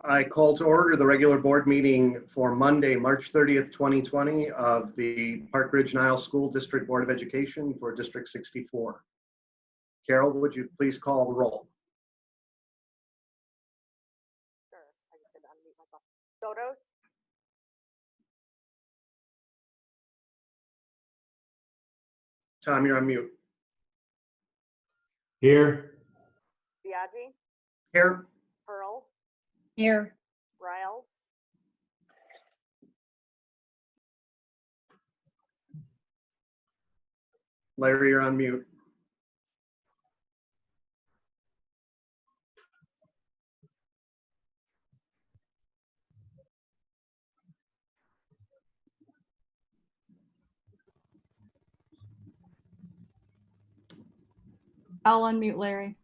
I call to order the regular board meeting for Monday, March 30th, 2020 of the Ridge-Niles School District Board of Education for District 64. Carol, would you please call the roll? Sure. I just had to unmute myself. Sotos? Tom, you're on mute. Here. Biaggi? Here. Pearl? Here. Riles? Larry, you're on mute. I'll unmute Larry.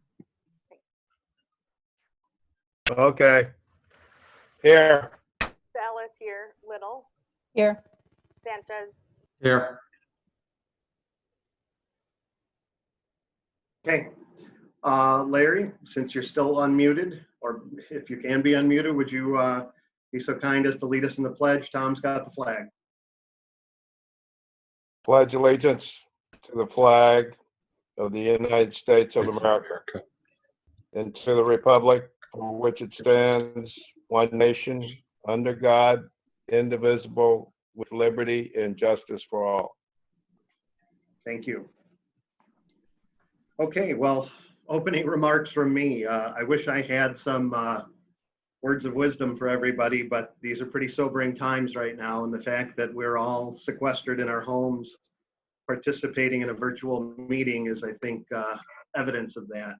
Okay. Here. Salas here. Little? Here. Sanchez? Here. Okay. Larry, since you're still unmuted, or if you can be unmuted, would you be so kind as to lead us in the pledge? Tom's got the flag. Pledge allegiance to the flag of the United States of America and to the republic for which it stands, one nation, under God, indivisible, with liberty and justice for all. Thank you. Okay, well, opening remarks from me. I wish I had some words of wisdom for everybody, but these are pretty sobering times right now. And the fact that we're all sequestered in our homes, participating in a virtual meeting is, I think, evidence of that.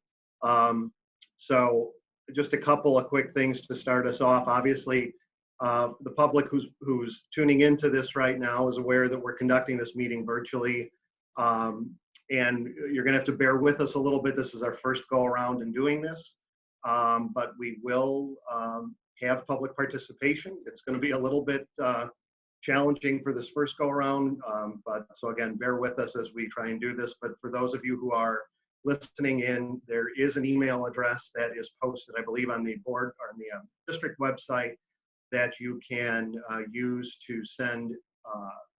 So just a couple of quick things to start us off. Obviously, the public who's tuning into this right now is aware that we're conducting this meeting virtually. And you're gonna have to bear with us a little bit. This is our first go around in doing this, but we will have public participation. It's gonna be a little bit challenging for this first go around, but so again, bear with us as we try and do this. But for those of you who are listening in, there is an email address that is posted, I believe, on the board or on the district website that you can use to send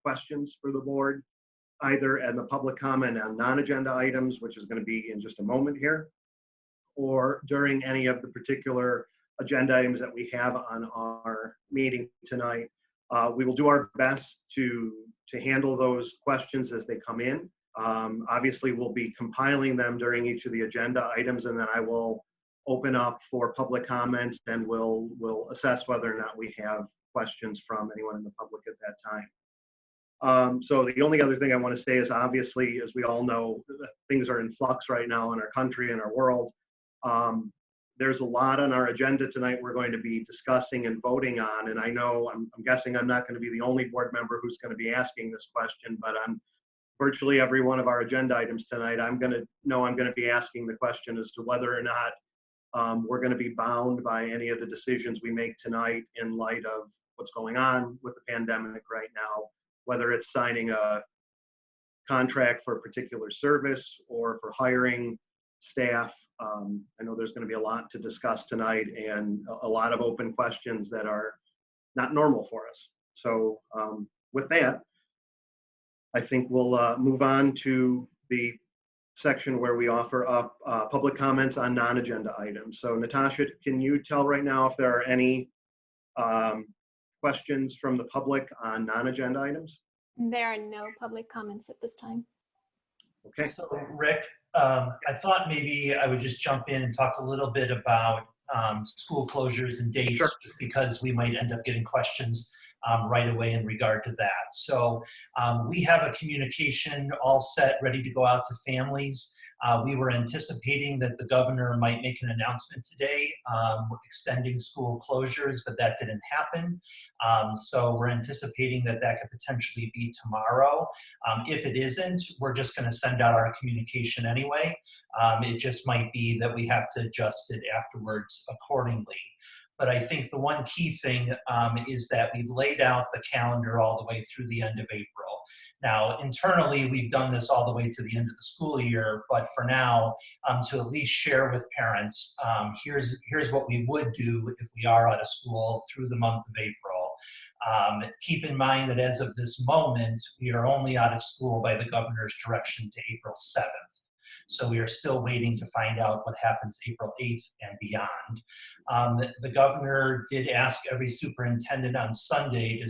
questions for the board, either in the public comment on non-agenda items, which is going to be in just a moment here, or during any of the particular agenda items that we have on our meeting tonight. We will do our best to handle those questions as they come in. Obviously, we'll be compiling them during each of the agenda items, and then I will open up for public comment, and we'll assess whether or not we have questions from anyone in the public at that time. So the only other thing I want to say is, obviously, as we all know, things are in flux right now in our country and our world. There's a lot on our agenda tonight we're going to be discussing and voting on, and I know, I'm guessing I'm not going to be the only board member who's going to be asking this question, but on virtually every one of our agenda items tonight, I'm going to be asking the question as to whether or not we're going to be bound by any of the decisions we make tonight in light of what's going on with the pandemic right now, whether it's signing a contract for a particular service or for hiring staff. I know there's going to be a lot to discuss tonight and a lot of open questions that are not normal for us. So with that, I think we'll move on to the section where we offer up public comments on non-agenda items. So Natasha, can you tell right now if there are any questions from the public on non-agenda items? There are no public comments at this time. Okay. So Rick, I thought maybe I would just jump in and talk a little bit about school closures and dates, Sure. Just because we might end up getting questions right away in regard to that. So we have a communication all set, ready to go out to families. We were anticipating that the governor might make an announcement today extending school closures, but that didn't happen. So we're anticipating that that could potentially be tomorrow. If it isn't, we're just going to send out our communication anyway. It just might be that we have to adjust it afterwards accordingly. But I think the one key thing is that we've laid out the calendar all the way through the end of April. Now, internally, we've done this all the way to the end of the school year, but for now, to at least share with parents, here's what we would do if we are out of school through the month of April. Keep in mind that as of this moment, we are only out of school by the governor's direction to April 7th. So we are still waiting to find out what happens April 8th and beyond. The governor did ask every superintendent on Sunday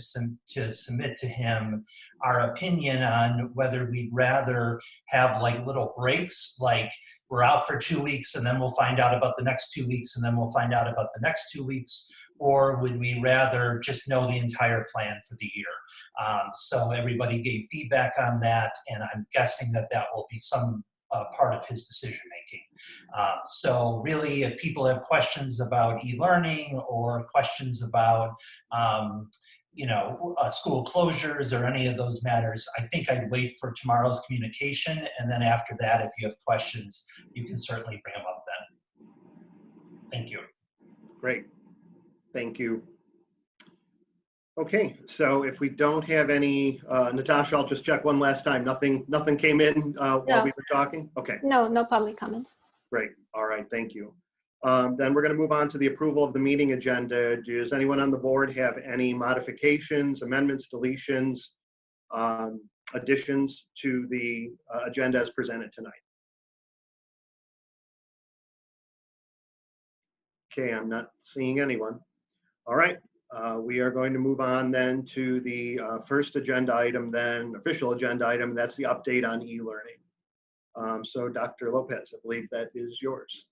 to submit to him our opinion on whether we'd rather have like little breaks, like we're out for 2 weeks and then we'll find out about the next 2 weeks and then we'll find out about the next 2 weeks, or would we rather just know the entire plan for the year? So everybody gave feedback on that, and I'm guessing that that will be some part of his decision making. So really, if people have questions about e-learning or questions about school closures or any of those matters, I think I'd wait for tomorrow's communication, and then after that, if you have questions, you can certainly bring them up then. Thank you. Great. Thank you. Okay, so if we don't have any, Natasha, I'll just check one last time. Nothing came in while No. we were talking? Okay, No public comments. great. All right, thank you. Then we're going to move on to the approval of the meeting agenda. Does anyone on the board have any modifications, amendments, deletions, additions to the agenda as presented tonight? Okay, I'm not seeing anyone. All right. We are going to move on then to the first agenda item, then official agenda item. That's the update on e-learning. So Dr. Lopez, I believe that is yours.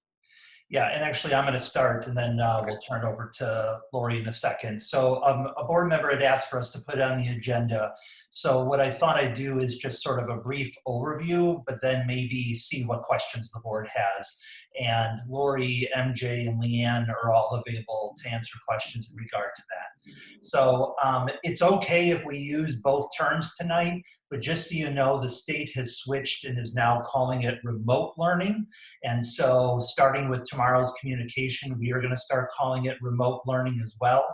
Yeah, and actually I'm going to start and then we'll turn it over to Lori in a second. So a board member had asked for us to put on the agenda. So what I thought I'd do is just sort of a brief overview, but then maybe see what questions the board has. And Lori, MJ, and Leanne are all available to answer questions in regard to that. So it's okay if we use both terms tonight, but just so you know, the state has switched and is now calling it remote learning. And so starting with tomorrow's communication, we are going to start calling it remote learning as well.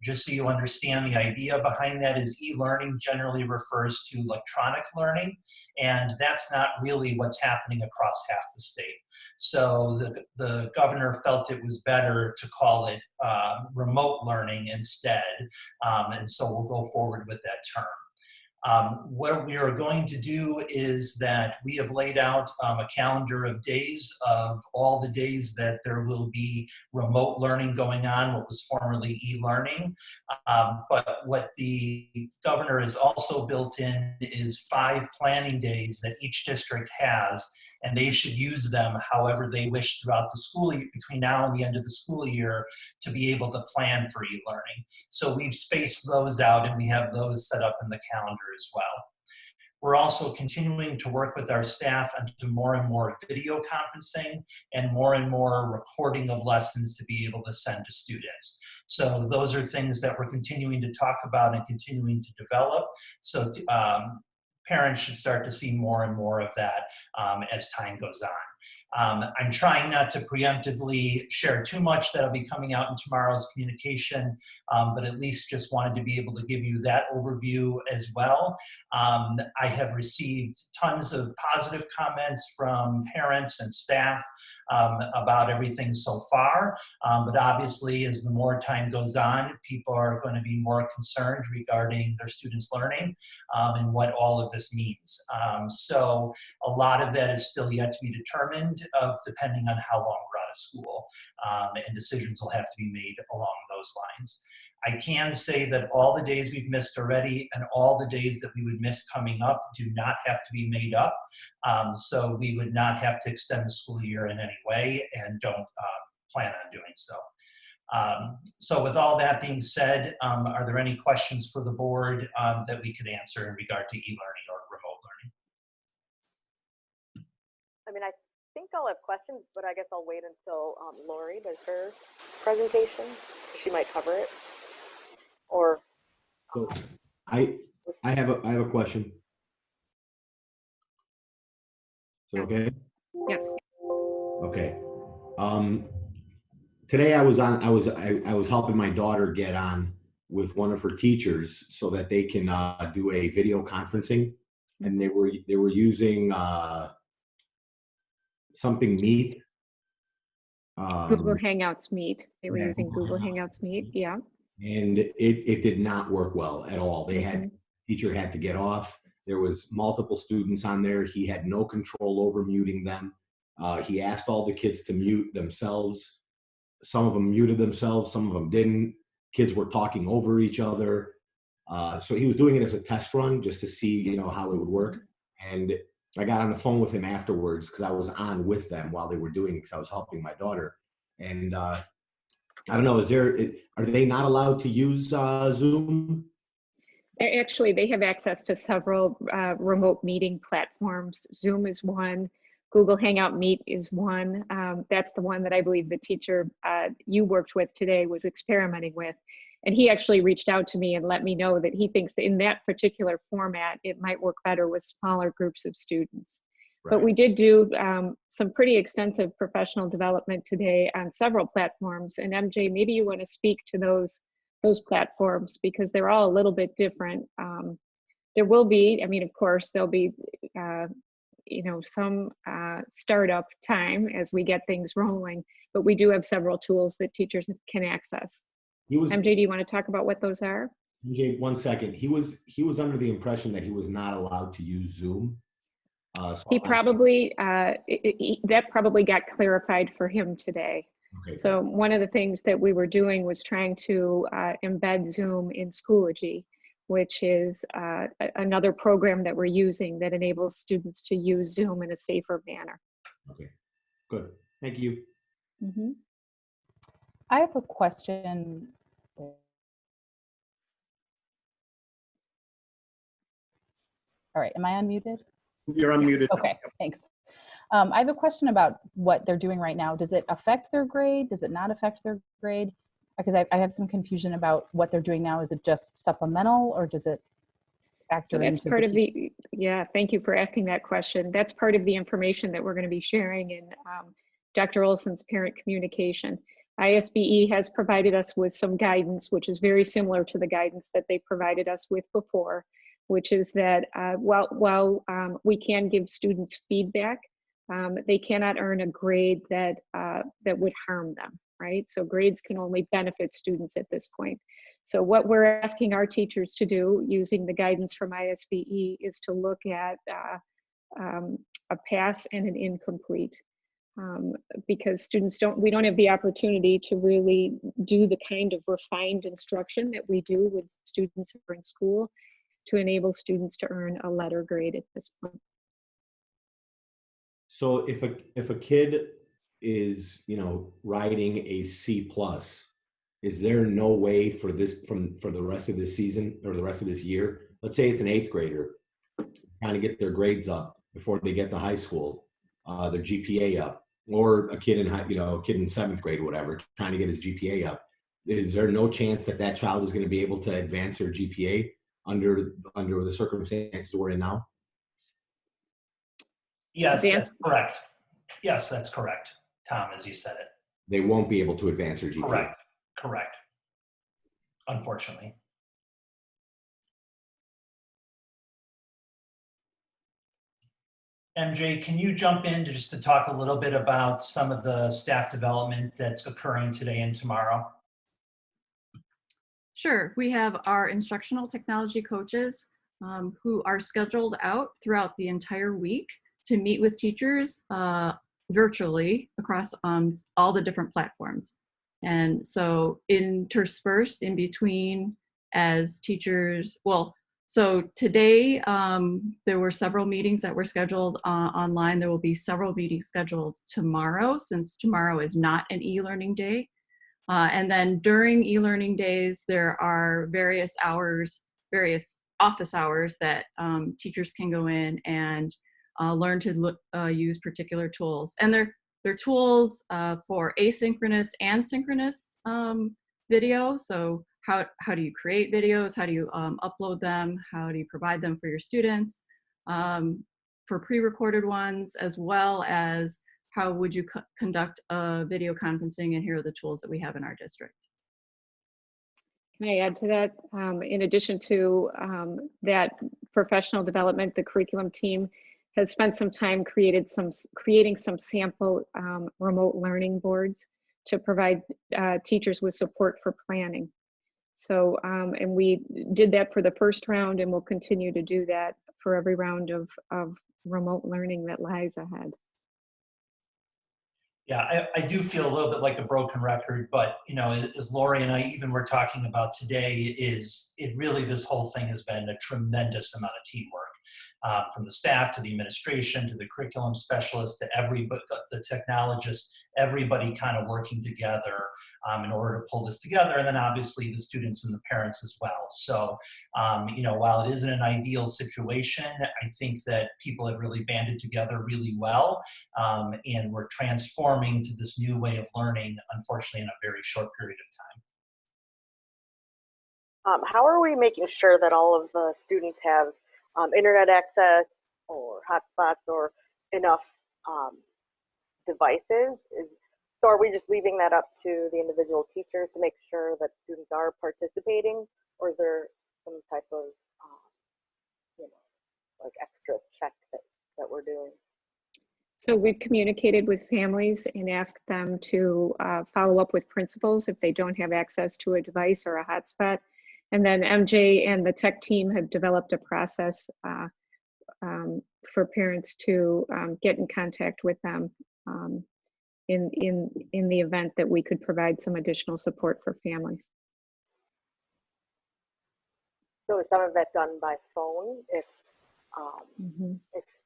Just so you understand, the idea behind that is e-learning generally refers to electronic learning, and that's not really what's happening across half the state. So the governor felt it was better to call it remote learning instead, and so we'll go forward with that term. What we are going to do is that we have laid out a calendar of days of all the days that there will be remote learning going on, what was formerly e-learning. But what the governor has also built in is 5 planning days that each district has, and they should use them however they wish throughout the school year, between now and the end of the school year, to be able to plan for e-learning. So we've spaced those out and we have those set up in the calendar as well. We're also continuing to work with our staff onto more and more video conferencing and more recording of lessons to be able to send to students. So those are things that we're continuing to talk about and continuing to develop. So parents should start to see more and more of that as time goes on. I'm trying not to preemptively share too much that'll be coming out in tomorrow's communication, but at least just wanted to be able to give you that overview as well. I have received tons of positive comments from parents and staff about everything so far, but obviously as the more time goes on, people are going to be more concerned regarding their students' learning and what all of this means. So a lot of that is still yet to be determined, depending on how long we're out of school, and decisions will have to be made along those lines. I can say that all the days we've missed already and all the days that we would miss coming up do not have to be made up. So we would not have to extend the school year in any way and don't plan on doing so. So with all that being said, are there any questions for the board that we could answer in regard to e-learning or remote learning? I mean, I think I'll have questions, but I guess I'll wait until Lori does her presentation. She might cover it. Or so I have a question. Is it okay? Yes. Okay. Today I was helping my daughter get on with one of her teachers so that they can do a video conferencing and they were using something Meet. Google Hangouts Meet. They were Yeah, using Google Hangouts Meet. Yeah. And it did not work well at all. They had Mhm. teacher had to get off. There was multiple students on there. He had no control over muting them. He asked all the kids to mute themselves. Some of them muted themselves, some of them didn't. Kids were talking over each other. So he was doing it as a test run just to see, how it would work. And I got on the phone with him afterwards because I was on with them while they were doing it because I was helping my daughter. And I don't know, are they not allowed to use Zoom? Actually, they have access to several remote meeting platforms. Zoom is one. Google Hangout Meet is one. That's the one that I believe the teacher you worked with today was experimenting with. And he actually reached out to me and let me know that he thinks that in that particular format, it might work better with smaller groups of students. But we did do some pretty extensive professional development today on several platforms. And MJ, maybe you want to speak to those platforms because they're all a little bit different. There will be, I mean, of course, there'll be, some startup time as we get things rolling, but we do have several tools that teachers can access. MJ, do you want to talk about what those are? MJ, 1 second. He was under the impression that he was not allowed to use Zoom. He probably, that probably got clarified for him today. Okay. So one of the things that we were doing was trying to embed Zoom in Schoology, which is another program that we're using that enables students to use Zoom in a safer manner. Okay, good. Thank you. Mm-hmm. I have a question. All right, am I unmuted? You're unmuted. Okay, thanks. I have a question about what they're doing right now. Does it affect their grade? Does it not affect their grade? Because I have some confusion about what they're doing now. Is it just supplemental or does it factor into? So that's part of the, yeah, thank you for asking that question. That's part of the information that we're going to be sharing in Dr. Olson's parent communication. ISBE has provided us with some guidance, which is very similar to the guidance that they provided us with before, which is that while we can give students feedback, they cannot earn a grade that would harm them, right? So grades can only benefit students at this point. So what we're asking our teachers to do using the guidance from ISBE is to look at a pass and an incomplete. Because we don't have the opportunity to really do the kind of refined instruction that we do with students who are in school to enable students to earn a letter grade at this point. So if a kid is, writing a C+, is there no way for the rest of this season or the rest of this year? Let's say it's an 8th grader trying to get their grades up before they get to high school, their GPA up, or a kid in a kid in 7th grade or whatever, trying to get his GPA up. Is there no chance that child is going to be able to advance their GPA under the circumstances we're in now? Yes, that's correct. Yes, that's correct, Tom, as you said it. They won't be able to advance their GPA. Correct. Unfortunately. MJ, can you jump in just to talk a little bit about some of the staff development that's occurring today and tomorrow? Sure. We have our instructional technology coaches who are scheduled out throughout the entire week to meet with teachers virtually across all the different platforms. And so interspersed in between as teachers, so today there were several meetings that were scheduled online. There will be several meetings scheduled tomorrow, since tomorrow is not an e-learning day. And then during e-learning days, there are various office hours that teachers can go in and learn to use particular tools. And they're tools for asynchronous and synchronous video. So how do you create videos? How do you upload them? How do you provide them for your students? For pre-recorded ones, as well as how would you conduct a video conferencing, and here are the tools that we have in our district. Can I add to that? In addition to that professional development, the curriculum team has spent some time creating some sample remote learning boards to provide teachers with support for planning. So, and we did that for the first round, and we'll continue to do that for every round of remote learning that lies ahead. Yeah, I do feel a little bit like a broken record, but you know, as Lori and I even were talking about today, this whole thing has been a tremendous amount of teamwork. From the staff to the administration to the curriculum specialist to the technologists, everybody kind of working together in order to pull this together, and then obviously the students and the parents as well. So, you know, while it isn't an ideal situation, I think that people have really banded together really well, and we're transforming to this new way of learning, unfortunately, in a very short period of time. How are we making sure that all of the students have internet access or hotspots or enough devices? So are we just leaving that up to the individual teachers to make sure that students are participating, or is there some type of you know, like extra check that we're doing? So we've communicated with families and asked them to follow up with principals if they don't have access to a device or a hotspot. And then MJ and the tech team have developed a process for parents to get in contact with them in the event that we could provide some additional support for families. So is some of that done by phone if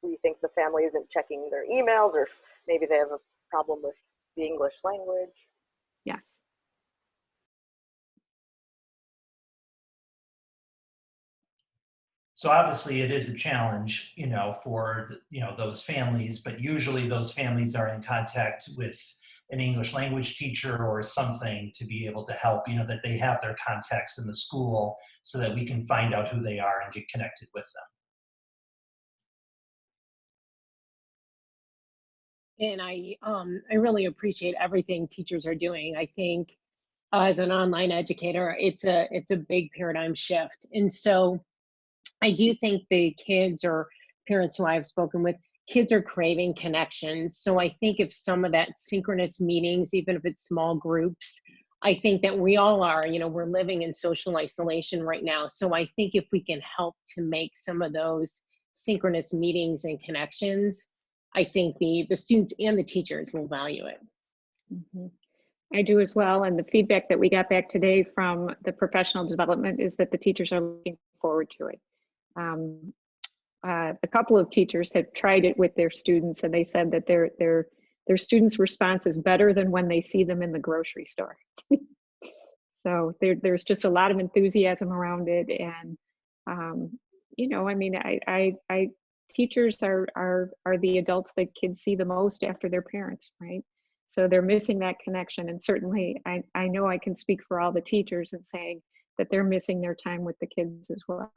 we think the family isn't checking their emails, or maybe they have a problem with the English language? Yes. So obviously it is a challenge, you know, for, you know, those families, but usually those families are in contact with an English language teacher or something to be able to help, you know, that they have their contacts in the school so that we can find out who they are and get connected with them. And I really appreciate everything teachers are doing. I think as an online educator, it's a big paradigm shift. And so I do think the kids or parents who I've spoken with, kids are craving connections. So I think if some of that synchronous meetings, even if it's small groups, I think that we all are, you know, we're living in social isolation right now. So I think if we can help to make some of those synchronous meetings and connections, I think the students and the teachers will value it. I do as well. And the feedback that we got back today from the professional development is that the teachers are looking forward to it. A couple of teachers have tried it with their students, and they said that their students' response is better than when they see them in the grocery store. So there's just a lot of enthusiasm around it, and you know, I mean, teachers are the adults that kids see the most after their parents, right? So they're missing that connection, and certainly I know I can speak for all the teachers in saying that they're missing their time with the kids as well.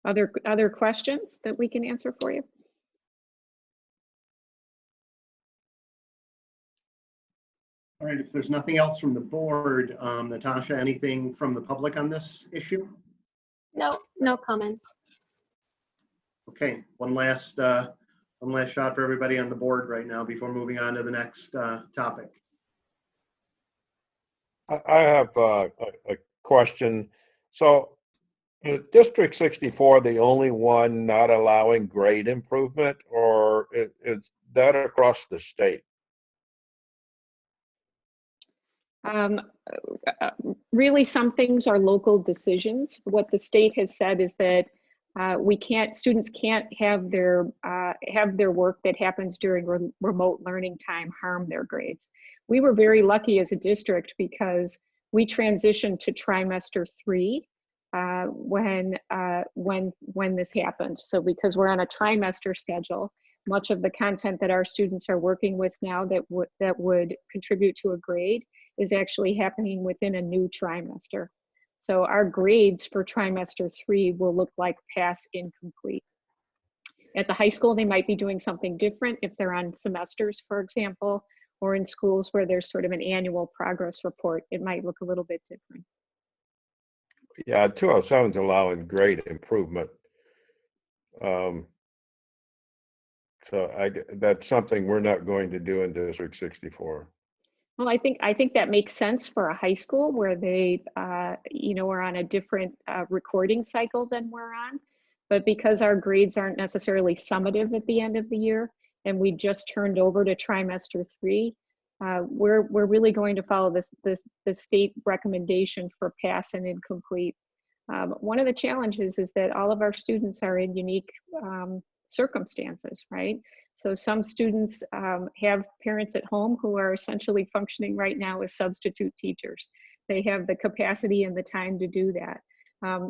Other questions that we can answer for you? All right, if there's nothing else from the board, Natasha, anything from the public on this issue? No comments. Okay, one last shot for everybody on the board right now before moving on to the next topic. I have a question. So is District 64 the only one not allowing grade improvement, or is that across the state? Really, some things are local decisions. What the state has said is that students can't have their work that happens during remote learning time harm their grades. We were very lucky as a district because we transitioned to trimester 3 when this happened. So because we're on a trimester schedule, much of the content that our students are working with now that would contribute to a grade is actually happening within a new trimester. So our grades for trimester 3 will look like pass incomplete. At the high school, they might be doing something different if they're on semesters, for example, or in schools where there's sort of an annual progress report, it might look a little bit different. Yeah, 207 is allowing great improvement. So that's something we're not going to do in District 64. Well, I think that makes sense for a high school where they, are on a different recording cycle than we're on. But because our grades aren't necessarily summative at the end of the year, and we just turned over to trimester 3, we're really going to follow the state recommendation for pass and incomplete. One of the challenges is that all of our students are in unique circumstances, right? So some students have parents at home who are essentially functioning right now as substitute teachers. They have the capacity and the time to do that.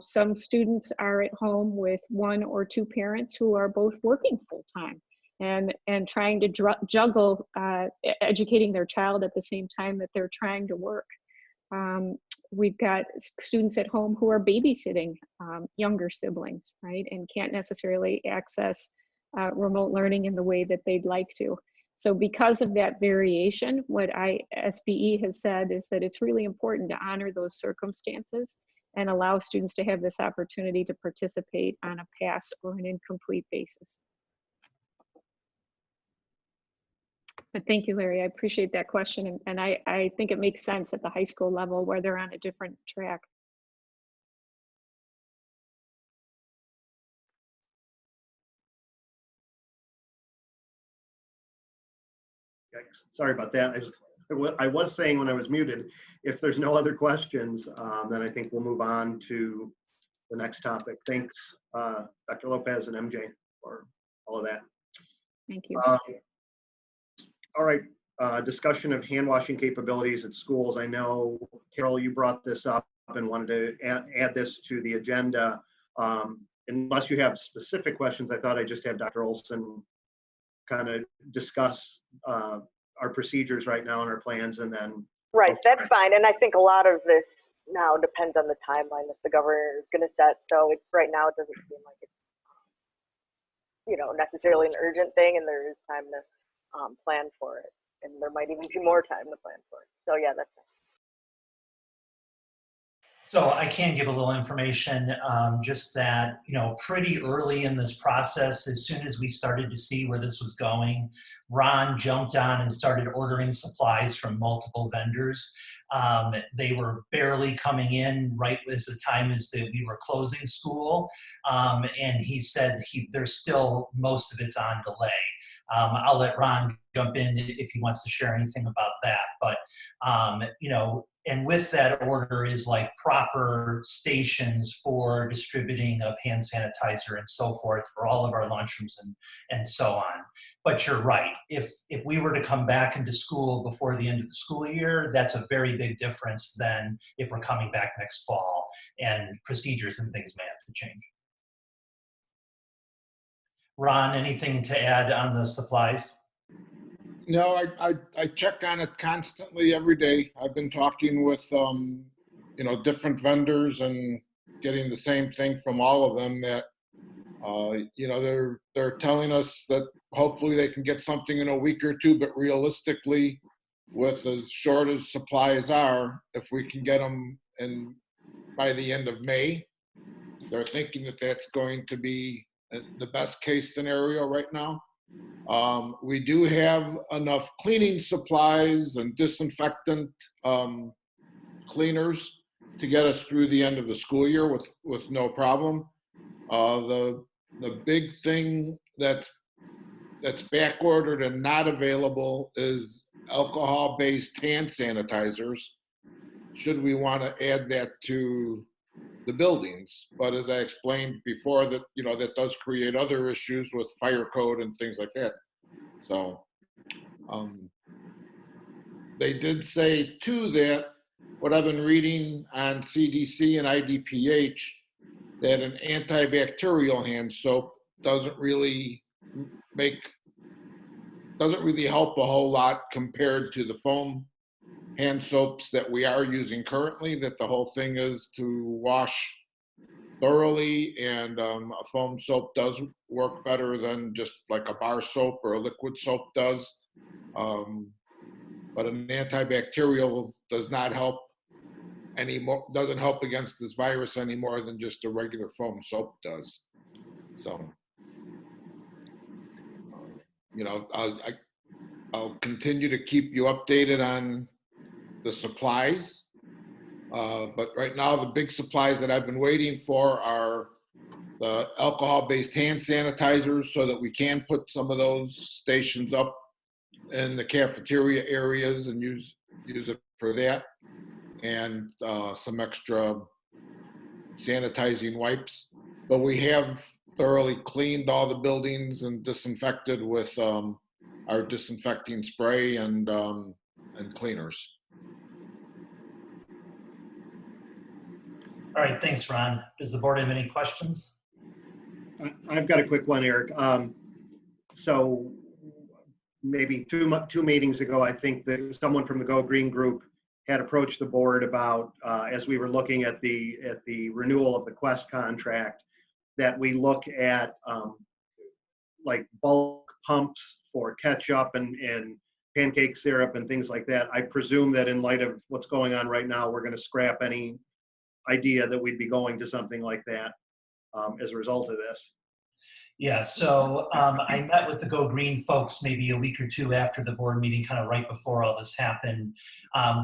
Some students are at home with 1 or 2 parents who are both working full-time and trying to juggle educating their child at the same time that they're trying to work. We've got students at home who are babysitting younger siblings, right, and can't necessarily access remote learning in the way that they'd like to. So because of that variation, what SBE has said is that it's really important to honor those circumstances and allow students to have this opportunity to participate on a pass or an incomplete basis. But thank you, Larry. I appreciate that question. And I think it makes sense at the high school level where they're on a different track. Yikes. Sorry about that. I was saying when I was muted, if there's no other questions, then I think we'll move on to the next topic. Thanks, Dr. Lopez and MJ, for all of that. Thank you. All right, discussion of hand washing capabilities at schools. I know, Carol, you brought this up and wanted to add this to the agenda. Unless you have specific questions, I thought I'd just have Dr. Olson kind of discuss our procedures right now and our plans, and then. Right, that's fine. And I think a lot of this now depends on the timeline that the governor is going to set. So right now it doesn't seem like it's, necessarily an urgent thing, and there is time to plan for it. And there might even be more time to plan for it. So yeah, that's fine. So I can give a little information, just that, pretty early in this process, as soon as we started to see where this was going, Ron jumped on and started ordering supplies from multiple vendors. They were barely coming in right as the time as we were closing school. And he said there's still, most of it's on delay. I'll let Ron jump in if he wants to share anything about that. But, and with that order is like proper stations for distributing of hand sanitizer and so forth for all of our lunchrooms and so on. But you're right. If we were to come back into school before the end of the school year, that's a very big difference than if we're coming back next fall, and procedures and things may have to change. Ron, anything to add on the supplies? No, I check on it constantly every day. I've been talking with different vendors and getting the same thing from all of them, that they're telling us that hopefully they can get something in a week or 2, but realistically, with as short as supplies are, if we can get them in by the end of May, they're thinking that that's going to be the best case scenario right now. We do have enough cleaning supplies and disinfectant cleaners to get us through the end of the school year with no problem. The big thing that's back ordered and not available is alcohol-based hand sanitizers, should we want to add that to the buildings. But as I explained before, that that does create other issues with fire code and things like that. So they did say too that what I've been reading on CDC and IDPH, that an antibacterial hand soap doesn't really help a whole lot compared to the foam hand soaps that we are using currently, that the whole thing is to wash thoroughly, and a foam soap does work better than just like a bar soap or a liquid soap does. but an antibacterial does not help anymore, doesn't help against this virus any more than just a regular foam soap does. So, you know, I'll continue to keep you updated on the supplies. But right now, the big supplies that I've been waiting for are the alcohol-based hand sanitizers, so that we can put some of those stations up in the cafeteria areas and use it for that, and some extra sanitizing wipes. But we have thoroughly cleaned all the buildings and disinfected with our disinfecting spray and cleaners. All right, thanks, Ron. Does the board have any questions? I've got a quick one, Eric. So maybe two meetings ago, I think that someone from the Go Green group had approached the board about, as we were looking at the renewal of the Quest contract, that we look at like bulk pumps for ketchup and pancake syrup and things like that. I presume that in light of what's going on right now, we're going to scrap any idea that we'd be going to something like that as a result of this. Yeah, so I met with the Go Green folks maybe a week or two after the board meeting, kind of right before all this happened.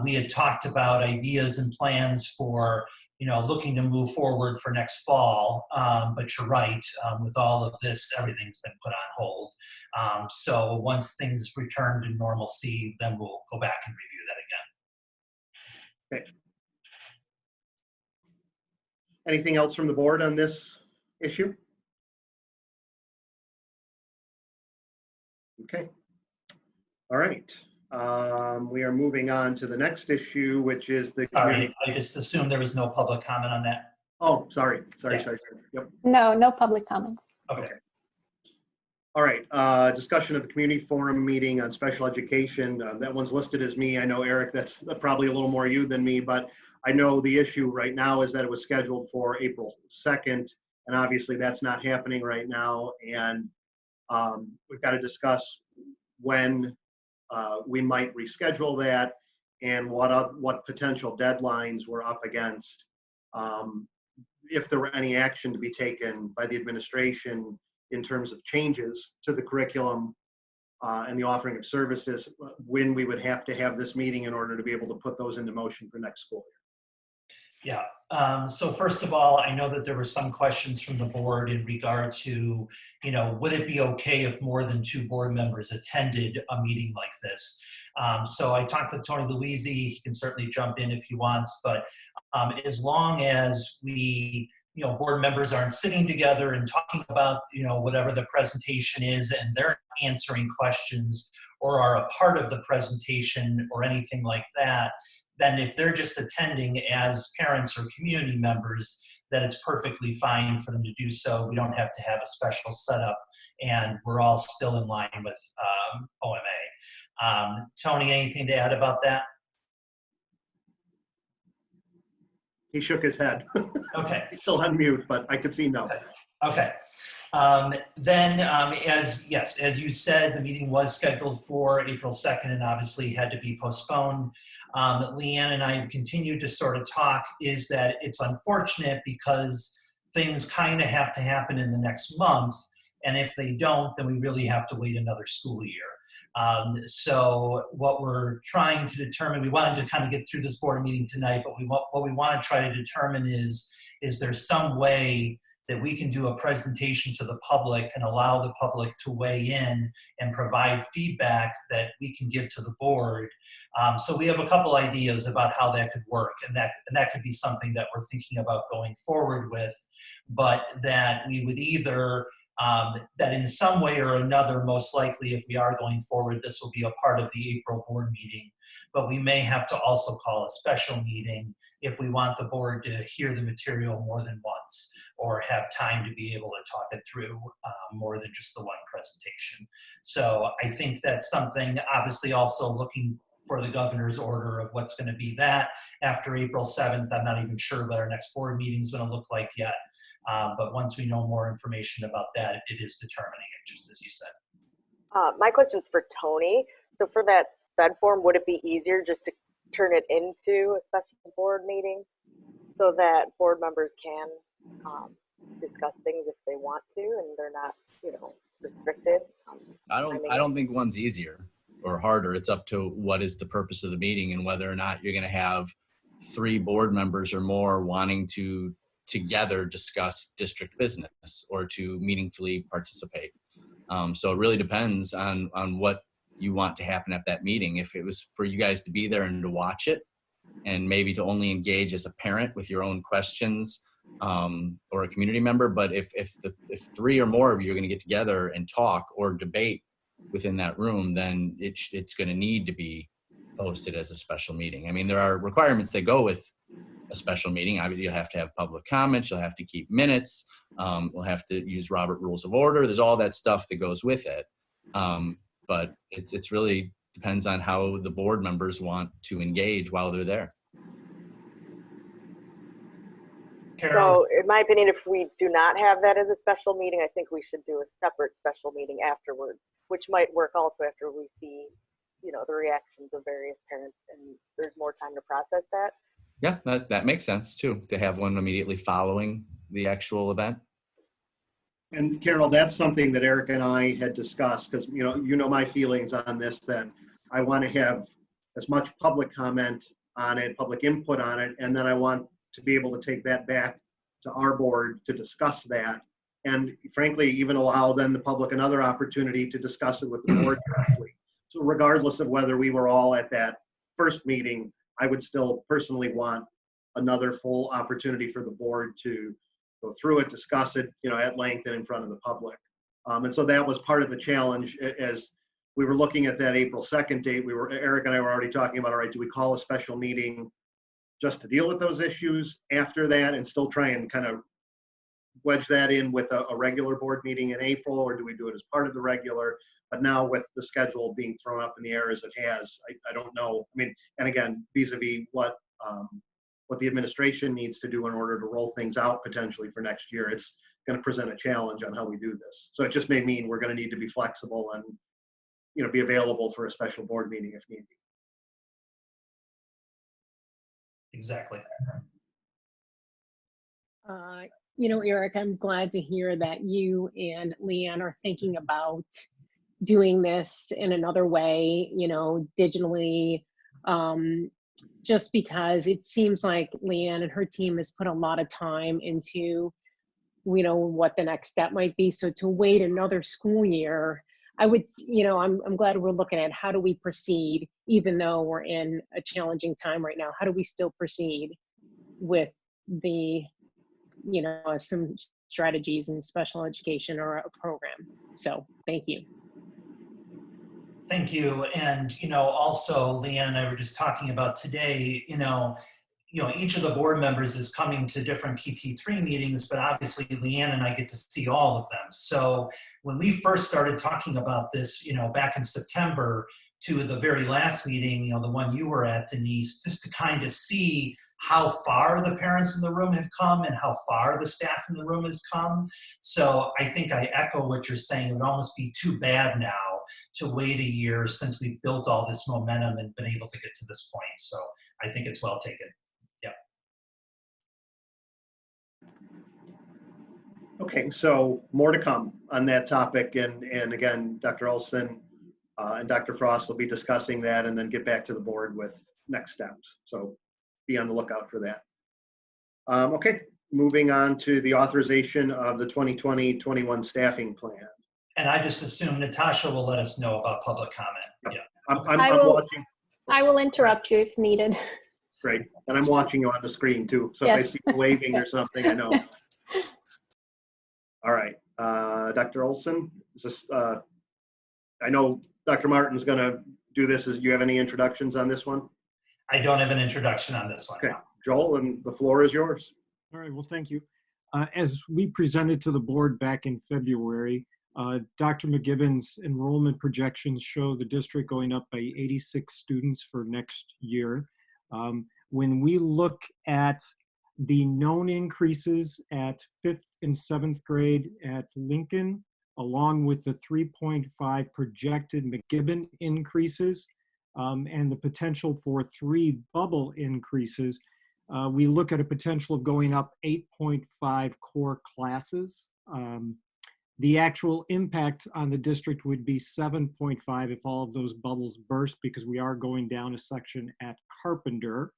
We had talked about ideas and plans for, you know, looking to move forward for next fall. But you're right, with all of this, everything's been put on hold. So once things return to normalcy, then we'll go back and review that again. Okay. Anything else from the board on this issue? Okay. All right. We are moving on to the next issue, which is the community. Sorry, I just assumed there was no public comment on that. Oh, sorry. Yeah. Sorry. Yep. No public comments. Okay. All right. Discussion of the community forum meeting on special education. That one's listed as me. I know, Eric, that's probably a little more you than me, but I know the issue right now is that it was scheduled for April 2nd, and obviously that's not happening right now. And we've got to discuss when we might reschedule that and what potential deadlines we're up against. If there were any action to be taken by the administration in terms of changes to the curriculum and the offering of services, when we would have to have this meeting in order to be able to put those into motion for next school year. Yeah. So first of all, I know that there were some questions from the board in regard to, you know, would it be okay if more than 2 board members attended a meeting like this? So I talked with Tony Louisi. He can certainly jump in if he wants, but as long as we, you know, board members aren't sitting together and talking about, you know, whatever the presentation is, and they're answering questions or are a part of the presentation or anything like that, then if they're just attending as parents or community members, then it's perfectly fine for them to do so. We don't have to have a special setup, and we're all still in line with OMA. Tony, anything to add about that? He shook his head. Okay. He's still on mute, but I could see no. Okay. Then, as you said, the meeting was scheduled for April 2nd and obviously had to be postponed. Leanne and I have continued to sort of talk is that it's unfortunate because things kind of have to happen in the next month. And if they don't, then we really have to wait another school year. So what we're trying to determine, we wanted to kind of get through this board meeting tonight, but what we want to try to determine is there some way that we can do a presentation to the public and allow the public to weigh in and provide feedback that we can give to the board. So we have a couple ideas about how that could work, and that could be something that we're thinking about going forward with, but that we would either, that in some way or another, most likely if we are going forward, this will be a part of the April board meeting, but we may have to also call a special meeting if we want the board to hear the material more than once or have time to be able to talk it through more than just the one presentation. So I think that's something, obviously also looking for the governor's order of what's going to be that after April 7th. I'm not even sure what our next board meeting is going to look like yet. But once we know more information about that, it is determining it, just as you said. My question's for Tony. So for that said form, would it be easier just to turn it into a special board meeting so that board members can discuss things if they want to and they're not, restricted? I don't think one's easier or harder. It's up to what is the purpose of the meeting and whether or not you're going to have 3 board members or more wanting to together discuss district business or to meaningfully participate. So it really depends on what you want to happen at that meeting. If it was for you guys to be there and to watch it and maybe to only engage as a parent with your own questions, or a community member, but if 3 or more of you are going to get together and talk or debate within that room, then it's going to need to be posted as a special meeting. I mean, there are requirements that go with a special meeting. Obviously, you'll have to have public comments, you'll have to keep minutes, we'll have to use Robert Rules of Order. There's all that stuff that goes with it. But it's really depends on how the board members want to engage while they're there. So in my opinion, if we do not have that as a special meeting, I think we should do a separate special meeting afterwards, which might work also after we see, the reactions of various parents and there's more time to process that. Yeah, that makes sense too, to have one immediately following the actual event. And Carol, that's something that Eric and I had discussed because, my feelings on this, that I want to have as much public comment on it, public input on it, and then I want to be able to take that back to our board to discuss that. And frankly, even allow then the public another opportunity to discuss it with the board directly. So regardless of whether we were all at that first meeting, I would still personally want another full opportunity for the board to go through it, discuss it, at length and in front of the public. And so that was part of the challenge as we were looking at that April 2nd date. Eric and I were already talking about, all right, do we call a special meeting just to deal with those issues after that and still try and kind of wedge that in with a regular board meeting in April, or do we do it as part of the regular? But now with the schedule being thrown up in the air as it has, I don't know. I mean, and again, vis-a-vis what the administration needs to do in order to roll things out potentially for next year, it's going to present a challenge on how we do this. So it just may mean we're going to need to be flexible and, be available for a special board meeting if need be. Exactly. Eric, I'm glad to hear that you and Leanne are thinking about doing this in another way, digitally, just because it seems like Leanne and her team has put a lot of time into, what the next step might be. So to wait another school year, I would, I'm glad we're looking at how do we proceed, even though we're in a challenging time right now. How do we still proceed with the, some strategies in special education or a program? So thank you. Thank you. And, also Leanne and I were just talking about today, each of the board members is coming to different PT3 meetings, but obviously Leanne and I get to see all of them. So when we first started talking about this, back in September to the very last meeting, the one you were at, Denise, just to kind of see how far the parents in the room have come and how far the staff in the room has come. So I think I echo what you're saying. It would almost be too bad now to wait a year since we've built all this momentum and been able to get to this point. So I think it's well taken. Yeah. Okay, so more to come on that topic. And again, Dr. Olson and Dr. Frost will be discussing that and then get back to the board with next steps. So be on the lookout for that. Okay, moving on to the authorization of the 2020-21 staffing plan. And I just assume Natasha will let us know about public comment. Yeah. I'm watching. I will interrupt you if needed. Great, and I'm watching you on the screen too. So Yes. if I see you waving or something, I know. All right, Dr. Olson, is this, I know Dr. Martin's gonna do this. Do you have any introductions on this one? I don't have an introduction on this one. Okay, Joel, and the floor is yours. All right, well, thank you. As we presented to the board back in February, Dr. McGibbon's enrollment projections show the district going up by 86 students for next year. When we look at the known increases at 5th and 7th grade at Lincoln, along with the 3.5 projected McGibbon increases, and the potential for 3 bubble increases, we look at a potential of going up 8.5 core classes. The actual impact on the district would be 7.5 if all of those bubbles burst, because we are going down a section at Carpenter.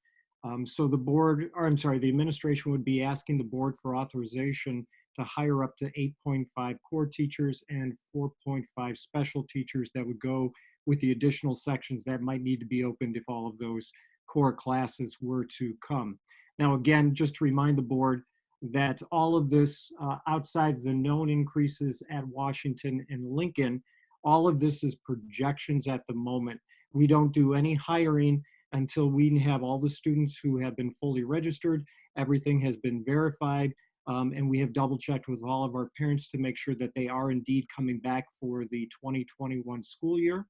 So the board, or I'm sorry, the administration would be asking the board for authorization to hire up to 8.5 core teachers and 4.5 special teachers that would go with the additional sections that might need to be opened if all of those core classes were to come. Now, again, just to remind the board that all of this, outside the known increases at Washington and Lincoln, all of this is projections at the moment. We don't do any hiring until we have all the students who have been fully registered, everything has been verified, and we have double checked with all of our parents to make sure that they are indeed coming back for the 2021 school year.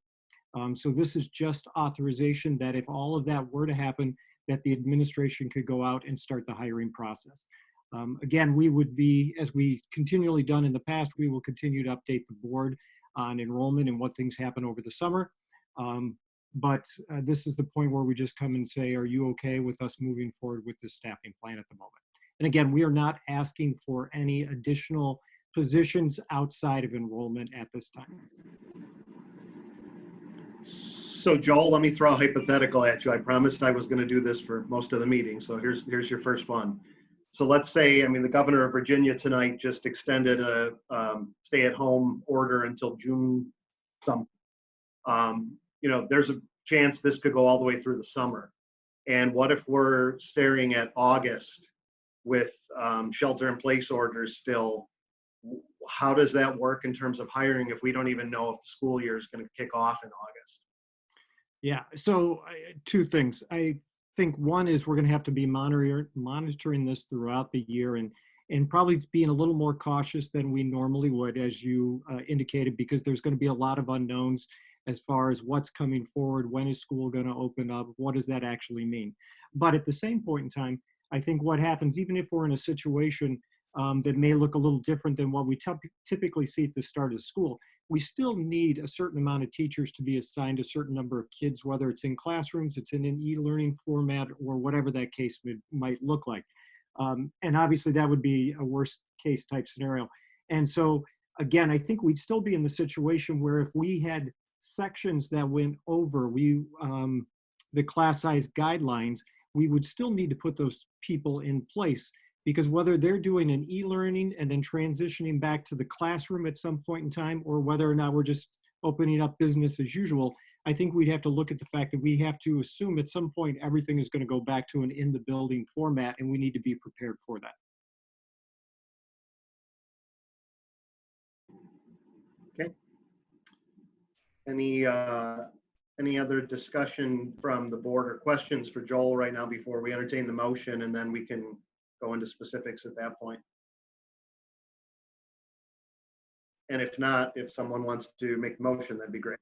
So this is just authorization that if all of that were to happen, that the administration could go out and start the hiring process. Again, we would be, as we continually done in the past, we will continue to update the board on enrollment and what things happen over the summer. But this is the point where we just come and say, are you okay with us moving forward with this staffing plan at the moment? And again, we are not asking for any additional positions outside of enrollment at this time. So Joel, let me throw a hypothetical at you. I promised I was going to do this for most of the meeting. So here's your first one. So let's say, I mean, the governor of Virginia tonight just extended a stay-at-home order until June something. You know, there's a chance this could go all the way through the summer. And what if we're staring at August with shelter-in-place orders still? How does that work in terms of hiring if we don't even know if the school year is going to kick off in August? Yeah, so 2 things. I think one is we're going to have to be monitoring this throughout the year and probably being a little more cautious than we normally would, as you indicated, because there's going to be a lot of unknowns as far as what's coming forward, when is school going to open up, what does that actually mean? But at the same point in time, I think what happens, even if we're in a situation that may look a little different than what we typically see at the start of school, we still need a certain amount of teachers to be assigned a certain number of kids, whether it's in classrooms, it's in an e-learning format, or whatever that case might look like. And obviously that would be a worst case type scenario. And so again, I think we'd still be in the situation where if we had sections that went over the class size guidelines, we would still need to put those people in place, because whether they're doing an e-learning and then transitioning back to the classroom at some point in time, or whether or not we're just opening up business as usual, I think we'd have to look at the fact that we have to assume at some point everything is going to go back to an in the building format, and we need to be prepared for that. Okay. Any other discussion from the board or questions for Joel right now before we entertain the motion, and then we can go into specifics at that point? And if not, if someone wants to make the motion, that'd be great.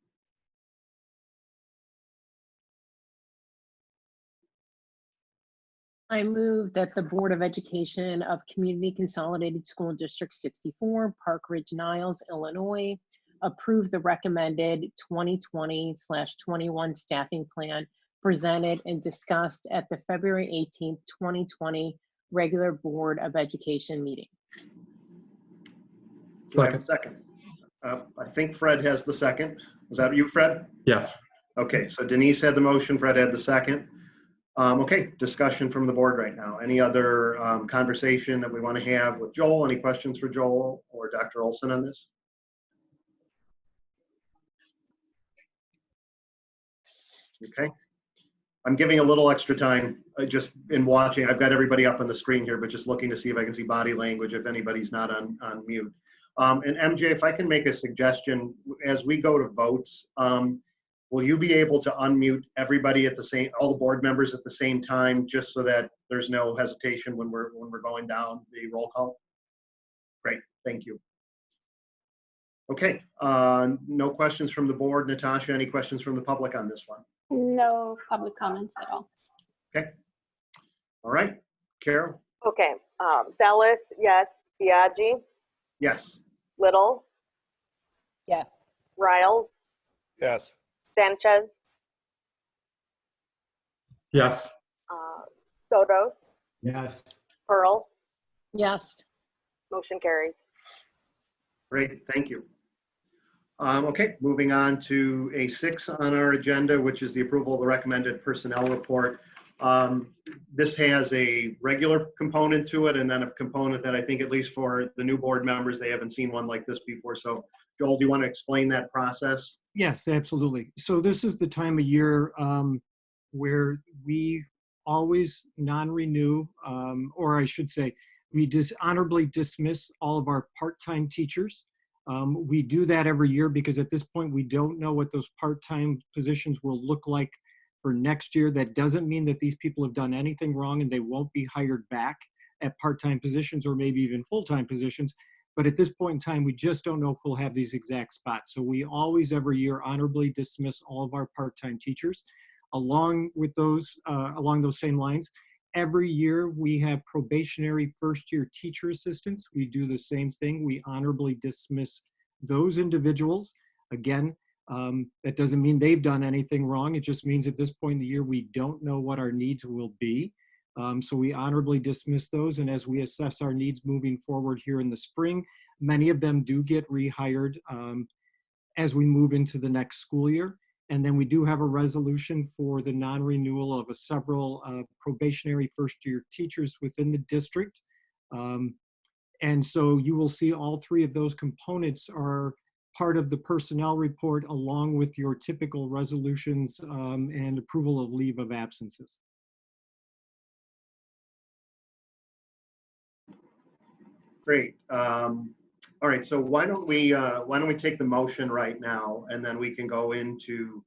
I move that the Board of Education of Community Consolidated School District 64, Park Ridge-Niles, Illinois, approve the recommended 2020/21 staffing plan presented and discussed at the February 18th, 2020 regular Board of Education meeting. Do I have a second? I think Fred has the second. Was that you, Fred? Yes. Okay, so Denise had the motion, Fred had the second. Okay, discussion from the board right now. Any other conversation that we want to have with Joel? Any questions for Joel or Dr. Olson on this? Okay. I'm giving a little extra time just in watching. I've got everybody up on the screen here, but just looking to see if I can see body language if anybody's not on mute. And MJ, if I can make a suggestion, as we go to votes, will you be able to unmute everybody at the same, all the board members at the same time, just so that there's no hesitation when we're going down the roll call? Great, thank you. Okay, no questions from the board. Natasha, any questions from the public on this one? No public comments at all. Okay. All right. Carol? Okay. Bellis, yes. Biaggi, Yes. Little, Yes. Riles, Yes. Sanchez, Yes. Soto, Yes. Pearl, Yes. motion carries. Great, thank you. Okay, moving on to A6 on our agenda, which is the approval of the recommended personnel report. This has a regular component to it and then a component that I think, at least for the new board members, they haven't seen one like this before. So Joel, do you want to explain that process? Yes, absolutely. So this is the time of year where we always non-renew, or I should say, we dishonorably dismiss all of our part-time teachers. We do that every year because at this point, we don't know what those part-time positions will look like for next year. That doesn't mean that these people have done anything wrong and they won't be hired back at part-time positions or maybe even full-time positions. But at this point in time, we just don't know if we'll have these exact spots. So we always, every year, honorably dismiss all of our part-time teachers. Along with those, along those same lines, every year we have probationary first-year teacher assistants. We do the same thing. We honorably dismiss those individuals. Again, that doesn't mean they've done anything wrong. It just means at this point in the year, we don't know what our needs will be. So we honorably dismiss those. And as we assess our needs moving forward here in the spring, many of them do get rehired as we move into the next school year. And then we do have a resolution for the non-renewal of several probationary first-year teachers within the district. And so you will see all three of those components are part of the personnel report along with your typical resolutions and approval of leave of absences. Great. All right, so why don't we take the motion right now, and then we can go into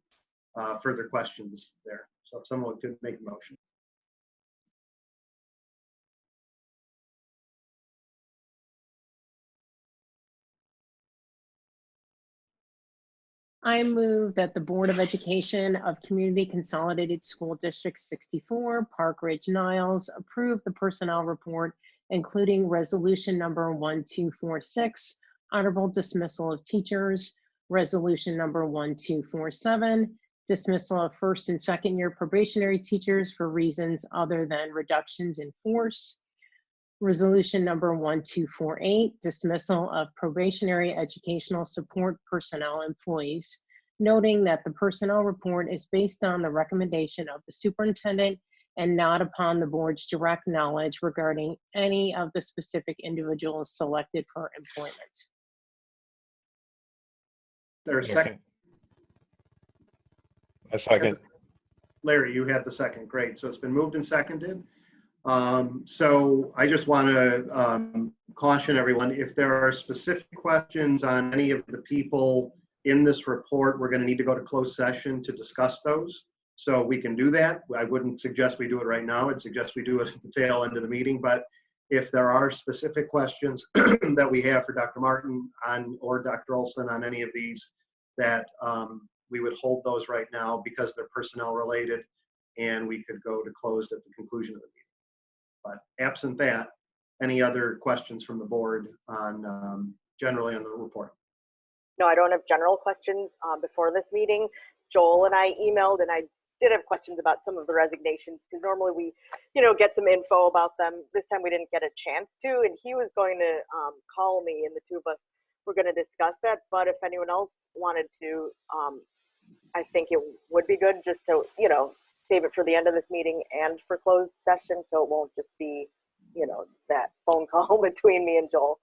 further questions there. So if someone could make the motion. I move that the Board of Education of Community Consolidated School District 64, Park Ridge-Niles, approve the personnel report, including resolution number 1246, honorable dismissal of teachers, resolution number 1247, dismissal of first and second year probationary teachers for reasons other than reductions in force, resolution number 1248, dismissal of probationary educational support personnel employees, noting that the personnel report is based on the recommendation of the superintendent and not upon the board's direct knowledge regarding any of the specific individuals selected for employment. There's a second. A second. Larry, you have the second. Great. So it's been moved and seconded. So I just want to caution everyone, if there are specific questions on any of the people in this report, we're going to need to go to closed session to discuss those. So we can do that. I wouldn't suggest we do it right now. I'd suggest we do it at the tail end of the meeting. But if there are specific questions that we have for Dr. Martin or Dr. Olson on any of these, that we would hold those right now because they're personnel related, and we could go to closed at the conclusion of the meeting. But absent that, any other questions from the board on generally on the report? No, I don't have general questions before this meeting. Joel and I emailed, and I did have questions about some of the resignations because normally we, get some info about them. This time we didn't get a chance to, and he was going to call me, and the two of us were going to discuss that. But if anyone else wanted to, I think it would be good just to, save it for the end of this meeting and for closed session, so it won't just be, that phone call between me and Joel.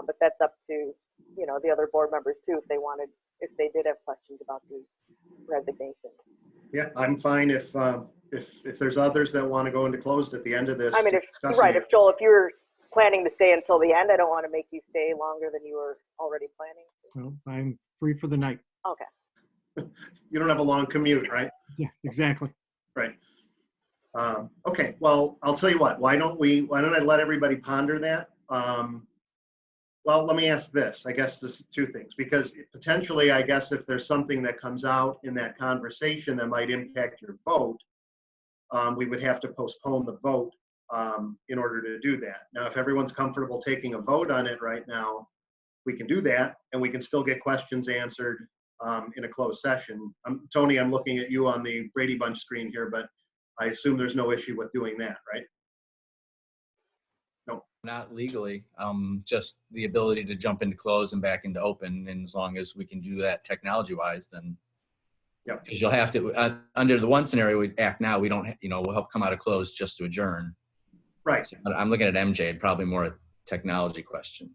But that's up to, the other board members too, if they did have questions about the resignation. Yeah, I'm fine if there's others that want to go into closed at the end of this. I mean, if Joel, if you're planning to stay until the end, I don't want to make you stay longer than you were already planning. Well, I'm free for the night. Okay. You don't have a long commute, right? Yeah, exactly. Right. Okay, well, I'll tell you what, why don't I let everybody ponder that? Well, let me ask this. I guess this is two things, because potentially, I guess if there's something that comes out in that conversation that might impact your vote, we would have to postpone the vote in order to do that. Now, if everyone's comfortable taking a vote on it right now, we can do that, and we can still get questions answered in a closed session. Tony, I'm looking at you on the Brady Bunch screen here, but I assume there's no issue with doing that, right? Not legally, just the ability to jump into close and back into open. And as long as we can do that technology wise, then Yep. because you'll have to, under the one scenario we act now, we don't, we'll help come out of close just to adjourn. Right. So I'm looking at MJ, probably more a technology question.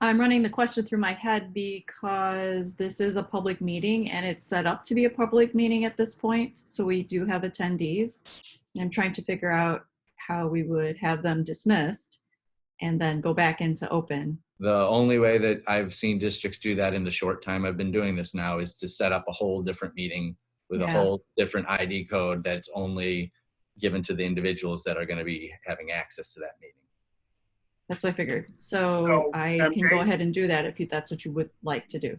I'm running the question through my head because this is a public meeting and it's set up to be a public meeting at this point. So we do have attendees. And I'm trying to figure out how we would have them dismissed and then go back into open. The only way that I've seen districts do that in the short time I've been doing this now is to set up a whole different meeting with a whole different ID code that's only given to the individuals that are going to be having access to that meeting. That's what I figured. So I can go ahead and do that if that's what you would like to do.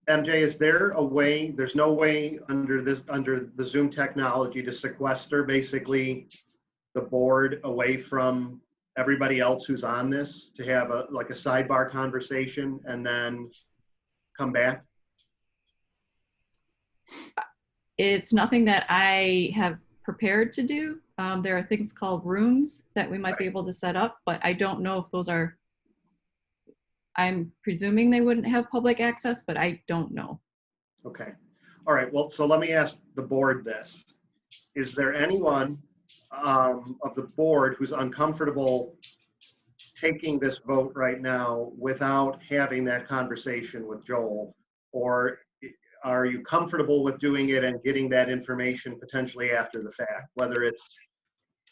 MJ, is there a way, there's no way under the Zoom technology to sequester basically the board away from everybody else who's on this, to have a sidebar conversation and then come back? It's nothing that I have prepared to do. There are things called rooms that we might be able to set up, but I don't know if those are, I'm presuming they wouldn't have public access, but I don't know. Okay. All right. Well, so let me ask the board this. Is there anyone of the board who's uncomfortable taking this vote right now without having that conversation with Joel? Or are you comfortable with doing it and getting that information potentially after the fact, whether it's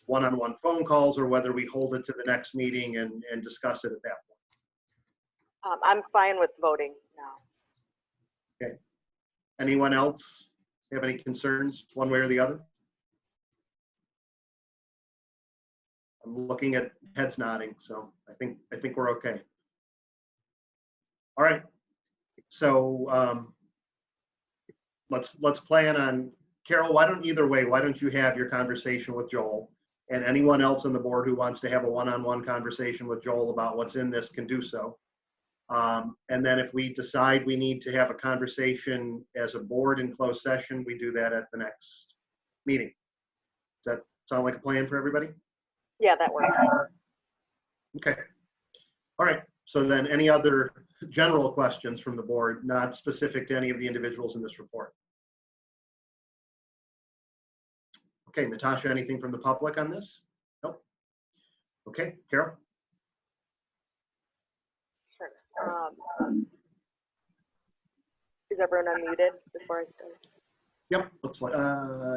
one-on-one phone calls or whether we hold it to the next meeting and discuss it at that point? I'm fine with voting now. Okay. Anyone else have any concerns one way or the other? I'm looking at heads nodding, so I think we're okay. All right. So let's plan on, Carol, why don't you have your conversation with Joel, and anyone else on the board who wants to have a one-on-one conversation with Joel about what's in this can do so. And then if we decide we need to have a conversation as a board in closed session, we do that at the next meeting. Does that sound like a plan for everybody? Yeah, that works. Okay. All right. So then any other general questions from the board, not specific to any of the individuals in this report? Okay, Natasha, anything from the public on this? Nope. Okay, Carol? Sure. Is everyone unmuted before I start? Yep, looks like,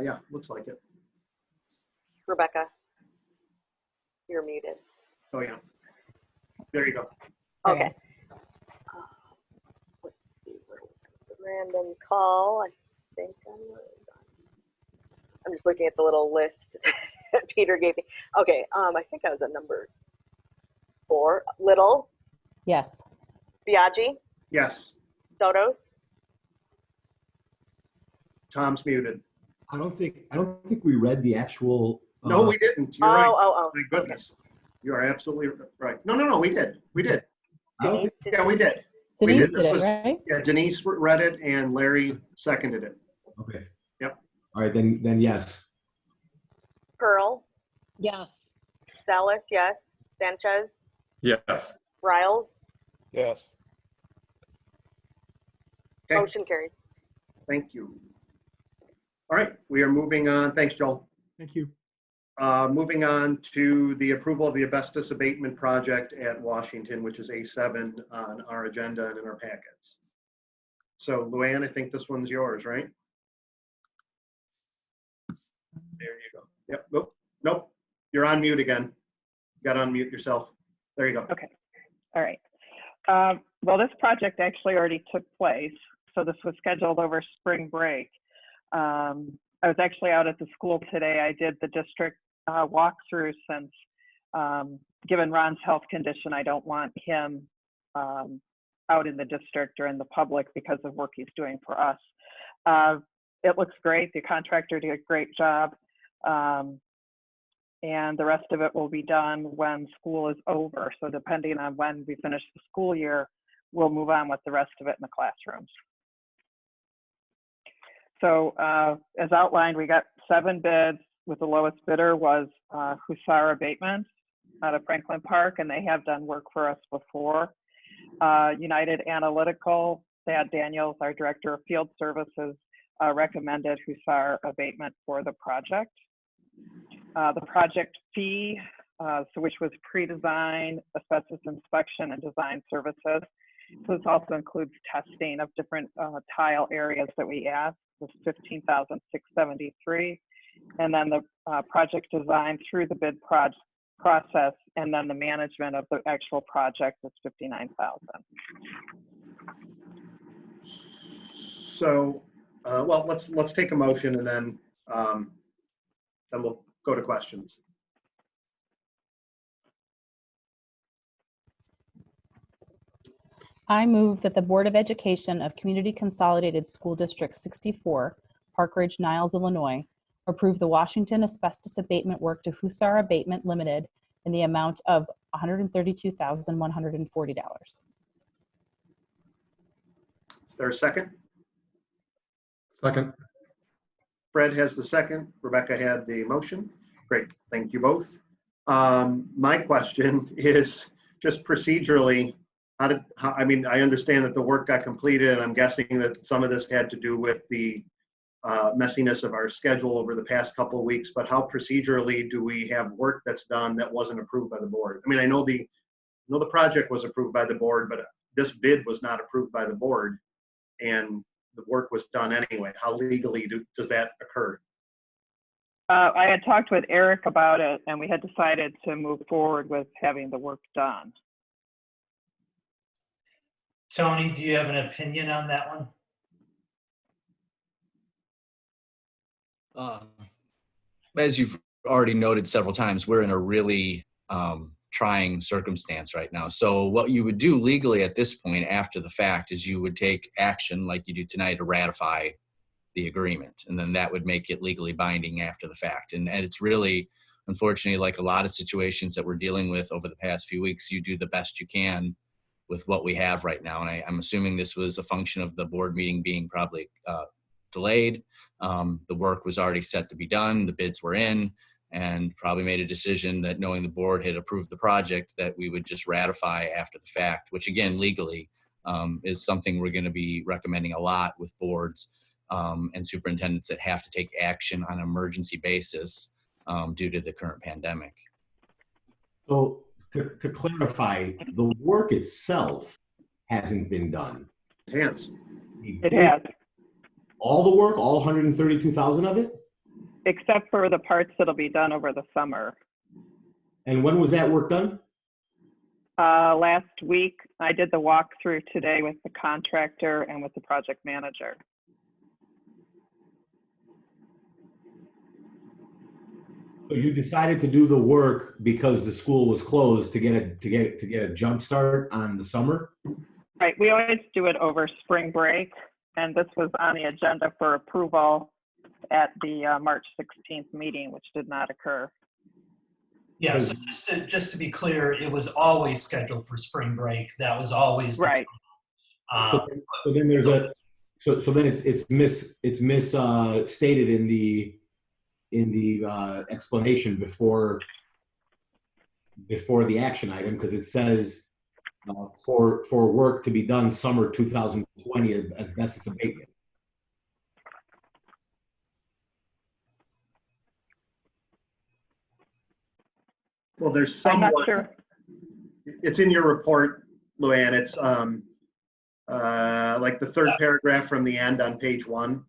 yeah, looks like it. Rebecca, you're muted. Oh, yeah. There you go. Okay. Let's see, random call. I think I'm just looking at the little list that Peter gave me. Okay, I think I was at number 4. Little, Yes. Biaggi, Yes, Sotos, Tom's muted. I don't think we read the actual. No, we didn't. You're right. Oh. My goodness. You are absolutely right. No, we did. We did. I don't think, Yeah, we did. Denise did. This did it, was- right? Yeah, Denise read it and Larry seconded it. okay. Yep. All right, then yes. Pearl, Yes. Salas, yes. Sanchez, Yes. Riles, Yes. Okay. motion carried. Thank you. All right, we are moving on. Thanks, Joel. Thank you. Moving on to the approval of the asbestos abatement project at Washington, which is A7 on our agenda and in our packets. So Luann, I think this one's yours, right? There you go. Yep, nope. You're on mute again. You got to unmute yourself. There you go. Okay, all right. Well, this project actually already took place. So this was scheduled over spring break. I was actually out at the school today. I did the district walkthrough since, given Ron's health condition, I don't want him out in the district or in the public because of work he's doing for us. It looks great. The contractor did a great job. And the rest of it will be done when school is over. So depending on when we finish the school year, we'll move on with the rest of it in the classrooms. So as outlined, we got 7 bids, with the lowest bidder was Hussar Abatement out of Franklin Park, and they have done work for us before. United Analytical, Thad Daniels, our Director of Field Services, recommended Hussar Abatement for the project. The project fee, which was pre-design, asbestos inspection, and design services. So this also includes testing of different tile areas that we asked, was $15,673. And then the project design through the bid process, and then the management of the actual project was $59,000. So, well, let's take a motion, and then we'll go to questions. I move that the Board of Education of Community Consolidated School District 64, Park Ridge-Niles, Illinois, approve the Washington asbestos abatement work to Hussar Abatement Limited in the amount of $132,140. Is there a second? Second. Fred has the second. Rebecca had the motion. Great, thank you both. My question is just procedurally, I mean, I understand that the work got completed, and I'm guessing that some of this had to do with the messiness of our schedule over the past couple of weeks, but how procedurally do we have work that's done that wasn't approved by the board? I mean, I know the project was approved by the board, but this bid was not approved by the board, and the work was done anyway. How legally does that occur? I had talked with Eric about it, and we had decided to move forward with having the work done. Tony, do you have an opinion on that one? As you've already noted several times, we're in a really trying circumstance right now. So what you would do legally at this point after the fact is you would take action like you do tonight to ratify the agreement. And then that would make it legally binding after the fact. And it's really, unfortunately, like a lot of situations that we're dealing with over the past few weeks, you do the best you can with what we have right now. And I'm assuming this was a function of the board meeting being probably delayed. The work was already set to be done. The bids were in, and probably made a decision that, knowing the board had approved the project, that we would just ratify after the fact, which again, legally is something we're going to be recommending a lot with boards and superintendents that have to take action on an emergency basis due to the current pandemic. So to clarify, the work itself hasn't been done. It has. It has. All the work, all 132,000 of it? Except for the parts that'll be done over the summer. And when was that work done? Last week, I did the walkthrough today with the contractor and with the project manager. So you decided to do the work because the school was closed to get a jump start on the summer? Right, we always do it over spring break, and this was on the agenda for approval at the March 16th meeting, which did not occur. Yeah, so just to be clear, it was always scheduled for spring break. That was always right. So then there's a so then it's misstated in the explanation before the action item, because it says for work to be done summer 2020 asbestos abatement. Well, there's I'm somewhat, not sure. It's in your report, Luann. It's like the third paragraph from the end on page 1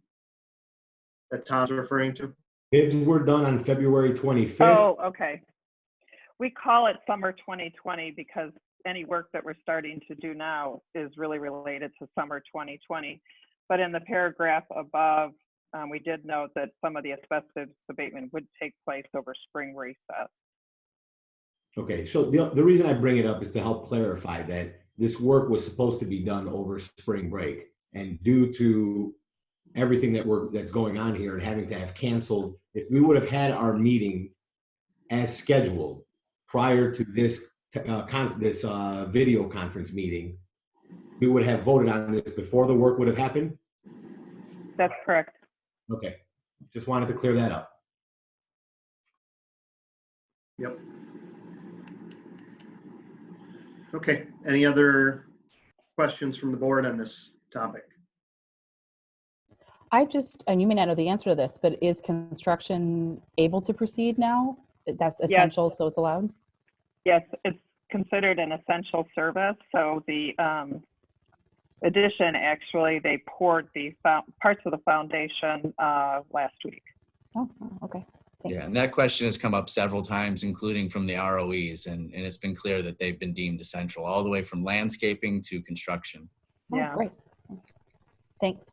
that Tom's referring to. Bids were done on February 25th. Oh, okay. We call it summer 2020 because any work that we're starting to do now is really related to summer 2020. But in the paragraph above, we did note that some of the asbestos abatement would take place over spring recess. Okay, so the reason I bring it up is to help clarify that this work was supposed to be done over spring break, and due to everything that's going on here and having to have canceled, if we would have had our meeting as scheduled prior to this video conference meeting, we would have voted on this before the work would have happened? That's correct. Okay. just wanted to clear that up. Yep. Okay, any other questions from the board on this topic? And you may not know the answer to this, but is construction able to proceed now? That's essential, so it's allowed? Yes, it's considered an essential service. So the addition, actually, they poured the parts of the foundation last week. Oh, okay. Thanks. Yeah, and that question has come up several times, including from the ROEs, and it's been clear that they've been deemed essential, all the way from landscaping to construction. Yeah. Oh, great. Thanks.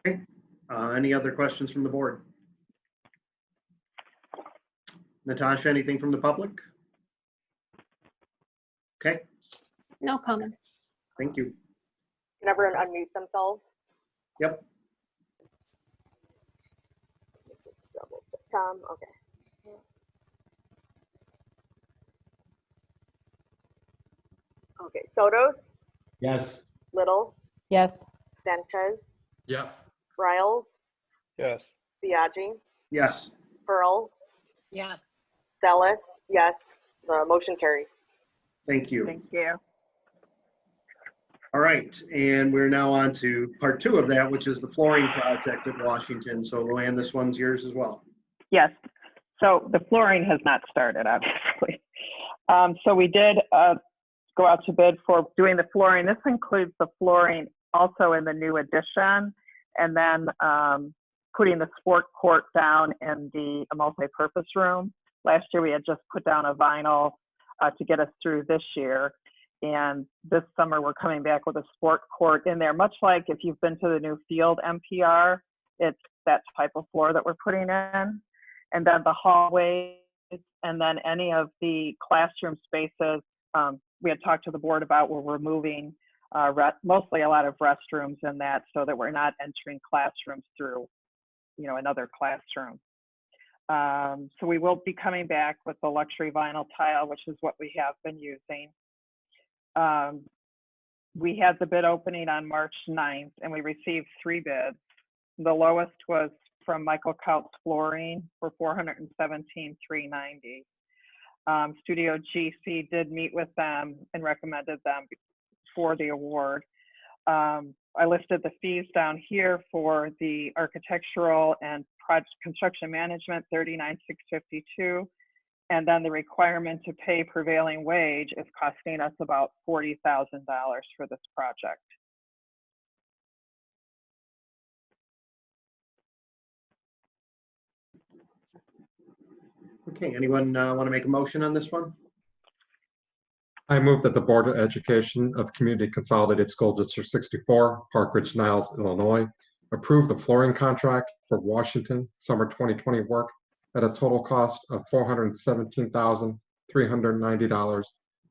Okay, any other questions from the board? Natasha, anything from the public? Okay, No comments. thank you. Can everyone unmute themselves? Yep. Tom, okay. Okay, Sotos, Yes. Little, Yes. Sanchez, Yes. Riles, Yes. Biagi, Yes. Pearl, Yes. Zellis, yes. The motion carries. Thank you. Thank you. All right, and we're now on to part 2 of that, which is the flooring project at Washington. So Luann, this one's yours as well. Yes. So the flooring has not started, obviously. So we did go out to bid for doing the flooring. This includes the flooring also in the new addition, and then putting the sport court down in the multi-purpose room. Last year we had just put down a vinyl to get us through this year. And this summer we're coming back with a sport court in there, much like if you've been to the new field MPR, it's that type of floor that we're putting in. And then the hallways, and then any of the classroom spaces we had talked to the board about, where we're moving mostly a lot of restrooms in that, so that we're not entering classrooms through, another classroom. So we will be coming back with the luxury vinyl tile, which is what we have been using. We had the bid opening on March 9th, and we received 3 bids. The lowest was from Michael Kautz Flooring for $417,390. Studio GC did meet with them and recommended them for the award. I listed the fees down here for the architectural and project construction management, $39,652. And then the requirement to pay prevailing wage is costing us about $40,000 for this project. Okay, anyone want to make a motion on this one? I move that the Board of Education of Community Consolidated School District 64, Park Ridge-Niles, Illinois, approve the flooring contract for Washington summer 2020 work at a total cost of $417,390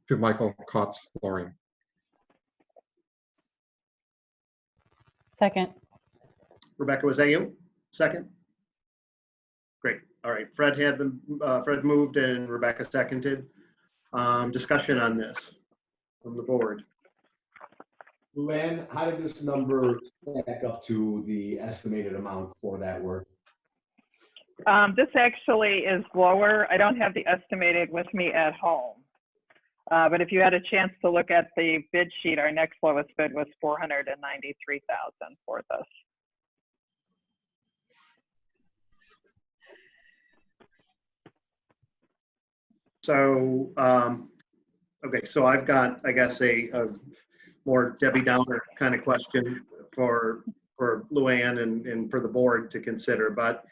to Michael Kautz Flooring. Second. Rebecca, was that you? Second? Great. All right. Fred moved and Rebecca seconded. Discussion on this from the board. Luann, how did this number stack up to the estimated amount for that work? This actually is lower. I don't have the estimated with me at home. But if you had a chance to look at the bid sheet, our next lowest bid was $493,000 for this. So, okay, so I've got, I guess, a more Debbie Downer kind of question for Luann and for the board to consider. But,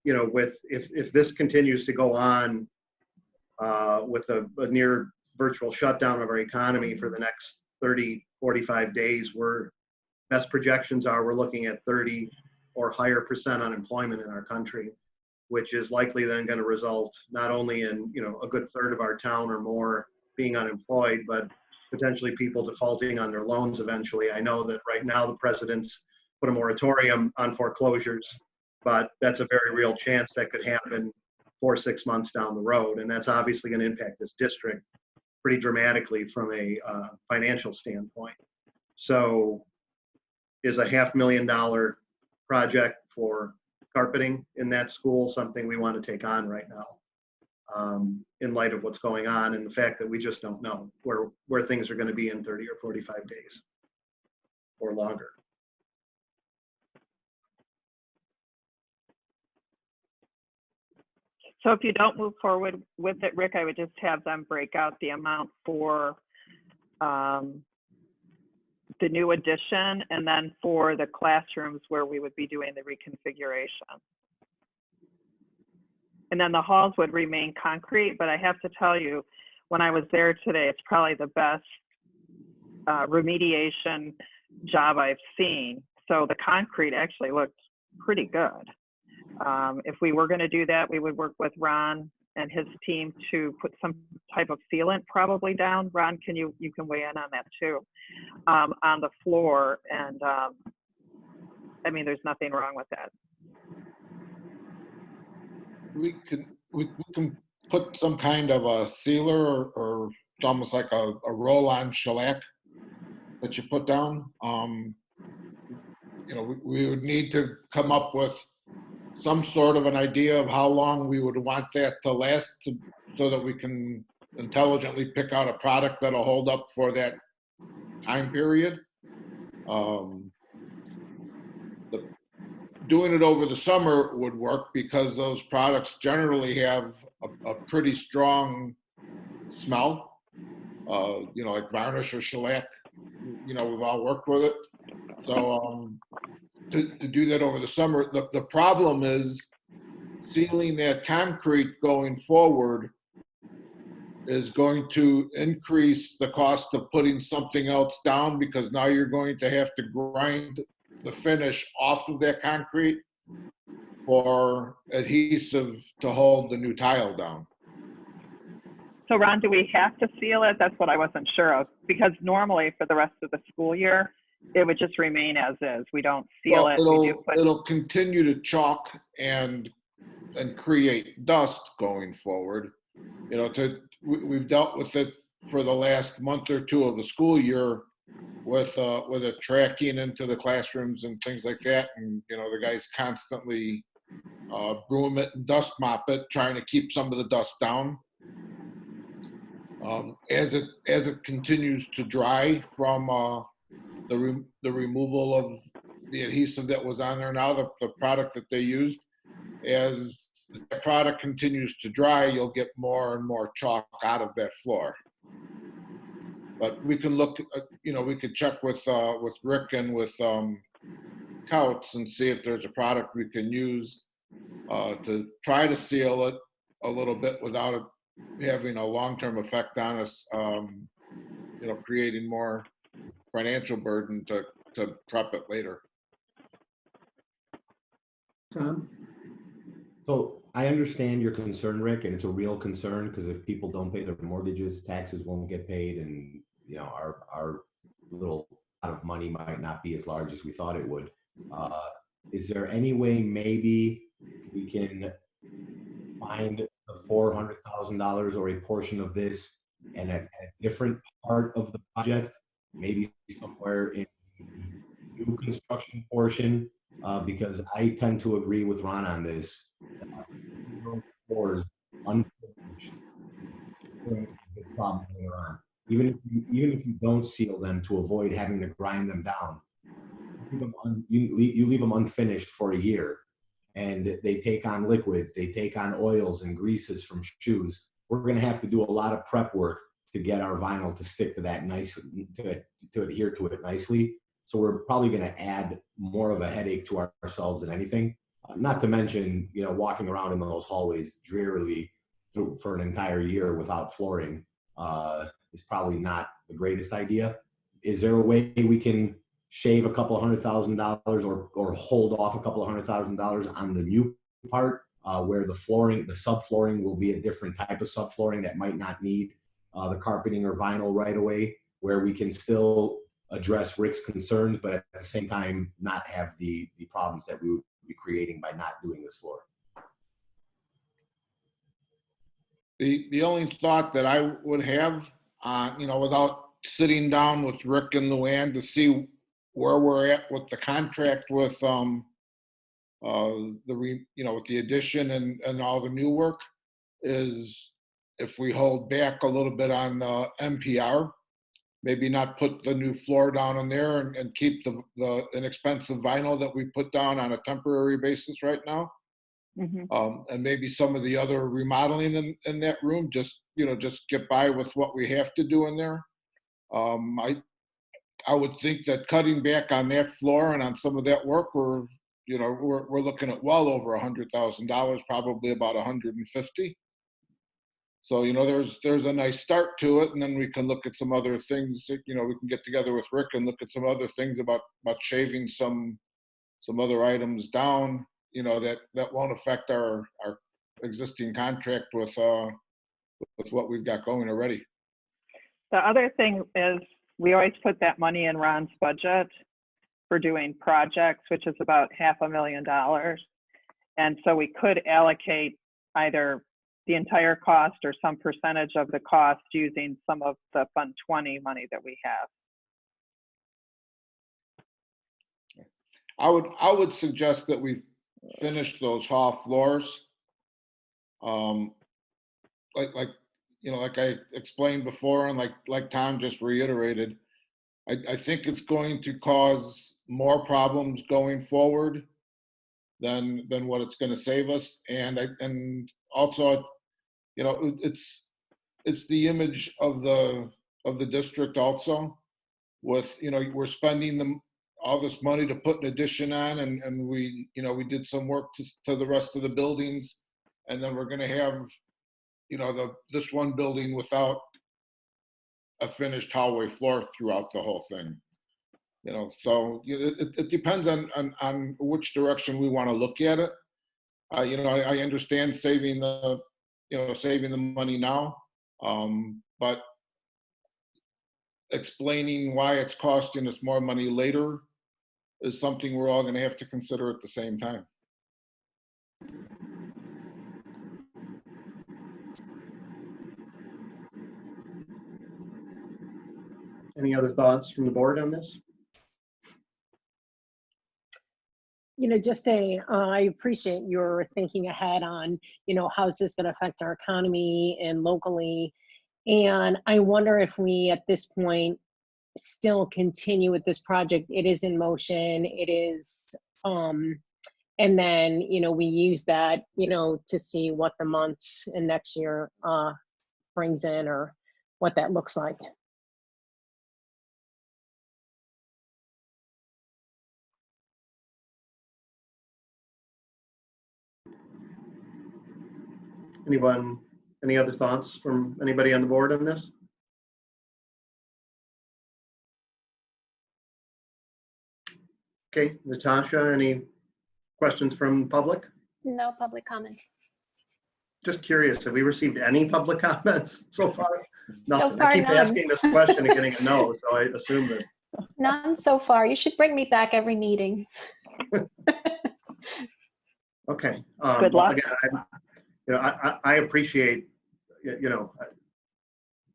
if this continues to go on with a near virtual shutdown of our economy for the next 30, 45 days, best projections are we're looking at 30 or higher % unemployment in our country, which is likely then going to result not only in, a good third of our town or more being unemployed, but potentially people defaulting on their loans eventually. I know that right now the president's put a moratorium on foreclosures, but that's a very real chance that could happen 4 or 6 months down the road. And that's obviously going to impact this district pretty dramatically from a financial standpoint. So is a $500,000 project for carpeting in that school, something we want to take on right now, in light of what's going on and the fact that we just don't know where things are going to be in 30 or 45 days or longer. So if you don't move forward with it, Rick, I would just have them break out the amount for the new addition and then for the classrooms where we would be doing the reconfiguration. And then the halls would remain concrete, but I have to tell you, when I was there today, it's probably the best remediation job I've seen. So the concrete actually looked pretty good. If we were going to do that, we would work with Ron and his team to put some type of sealant probably down. Ron, you can weigh in on that too, on the floor. And I mean, there's nothing wrong with that. We can put some kind of a sealer or it's almost like a roll-on shellac that you put down. You know, we would need to come up with some sort of an idea of how long we would want that to last so that we can intelligently pick out a product that'll hold up for that time period. Doing it over the summer would work because those products generally have a pretty strong smell, you know, like varnish or shellac. You know, we've all worked with it. So to do that over the summer, the problem is sealing that concrete going forward is going to increase the cost of putting something else down because now you're going to have to grind the finish off of that concrete for adhesive to hold the new tile down. So Ron, do we have to seal it? That's what I wasn't sure of, because normally for the rest of the school year, it would just remain as is. We don't seal it. It'll continue to chalk and create dust going forward. You know, we've dealt with it for the last month or two of the school year with it tracking into the classrooms and things like that. And, you know, the guys constantly broom it and dust mop it, trying to keep some of the dust down. As it continues to dry from the removal of the adhesive that was on there now, the product that they used, as the product continues to dry, you'll get more and more chalk out of that floor. But we can look, you know, we could check with Rick and with Couts and see if there's a product we can use to try to seal it a little bit without it having a long-term effect on us, you know, creating more financial burden to prep it later. Tom? So I understand your concern, Rick, and it's a real concern because if people don't pay their mortgages, taxes won't get paid, and you know our little pot of money might not be as large as we thought it would. Is there any way maybe we can find the $400,000 or a portion of this and a different part of the project, maybe somewhere in the new construction portion? Because I tend to agree with Ron on this. Floors unfinished, big problem later on. Even if you don't seal them to avoid having to grind them down, you leave them unfinished for a year, and they take on liquids, they take on oils and greases from shoes. We're going to have to do a lot of prep work to get our vinyl to stick to that to adhere to it nicely. So we're probably going to add more of a headache to ourselves than anything. Not to mention, you know, walking around in those hallways drearily for an entire year without flooring is probably not the greatest idea. Is there a way we can shave a couple $100,000 or hold off a couple $100,000 on the new part where the subflooring will be a different type of subflooring that might not need the carpeting or vinyl right away, where we can still address Rick's concerns, but at the same time not have the problems that we would be creating by not doing this floor? The only thought that I would have, you know, without sitting down with Rick and Luann to see where we're at with the contract with with the addition and all the new work is if we hold back a little bit on the MPR, maybe not put the new floor down in there and keep the inexpensive vinyl that we put down on a temporary basis right now. And maybe some of the other remodeling in that room, just get by with what we have to do in there. I would think that cutting back on that floor and on some of that work, we're looking at well over $100,000, probably about 150. So, there's a nice start to it, and then we can look at some other things. We can get together with Rick and look at some other things about shaving some other items down, that won't affect our existing contract with what we've got going already. The other thing is we always put that money in Ron's budget for doing projects, which is about $500,000. And so we could allocate either the entire cost or some percentage of the cost using some of the Fund 20 money that we have. I would suggest that we finish those hall floors. Like I explained before, and like Tom just reiterated, I think it's going to cause more problems going forward than what it's going to save us. And also, it's the image of the district also. With we're spending all this money to put an addition on, and we did some work to the rest of the buildings, and then we're going to have this one building without a finished hallway floor throughout the whole thing. So it depends on which direction we want to look at it. I understand saving the money now, but explaining why it's costing us more money later is something we're all going to have to consider at the same time. Any other thoughts from the board on this? I appreciate your thinking ahead on, how's this going to affect our economy and locally. And I wonder if we, at this point, still continue with this project. It is in motion. It is, and then, we use that, to see what the months and next year brings in or what that looks like. Any other thoughts from anybody on the board on this? Okay, Natasha, any questions from public? No public comments. Just curious, have we received any public comments so far? So Nothing. far, I keep none. asking this question and getting a no, so I assume that. None so far. You should bring me back every meeting. Okay. Good luck. Again, I appreciate,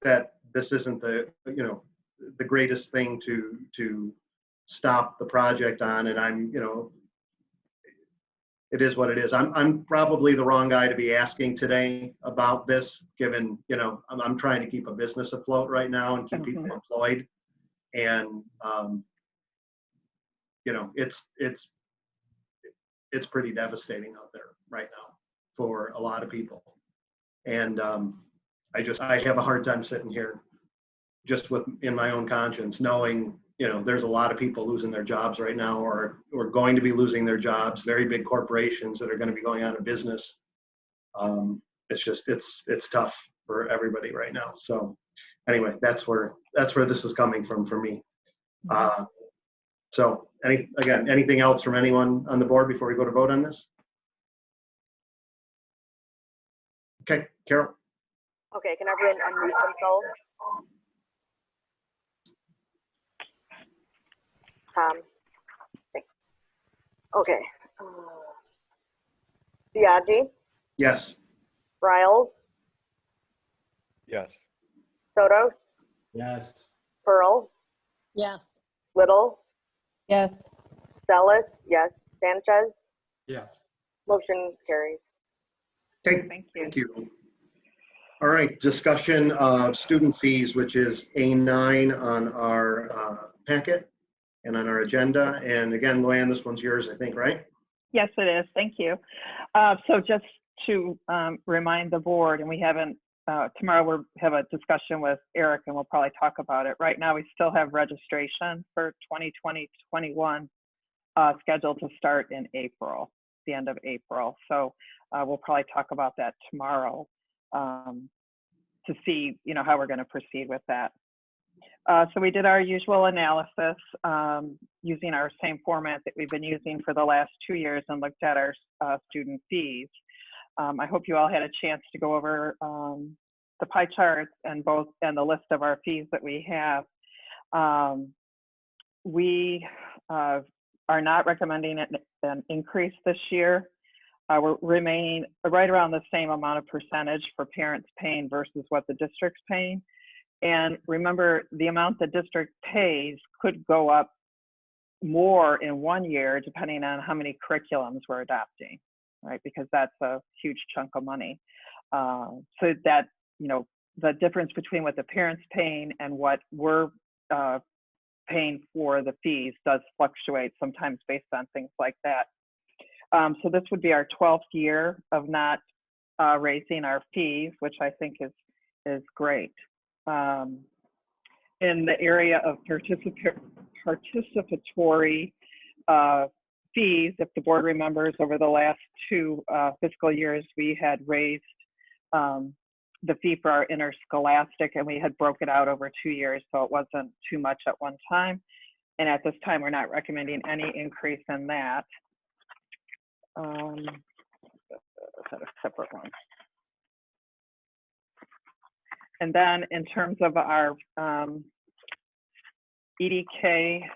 that this isn't the greatest thing to stop the project on, and it is what it is. I'm probably the wrong guy to be asking today about this, given, I'm trying to keep a business afloat right now and keep people employed. And, it's pretty devastating out there right now for a lot of people. And I have a hard time sitting here just in my own conscience, knowing, there's a lot of people losing their jobs right now or going to be losing their jobs, very big corporations that are going to be going out of business. It's tough for everybody right now. So anyway, that's where this is coming from for me. So anything else from anyone on the board before we go to vote on this? Okay, Carol. Okay, can everyone unmute themselves? Okay. Biaggi, Yes. Riles, Yes. Soto, Yes. Pearl, Yes. Little, Yes. Zealous, yes. Sanchez, Yes. motion carries. Okay, Thank you. thank you. All right, discussion of student fees, which is A9 on our packet and on our agenda. And again, Luann, this one's yours, I think, right? Yes, it is. Thank you. So just to remind the board, and we haven't, tomorrow we'll have a discussion with Eric and we'll probably talk about it. Right now, we still have registration for 2020-21 scheduled to start in April, the end of April. So we'll probably talk about that tomorrow to see, how we're going to proceed with that. So we did our usual analysis using our same format that we've been using for the last 2 years and looked at our student fees. I hope you all had a chance to go over the pie charts and the list of our fees that we have. We are not recommending an increase this year. We're remaining right around the same amount of percentage for parents paying versus what the district's paying. And remember, the amount the district pays could go up more in 1 year, depending on how many curriculums we're adopting, right? Because that's a huge chunk of money. So that, the difference between what the parents paying and what we're paying for the fees does fluctuate sometimes based on things like that. So this would be our 12th year of not raising our fees, which I think is great. In the area of participatory fees, if the board remembers, over the last 2 fiscal years, we had raised the fee for our interscholastic, and we had broke it out over 2 years, so it wasn't too much at one time. And at this time, we're not recommending any increase in that. Is that a separate one? And then in terms of our EDK,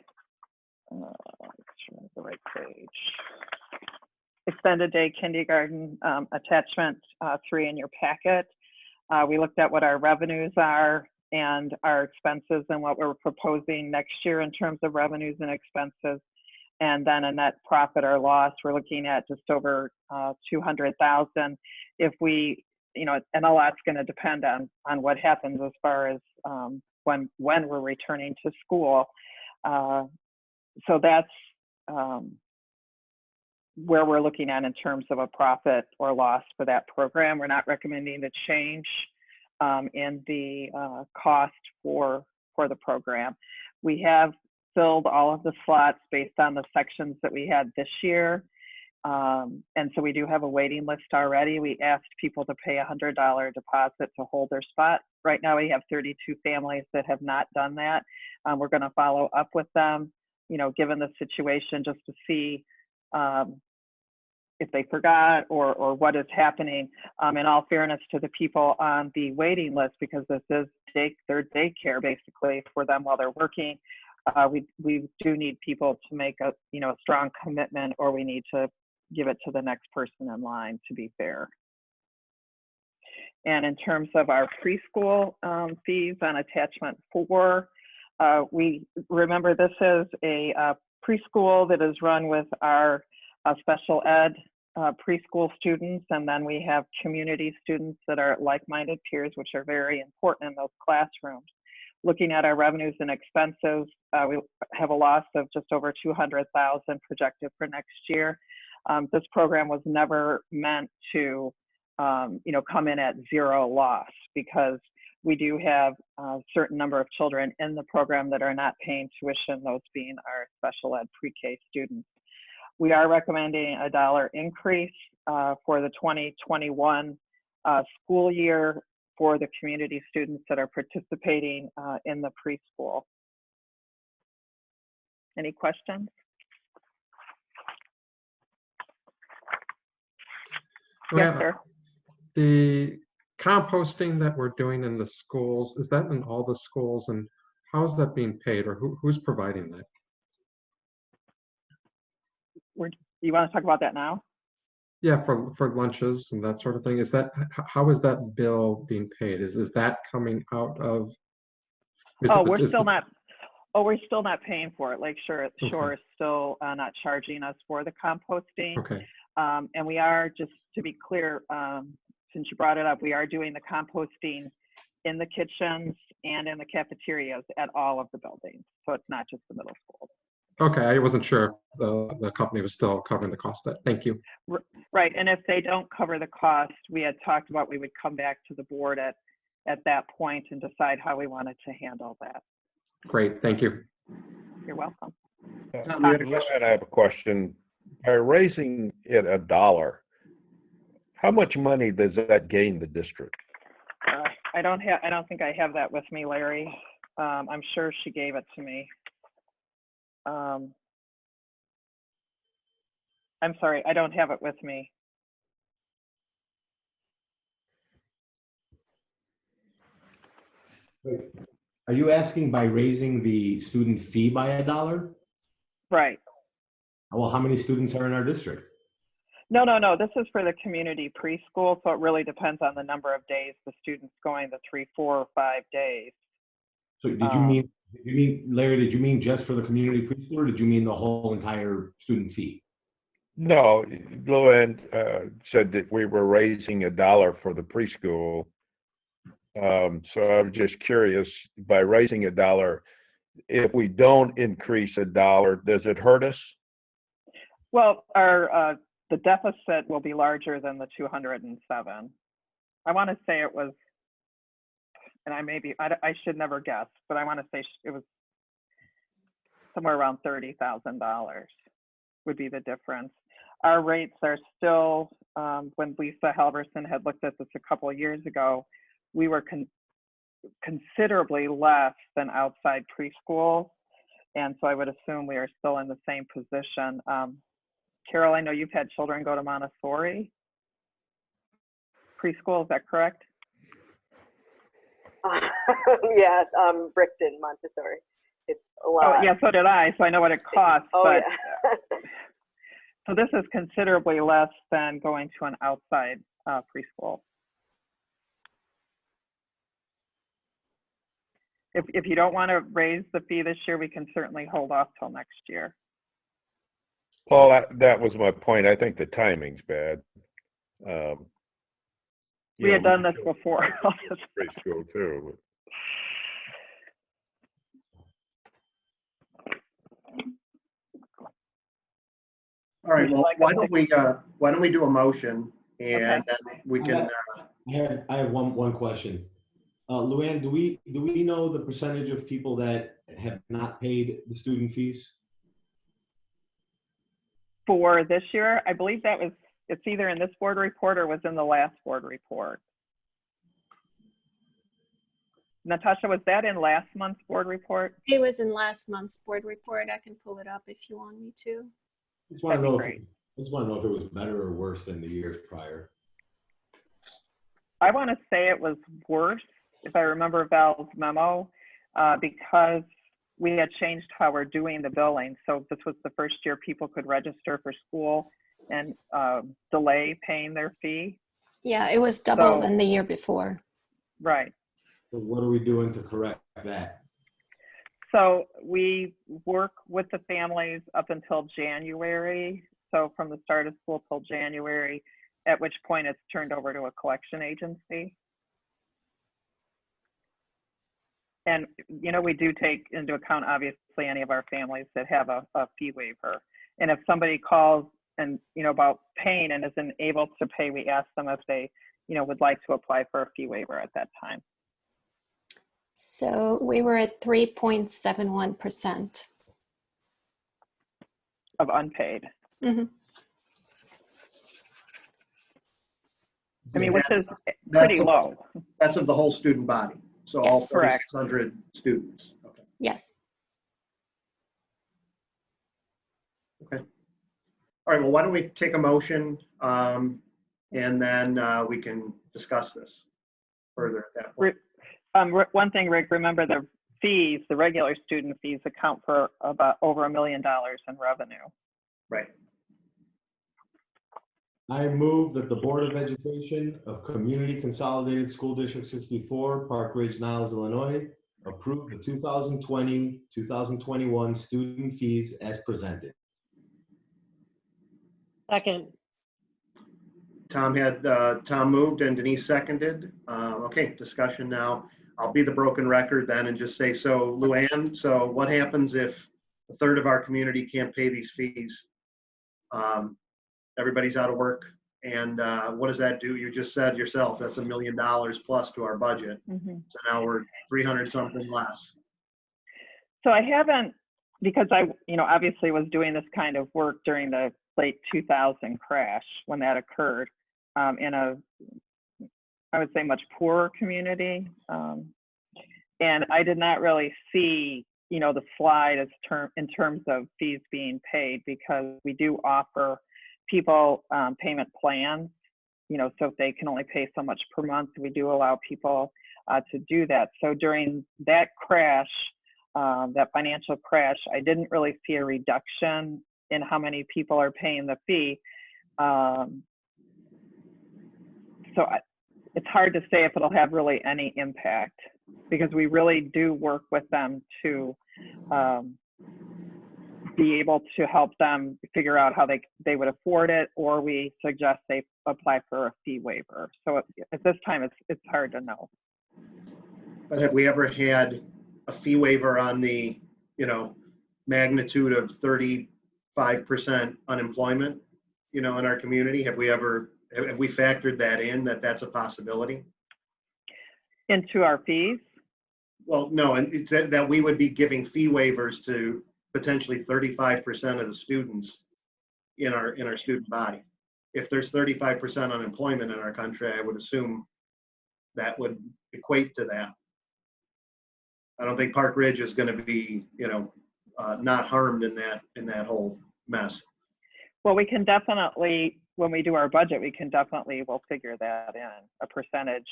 the right page, extended day kindergarten attachment 3 in your packet. We looked at what our revenues are and our expenses and what we're proposing next year in terms of revenues and expenses. And then a net profit or loss, we're looking at just over 200,000. If we, and a lot's going to depend on what happens as far as when we're returning to school. So that's where we're looking at in terms of a profit or loss for that program. We're not recommending the change in the cost for the program. We have filled all of the slots based on the sections that we had this year. And so we do have a waiting list already. We asked people to pay a $100 deposit to hold their spot. Right now we have 32 families that have not done that. We're going to follow up with them, given the situation, just to see if they forgot or what is happening. In all fairness to the people on the waiting list, because this is their daycare basically for them while they're working, we do need people to make a strong commitment, or we need to give it to the next person in line, to be fair. And in terms of our preschool fees on attachment 4, we remember this is a preschool that is run with our special ed preschool students, and then we have community students that are like-minded peers, which are very important in those classrooms. Looking at our revenues and expenses, we have a loss of just over 200,000 projected for next year. This program was never meant to, come in at 0 loss, because we do have a certain number of children in the program that are not paying tuition, those being our special ed pre-K students. We are recommending a $1 increase for the 2021 school year for the community students that are participating in the preschool. Any questions? Yes, sir. The composting that we're doing in the schools, is that in all the schools, and how is that being paid, or who's providing that? You want to talk about that now? Yeah, for lunches and that sort of thing. How is that bill being paid? Is that coming out of? We're still not. Oh, we're still not paying for it. Lake Shore Okay. is still not charging us for the composting. Okay. And we are, just to be clear, since you brought it up, we are doing the composting in the kitchens and in the cafeterias at all of the buildings. So it's not just the middle school. Okay, I wasn't sure if the company was still covering the cost of that. Thank you. Right, and if they don't cover the cost, we had talked about we would come back to the board at that point and decide how we wanted to handle that. Great, thank you. You're welcome. Tom, you had a question? I have a question. By raising it $1, how much money does that gain the district? I don't think I have that with me, Larry. I'm sure she gave it to me. I'm sorry, I don't have it with me. Wait, are you asking by raising the student fee by $1? Right. Well, how many students are in our district? No. This is for the community preschool, so it really depends on the number of days the student's going, the 3, 4, or 5 days. So did you mean, Larry, did you mean just for the community preschool, or did you mean the whole entire student fee? No, Luann said that we were raising $1 for the preschool. So I'm just curious, by raising $1, if we don't increase $1, does it hurt us? Well, our the deficit will be larger than the 207. I want to say it was, and I should never guess, but I want to say it was somewhere around $30,000 would be the difference. Our rates are still, when Lisa Halverson had looked at this a couple of years ago, we were considerably less than outside preschool. And so I would assume we are still in the same position. Carol, I know you've had children go to Montessori preschool, is that correct? Yes, Brickton, Montessori. It's a lot. Oh, yeah, so did I. So I know what it costs. Oh, but, yeah. So this is considerably less than going to an outside preschool. If you don't want to raise the fee this year, we can certainly hold off till next year. Well, that was my point. I think the timing's bad. We had done this before. Preschool too. All right, well, why don't we do a motion and then we can. I have one question. Luann, do we know the percentage of people that have not paid the student fees? For this year, I believe it's either in this board report or was in the last board report. Natasha, was that in last month's board report? It was in last month's board report. I can pull it up if you want me to. I just want to know if it was better or worse than the years prior. I want to say it was worse, if I remember Val's memo, because we had changed how we're doing the billing. So this was the first year people could register for school and delay paying their fee. Yeah, it was double than the year before. Right. So what are we doing to correct that? So we work with the families up until January. So from the start of school till January, at which point it's turned over to a collection agency. And, you know, we do take into account, obviously, any of our families that have a fee waiver. And if somebody calls and, you know, about paying and isn't able to pay, we ask them if they, you know, would like to apply for a fee waiver at that time. So we were at 3.71%. Of unpaid. Mm-hmm. I mean, which is pretty low. That's of the whole student body. So all 4,600 students. Okay. Yes. Okay. All right, well, why don't we take a motion and then we can discuss this further at that point. One thing, Rick, remember the fees, the regular student fees account for about over $1 million in revenue. Right. I move that the Board of Education of Community Consolidated School District 64, Park Ridge, Niles, Illinois, Approve the 2020-2021 student fees as presented. Second. Tom moved and Denise seconded. Okay, discussion now. I'll be the broken record then and just say, so Luann, so what happens if a third of our community can't pay these fees? Everybody's out of work. And what does that do? You just said yourself, that's $1 million plus to our budget. Mhm. So now we're 300 something less. So I haven't, because I, obviously was doing this kind of work during the late 2000 crash when that occurred in a, I would say, much poorer community. And I did not really see, the slide in terms of fees being paid, because we do offer people payment plans, so if they can only pay so much per month, we do allow people to do that. So during that crash, that financial crash, I didn't really see a reduction in how many people are paying the fee. It's hard to say if it'll have really any impact, because we really do work with them to be able to help them figure out how they would afford it, or we suggest they apply for a fee waiver. So at this time, it's hard to know. But have we ever had a fee waiver on the, magnitude of 35% unemployment, in our community? Have we factored that in, that's a possibility? Into our fees? Well, no, and it's that we would be giving fee waivers to potentially 35% of the students in our student body. If there's 35% unemployment in our country, I would assume that would equate to that. I don't think Park Ridge is going to be, not harmed in that whole mess. Well, we can definitely, when we do our budget, we'll figure that in, a percentage,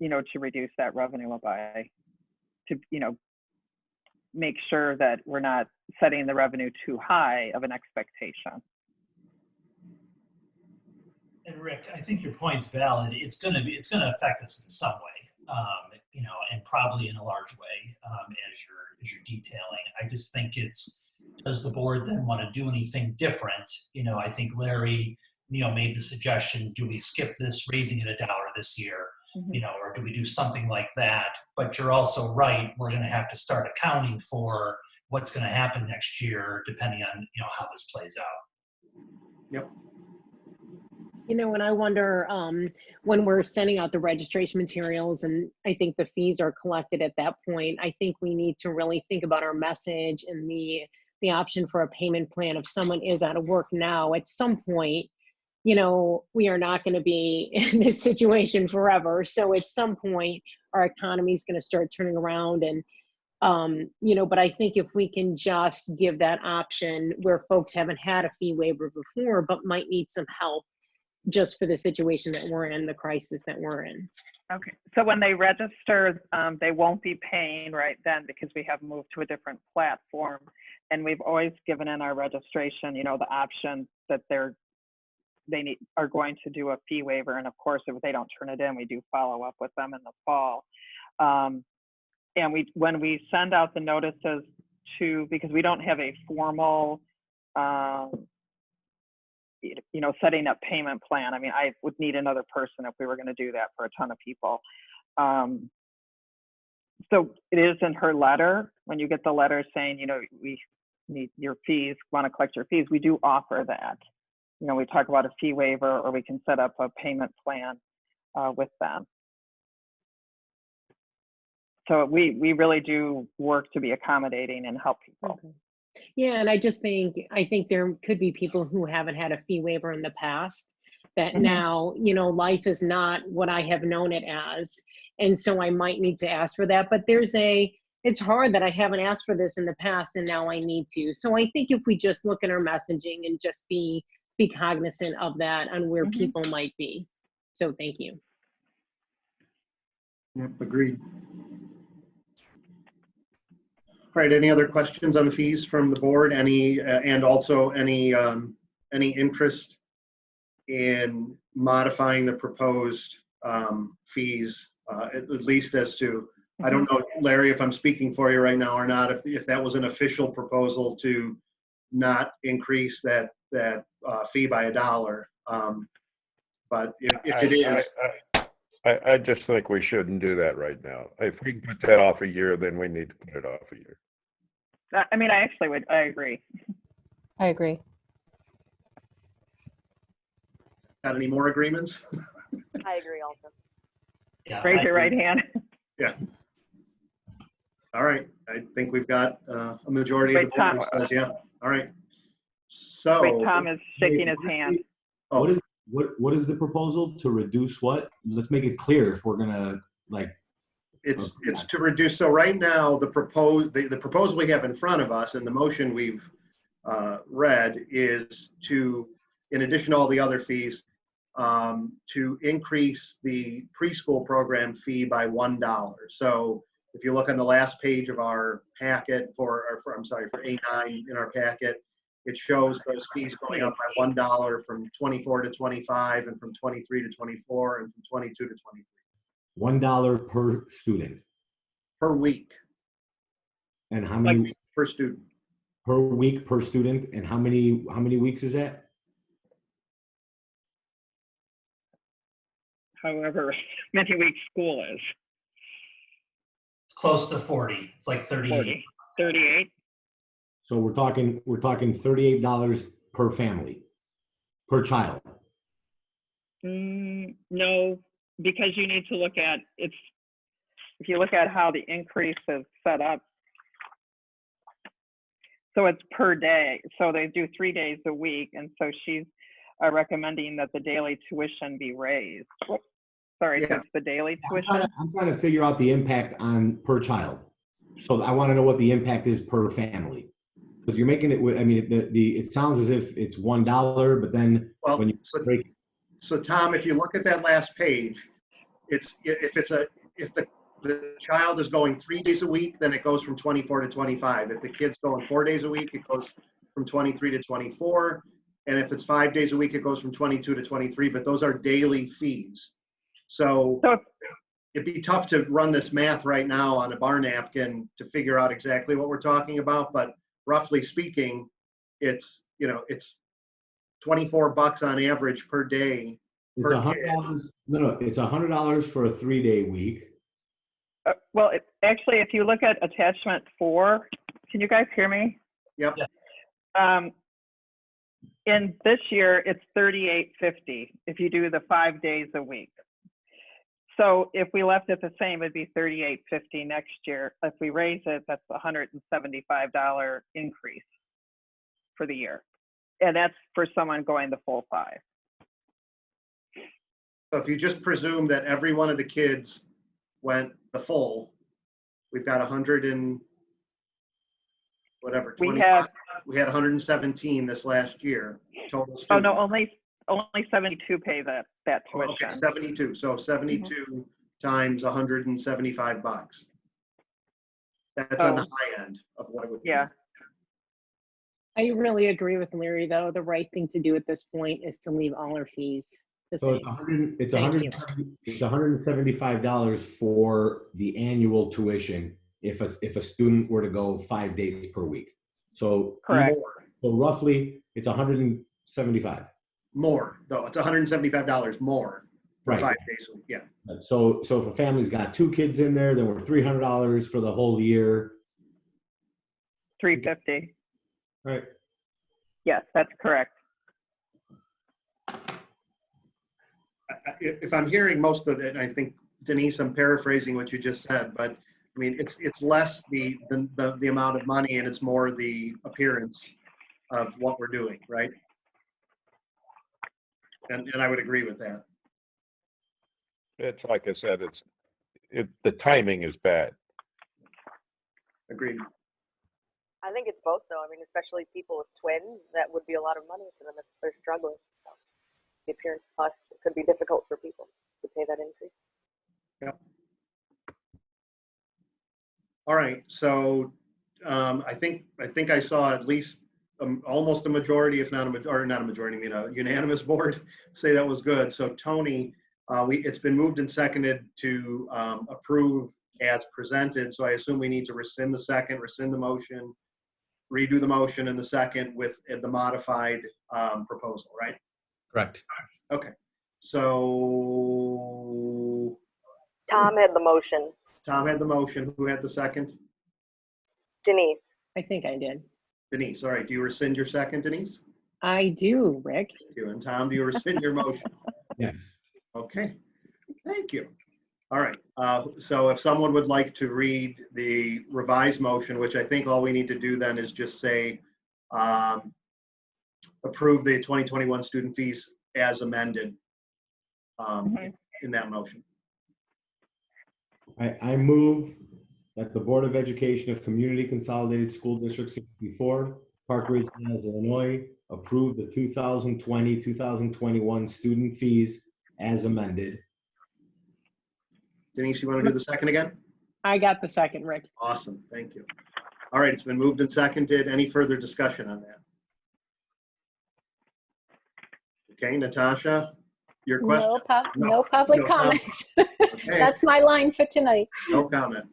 to reduce that revenue by, to, make sure that we're not setting the revenue too high of an expectation. And Rick, I think your point's valid. It's going to affect us in some way, and probably in a large way, as you're detailing. I just think does the board then want to do anything different? I think Larry, made the suggestion, do we skip this, raising it $1 this year? Mhm. Or do we do something like that? But you're also right, we're going to have to start accounting for what's going to happen next year, depending on, how this plays out. Yep. And I wonder when we're sending out the registration materials, and I think the fees are collected at that point, I think we need to really think about our message and the option for a payment plan. If someone is out of work now, at some point, we are not going to be in this situation forever. So at some point, our economy is going to start turning around, and but I think if we can just give that option where folks haven't had a fee waiver before, but might need some help just for the situation that we're in, the crisis that we're in. Okay, so when they register, they won't be paying right then, because we have moved to a different platform, and we've always given in our registration, the option that are going to do a fee waiver, and of course, if they don't turn it in, we do follow up with them in the fall. And when we send out the notices because we don't have a formal, setting up payment plan. I mean, I would need another person if we were going to do that for a ton of people. So it is in her letter. When you get the letter saying, we need your fees, want to collect your fees, we do offer that. We talk about a fee waiver, or we can set up a payment plan with them. So we really do work to be accommodating and help people. Okay. Yeah, and I think there could be people who haven't had a fee waiver in the past that Mhm. now, life is not what I have known it as. And so I might need to ask for that. But it's hard that I haven't asked for this in the past and now I need to. So I think if we just look at our messaging and just be cognizant of that and where Mhm. people might be. So thank you. Yep, agreed. All right, any other questions on the fees from the board? And also any interest in modifying the proposed fees, at least as to I don't know, Larry, if I'm speaking for you right now or not, if that was an official proposal to not increase that fee by $1. But if it is, I just think we shouldn't do that right now. If we can put that off a year, then we need to put it off a year. I mean, I actually would, I agree. I agree. got any more agreements? I agree also. Yeah, Raise I your right agree. hand. Yeah. All right. I think we've got a majority of the Wait, Tom- board who says yeah. All right. So. Wait, Tom is shaking his Wait, hand. What is what is the proposal to reduce what? Let's make it clear if we're gonna like. It's to reduce. So right now, the proposal we have in front of us and the motion we've read is to, in addition to all the other fees, to increase the preschool program fee by $1. So if you look on the last page of our packet for A9 in our packet, it shows those fees going up by $1 from 24 to 25 and from 23 to 24 and from 22 to 23. $1 per student. Per week. And how many per student? Per week per student, and how many weeks is that? However many weeks school is. It's close to 40. It's like 38. 40. 38. So we're talking $38 per family, per child. No, because you need to look at if you look at how the increase is set up. So it's per day. So they do 3 days a week, and so she's recommending that the daily tuition be raised. Whoops. Sorry, Yeah. so it's the daily tuition. I'm trying to figure out the impact on per child. So I want to know what the impact is per family. Because you're making it, I mean, it sounds as if it's $1, but then Well, when you break. So Tom, if you look at that last page, if the child is going 3 days a week, then it goes from 24 to 25. If the kid's going 4 days a week, it goes from 23 to 24. And if it's 5 days a week, it goes from 22 to 23, but those are daily fees. So it'd be tough to run this math right now on a bar napkin to figure out exactly what we're talking about, but roughly speaking, it's 24 bucks on average per day. It's $100. No, it's $100 for a 3-day week. Well, actually, if you look at attachment 4, can you guys hear me? Yep. In this year, it's $38.50 if you do the 5 days a week. So if we left it the same, it'd be $38.50 next year. If we raise it, that's a $175 increase for the year. And that's for someone going the full 5. So if you just presume that every one of the kids went the full, we've got 100 and whatever, 25. We had 117 this last year, total students. Oh, no, only 72 pay that tuition. Okay, 72. So 72 times 175 bucks. That's on the high end of what it would be. Yeah. I really agree with Larry, though. The right thing to do at this point is to leave all our fees the So same. it's Thank you. $175 for the annual tuition if a student were to go 5 days per week. So Correct. So roughly it's $175. More though, it's $175 more for Right. 5 days a week. Yeah. So if a family's got 2 kids in there, then we're $300 for the whole year. $350. Right. Yes, that's correct. If I'm hearing most of it, I think Denise, I'm paraphrasing what you just said, but I mean, it's less the amount of money and it's more the appearance of what we're doing, right? And I would agree with that. It's like I said, the timing is bad. Agreed. I think it's both though. I mean, especially people with twins, that would be a lot of money for them if they're struggling. So the appearance plus, it could be difficult for people to pay that increase. Yep. All right, so I think I saw at least almost a majority, if not a majority, I mean a unanimous board say that was good. So Tony, it's been moved and seconded to approve as presented. So I assume we need to rescind the second, rescind the motion, redo the motion in the second with the modified proposal, right? Correct. Okay. So Tom had the motion. Tom had the motion. Who had the second? Denise. I think I did. Denise. All right. Do you rescind your second, Denise? I do, Rick. Thank you. And Tom, do you rescind your motion? Yes. Okay. Thank you. All right. So if someone would like to read the revised motion, which I think all we need to do then is just say, approve the 2021 student fees as amended in that motion. I move that the Board of Education of Community Consolidated School District 64, Park Ridge-Niles, Illinois, approve the 2020-2021 student fees as amended. Denise, you want to do the second again? I got the second, Rick. Awesome. Thank you. All right. It's been moved and seconded. Any further discussion on that? Okay, Natasha, your question? No public No comments. Okay, That's my line for tonight. no comment.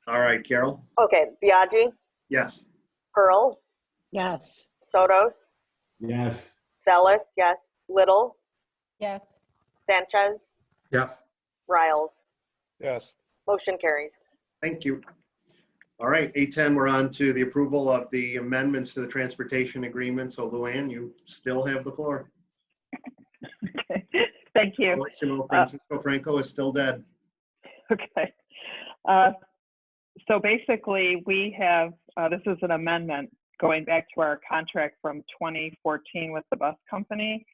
All right, Carol? Okay, Biagi, Yes. Pearl, Yes. Sotos, Yes. Zealous, yes, Little, Yes. Sanchez, Yes. Riles. Yes. Motion carries. Thank you. All right, 8:10, we're on to the approval of the amendments to the transportation agreement. So Luann, you still have the floor. Okay. Thank you. Bellissimo Francisco Franco is still dead. Okay. So basically, we have, this is an amendment going back to our contract from 2014 with the bus company.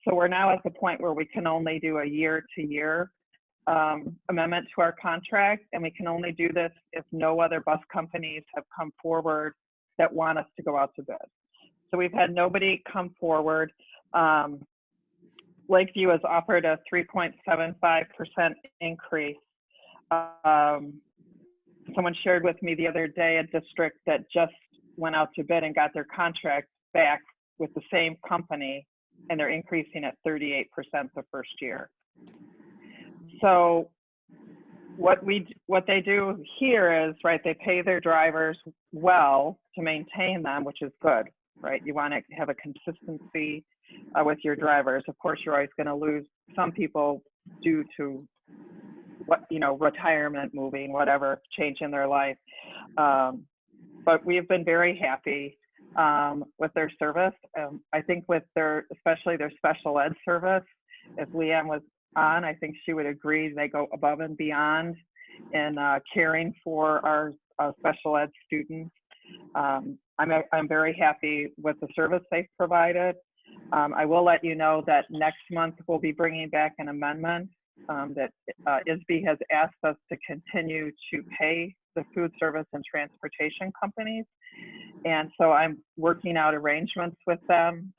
So we're now at the point where we can only do a year-to-year amendment to our contract, and we can only do this if no other bus companies have come forward that want us to go out to bid. So we've had nobody come forward. Lakeview has offered a 3.75% increase. Someone shared with me the other day a district that just went out to bid and got their contract back with the same company, and they're increasing at 38% the first year. So what they do here is, right, they pay their drivers well to maintain them, which is good, right? You want to have a consistency with your drivers. Of course, you're always going to lose some people due to what, retirement, moving, whatever, change in their life. But we've been very happy with their service. I think with especially their special ed service, if Leanne was on, I think she would agree they go above and beyond in caring for our special ed students. I'm very happy with the service they've provided. I will let you know that next month we'll be bringing back an amendment that ISB has asked us to continue to pay the food service and transportation companies. And so I'm working out arrangements with them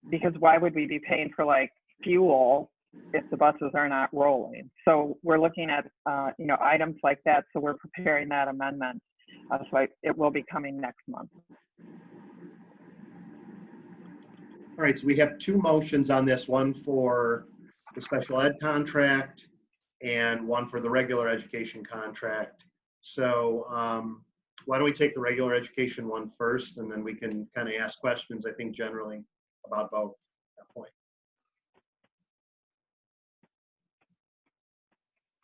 because why would we be paying for like fuel if the buses are not rolling? So we're looking at, items like that. So we're preparing that amendment. So it will be coming next month. All right, so we have two motions on this, one for the special ed contract and one for the regular education contract. So why don't we take the regular education one first, and then we can kind of ask questions, I think, generally about both at that point.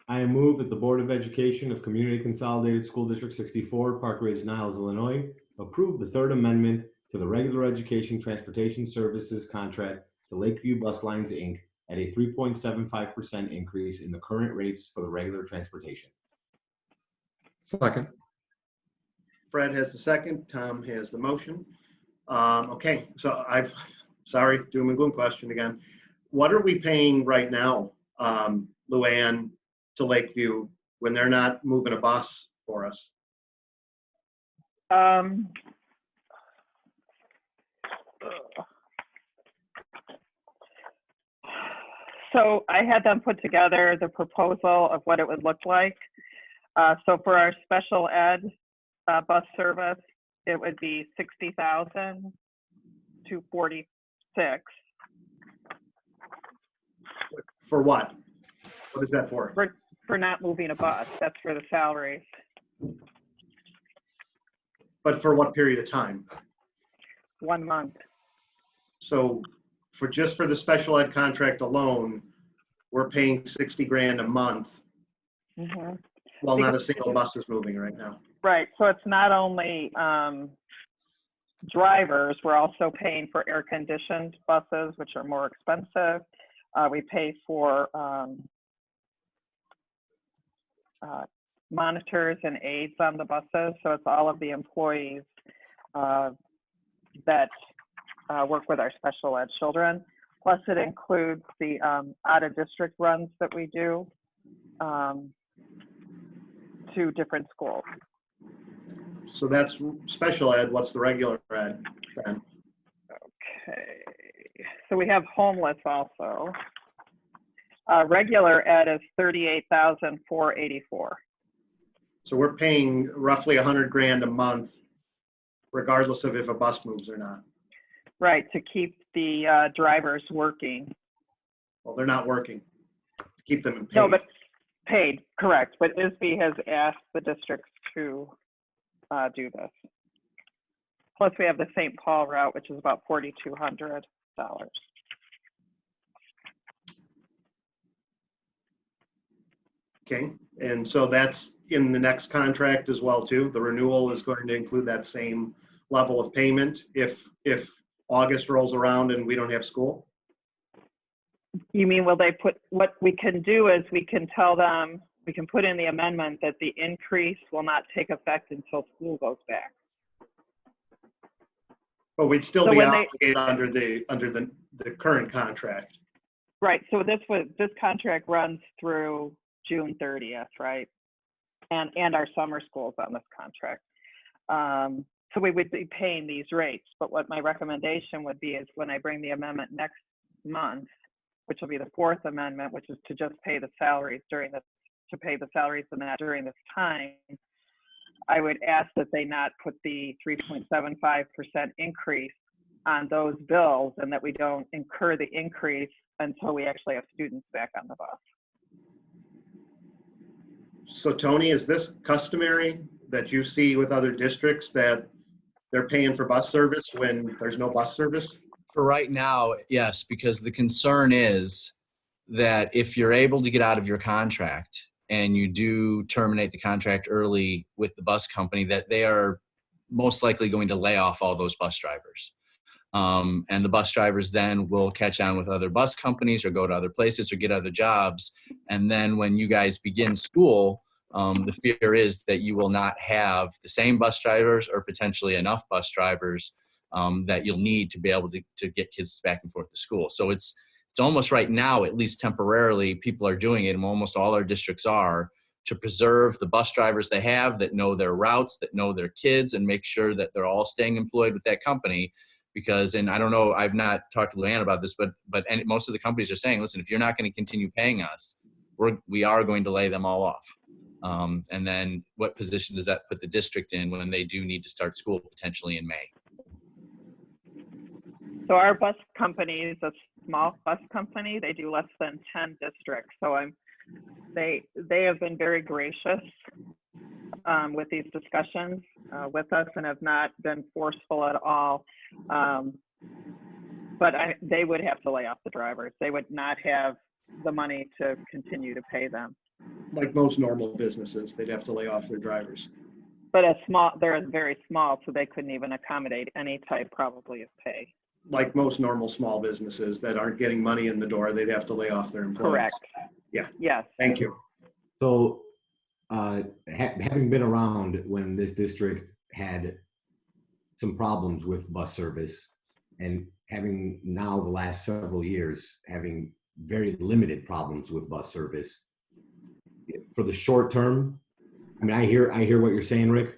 I move that the Board of Education of Community Consolidated School District 64, Park Ridge-Niles, Illinois, approve the third amendment to the regular education transportation services contract to Lakeview Bus Lines, Inc. at a 3.75% increase in the current rates for the regular transportation. Second. Fred has the second, Tom has the motion. Okay, so sorry, doom and gloom question again. What are we paying right now, Luann, to Lakeview when they're not moving a bus for us? So I had them put together the proposal of what it would look like. So for our special ed bus service, it would be $60,246. For what? What is that for? for not moving a bus. That's for the salaries. But for what period of time? 1 month. So just for the special ed contract alone, we're paying 60 grand a month Mm-hmm. while not a single bus is moving right now. Right, so it's not only drivers, we're also paying for air-conditioned buses, which are more expensive. We pay for monitors and aides on the buses, so it's all of the employees that work with our special ed children. Plus it includes the out-of-district runs that we do to different schools. So that's special ed. What's the regular ed then? Okay, so we have homeless also. Regular ed is $38,484. So we're paying roughly 100 grand a month, regardless of if a bus moves or not. Right, to keep the drivers working. Well, they're not working. Keep them in paid. No, but paid, correct. But ISB has asked the districts to do this. Plus we have the St. Paul route, which is about $4,200. Okay, and so that's in the next contract as well too. The renewal is going to include that same level of payment if August rolls around and we don't have school? You mean, will they put, what we can do is we can tell them, we can put in the amendment that the increase will not take effect until school goes back. But we'd still So be when obligated under the current contract. Right, so this contract runs through June 30th, right? And our summer schools on this contract. So we would be paying these rates, but what my recommendation would be is when I bring the amendment next month, which will be the fourth amendment, which is to just pay the salaries during this, to pay the salaries and that during this time, I would ask that they not put the 3.75% increase on those bills and that we don't incur the increase until we actually have students back on the bus. So Tony, is this customary that you see with other districts that they're paying for bus service when there's no bus service? For right now, yes, because the concern is that if you're able to get out of your contract and you do terminate the contract early with the bus company, that they are most likely going to lay off all those bus drivers. And the bus drivers then will catch on with other bus companies or go to other places or get other jobs. And then when you guys begin school, the fear is that you will not have the same bus drivers or potentially enough bus drivers that you'll need to be able to get kids back and forth to school. So it's almost right now, at least temporarily, people are doing it, and almost all our districts are, to preserve the bus drivers they have that know their routes, that know their kids, and make sure that they're all staying employed with that company. Because, and I don't know, I've not talked to Luann about this, but most of the companies are saying, listen, if you're not going to continue paying us, we are going to lay them all off. And then what position does that put the district in when they do need to start school potentially in May? So our bus company is a small bus company. They do less than 10 districts. So they have been very gracious with these discussions with us and have not been forceful at all. But they would have to lay off the drivers. They would not have the money to continue to pay them. Like most normal businesses, they'd have to lay off their drivers. But they're very small, so they couldn't even accommodate any type probably of pay. Like most normal small businesses that aren't getting money in the door, they'd have to lay off their employees. Correct. Yeah. Yes. Thank you. So having been around when this district had some problems with bus service and having now the last several years having very limited problems with bus service, for the short term, I mean, I hear what you're saying, Rick.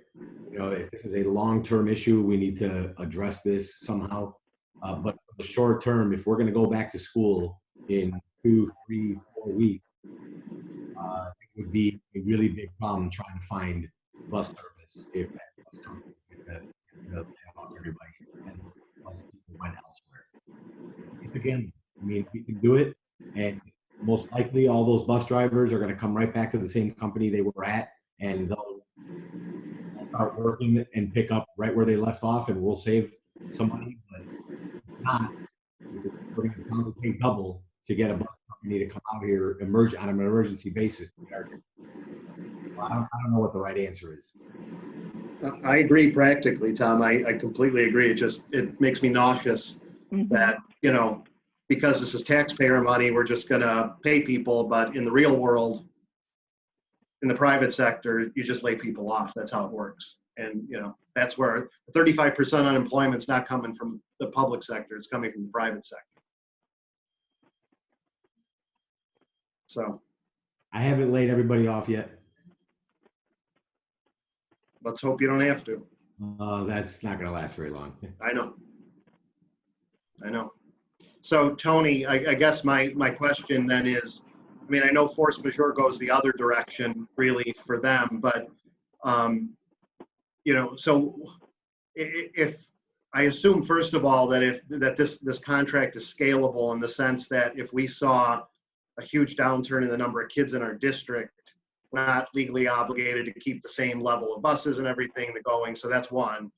You know, if this is a long-term issue, we need to address this somehow. But for the short term, if we're going to go back to school in 2, 3, 4 weeks, it would be a really big problem trying to find bus service if that bus company lay off everybody and bus people went elsewhere. Again, I mean, we can do it, and most likely all those bus drivers are going to come right back to the same company they were at, and they'll start working and pick up right where they left off, and we'll save some money. But if not, we're going to pay double to get a bus company to come out here on an emergency basis. I don't know what the right answer is. I agree practically, Tom. I completely agree. It makes me nauseous that, you know, because this is taxpayer money, we're just going to pay people. But in the real world, in the private sector, you just lay people off. That's how it works. And, you know, that's where 35% unemployment is not coming from the public sector. It's coming from the private sector. So I haven't laid everybody off yet. let's hope you don't have to. That's not going to last very long. I know. So Tony, I guess my question then is, I mean, I know force majeure goes the other direction really for them, but, you know, so if I assume, first of all, that this contract is scalable in the sense that if we saw a huge downturn in the number of kids in our district, we're not legally obligated to keep the same level of buses and everything going. So that's one.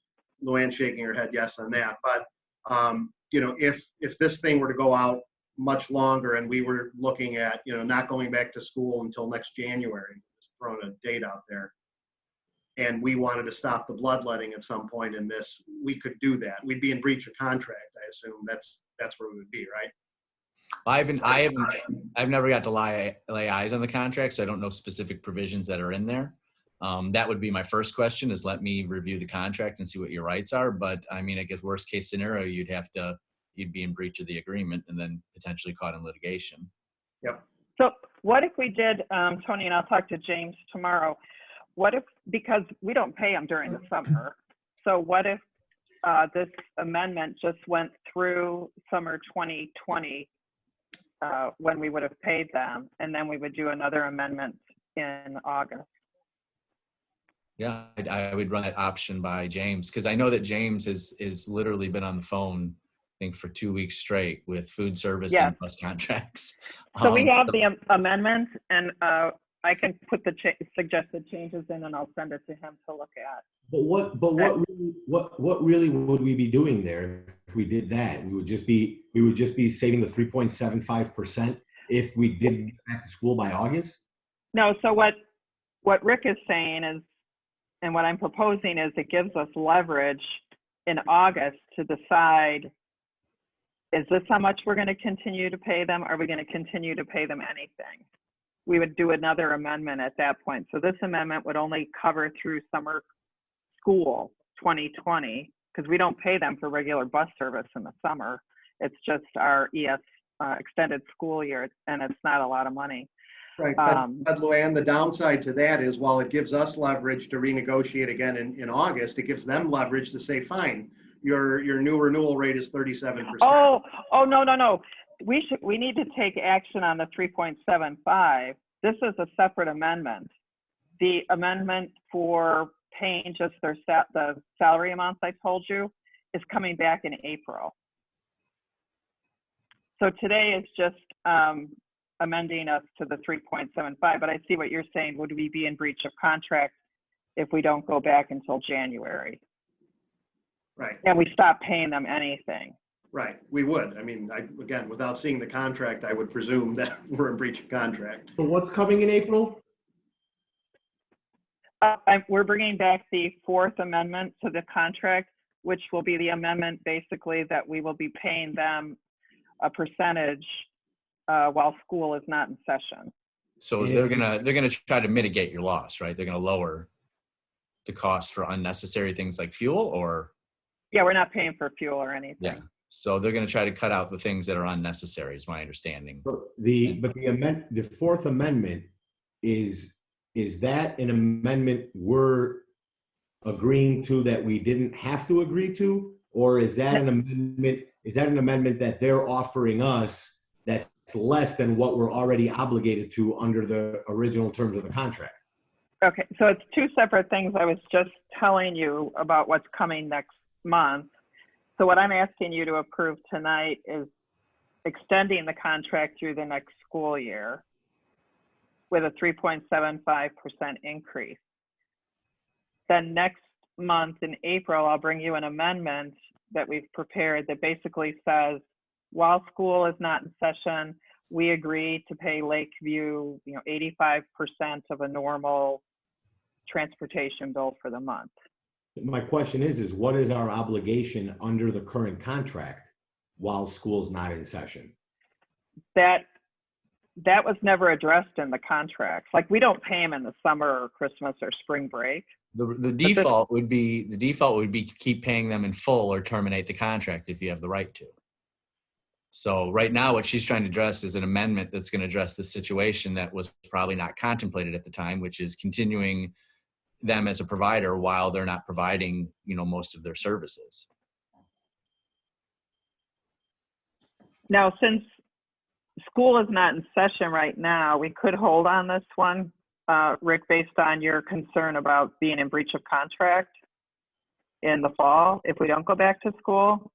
Luann's shaking her head yes on that. But, you know, if this thing were to go out much longer and we were looking at, you know, not going back to school until next January, just throwing a date out there, and we wanted to stop the bloodletting at some point in this, we could do that. We'd be in breach of contract, I assume. That's where we would be, right? I've never got to lay eyes on the contract, so I don't know specific provisions that are in there. That would be my first question, is let me review the contract and see what your rights are. But I mean, I guess worst case scenario, you'd be in breach of the agreement and then potentially caught in litigation. Yep. So what if we did, Tony, and I'll talk to James tomorrow, what if, because we don't pay them during the summer, so what if this amendment just went through summer 2020 when we would have paid them, and then we would do another amendment in August? Yeah, I would run that option by James, because I know that James is literally been on the phone, I think, for 2 weeks straight with food service and bus contracts. So we have the amendment, and I can put the suggested changes in, and I'll send it to him to look at. But what really would we be doing there if we did that? We would just be saving the 3.75% if we did get back to school by August? No, so what Rick is saying is, and what I'm proposing is, it gives us leverage in August to decide, is this how much we're going to continue to pay them? Are we going to continue to pay them anything? We would do another amendment at that point. So this amendment would only cover through summer school 2020, because we don't pay them for regular bus service in the summer. It's just our extended school year, and it's not a lot of money. Right, but Luann, the downside to that is, while it gives us leverage to renegotiate again in August, it gives them leverage to say, fine, your new renewal rate is 37%. Oh, no. We need to take action on the 3.75. This is a separate amendment. The amendment for paying just the salary amounts I told you is coming back in April. So today is just amending us to the 3.75, but I see what you're saying. Would we be in breach of contract if we don't go back until January? Right. And we stop paying them anything. Right, we would. I mean, again, without seeing the contract, I would presume that we're in breach of contract. So what's coming in April? We're bringing back the 4th amendment to the contract, which will be the amendment basically that we will be paying them a percentage while school is not in session. So they're gonna try to mitigate your loss, right? They're gonna lower the cost for unnecessary things like fuel, or? Yeah, we're not paying for fuel or anything. Yeah. So they're going to try to cut out the things that are unnecessary, is my understanding. The 4th amendment is that an amendment we're agreeing to that we didn't have to agree to, or is that an amendment that they're offering us that's less than what we're already obligated to under the original terms of the contract? Okay, so it's two separate things. I was just telling you about what's coming next month. So what I'm asking you to approve tonight is extending the contract through the next school year with a 3.75% increase. Then next month in April, I'll bring you an amendment that we've prepared that basically says, while school is not in session, we agree to pay Lakeview, 85% of a normal transportation bill for the month. My question is what is our obligation under the current contract while school's not in session? That was never addressed in the contracts. Like, we don't pay them in the summer or Christmas or spring break. The default would be keep paying them in full or terminate the contract if you have the right to. So right now, what she's trying to address is an amendment that's going to address the situation that was probably not contemplated at the time, which is continuing them as a provider while they're not providing, most of their services. Now, since school is not in session right now, we could hold on this one, Rick, based on your concern about being in breach of contract in the fall if we don't go back to school.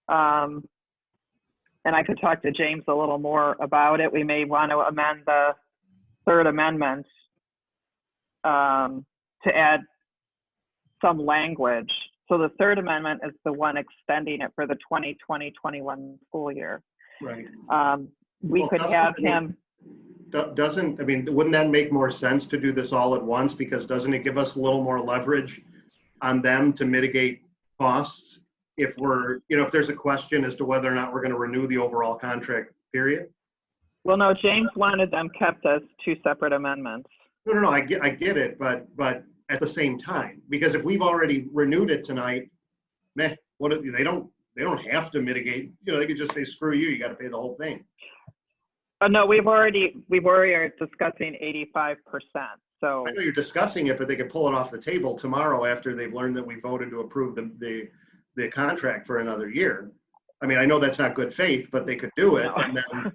And I could talk to James a little more about it. We may want to amend the third amendment to add some language. So the third amendment is the one extending it for the 2020-21 school year. Right. We could have him. Wouldn't that make more sense to do this all at once? Because doesn't it give us a little more leverage on them to mitigate costs if if there's a question as to whether or not we're going to renew the overall contract period? Well, no, James wanted them kept as two separate amendments. No, I get it, but at the same time, because if we've already renewed it tonight, they don't have to mitigate. They could just say, screw you, you got to pay the whole thing. No, we've already are discussing 85%. So I know you're discussing it, but they could pull it off the table tomorrow after they've learned that we voted to approve the contract for another year. I know that's not good faith, but they could do it. No. And then,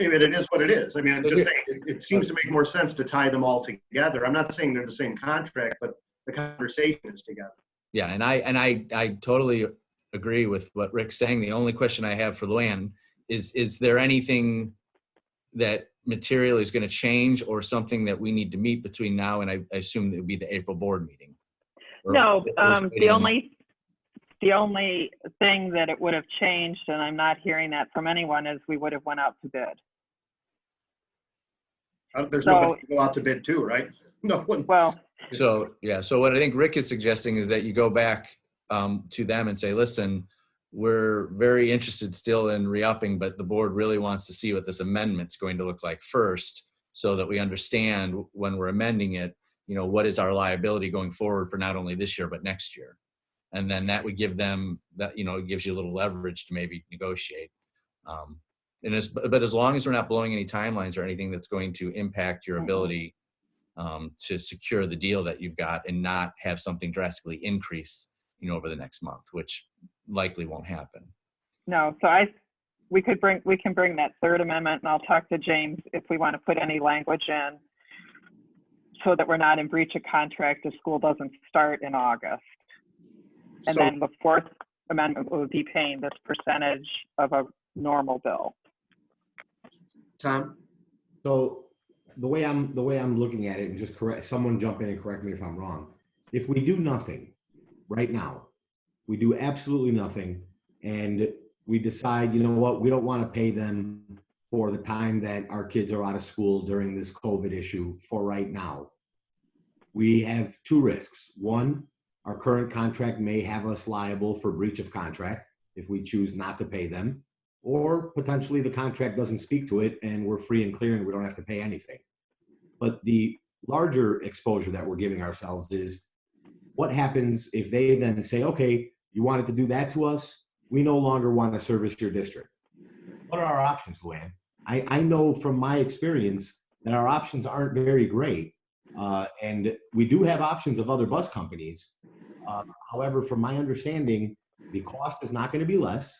it is what it is. I'm just saying it seems to make more sense to tie them all together. I'm not saying they're the same contract, but the conversation is together. Yeah, and I totally agree with what Rick's saying. The only question I have for Luann is there anything that material is going to change or something that we need to meet between now and I assume it would be the April board meeting? No, the only thing that it would have changed, and I'm not hearing that from anyone, is we would have went out to bid. There's nobody to go out to bid too, right? No one. Well. So what I think Rick is suggesting is that you go back to them and say, listen, we're very interested still in re-upping, but the board really wants to see what this amendment's going to look like first so that we understand when we're amending it, what is our liability going forward for not only this year, but next year. And then that would give them that, it gives you a little leverage to maybe negotiate. But as long as we're not blowing any timelines or anything that's going to impact your ability to secure the deal that you've got and not have something drastically increase, over the next month, which likely won't happen. No, so we can bring that third amendment, and I'll talk to James if we want to put any language in so that we're not in breach of contract if school doesn't start in August. And then the fourth amendment would be paying this percentage of a normal bill. Tom? So the way I'm looking at it, and just someone jump in and correct me if I'm wrong. If we do nothing right now, we do absolutely nothing, and we decide, we don't want to pay them for the time that our kids are out of school during this COVID issue for right now. We have two risks. One, our current contract may have us liable for breach of contract if we choose not to pay them, or potentially the contract doesn't speak to it and we're free and clear and we don't have to pay anything. But the larger exposure that we're giving ourselves is what happens if they then say, okay, you wanted to do that to us, we no longer want to service your district. What are our options, Luann? I know from my experience that our options aren't very great. And we do have options of other bus companies. However, from my understanding, the cost is not going to be less.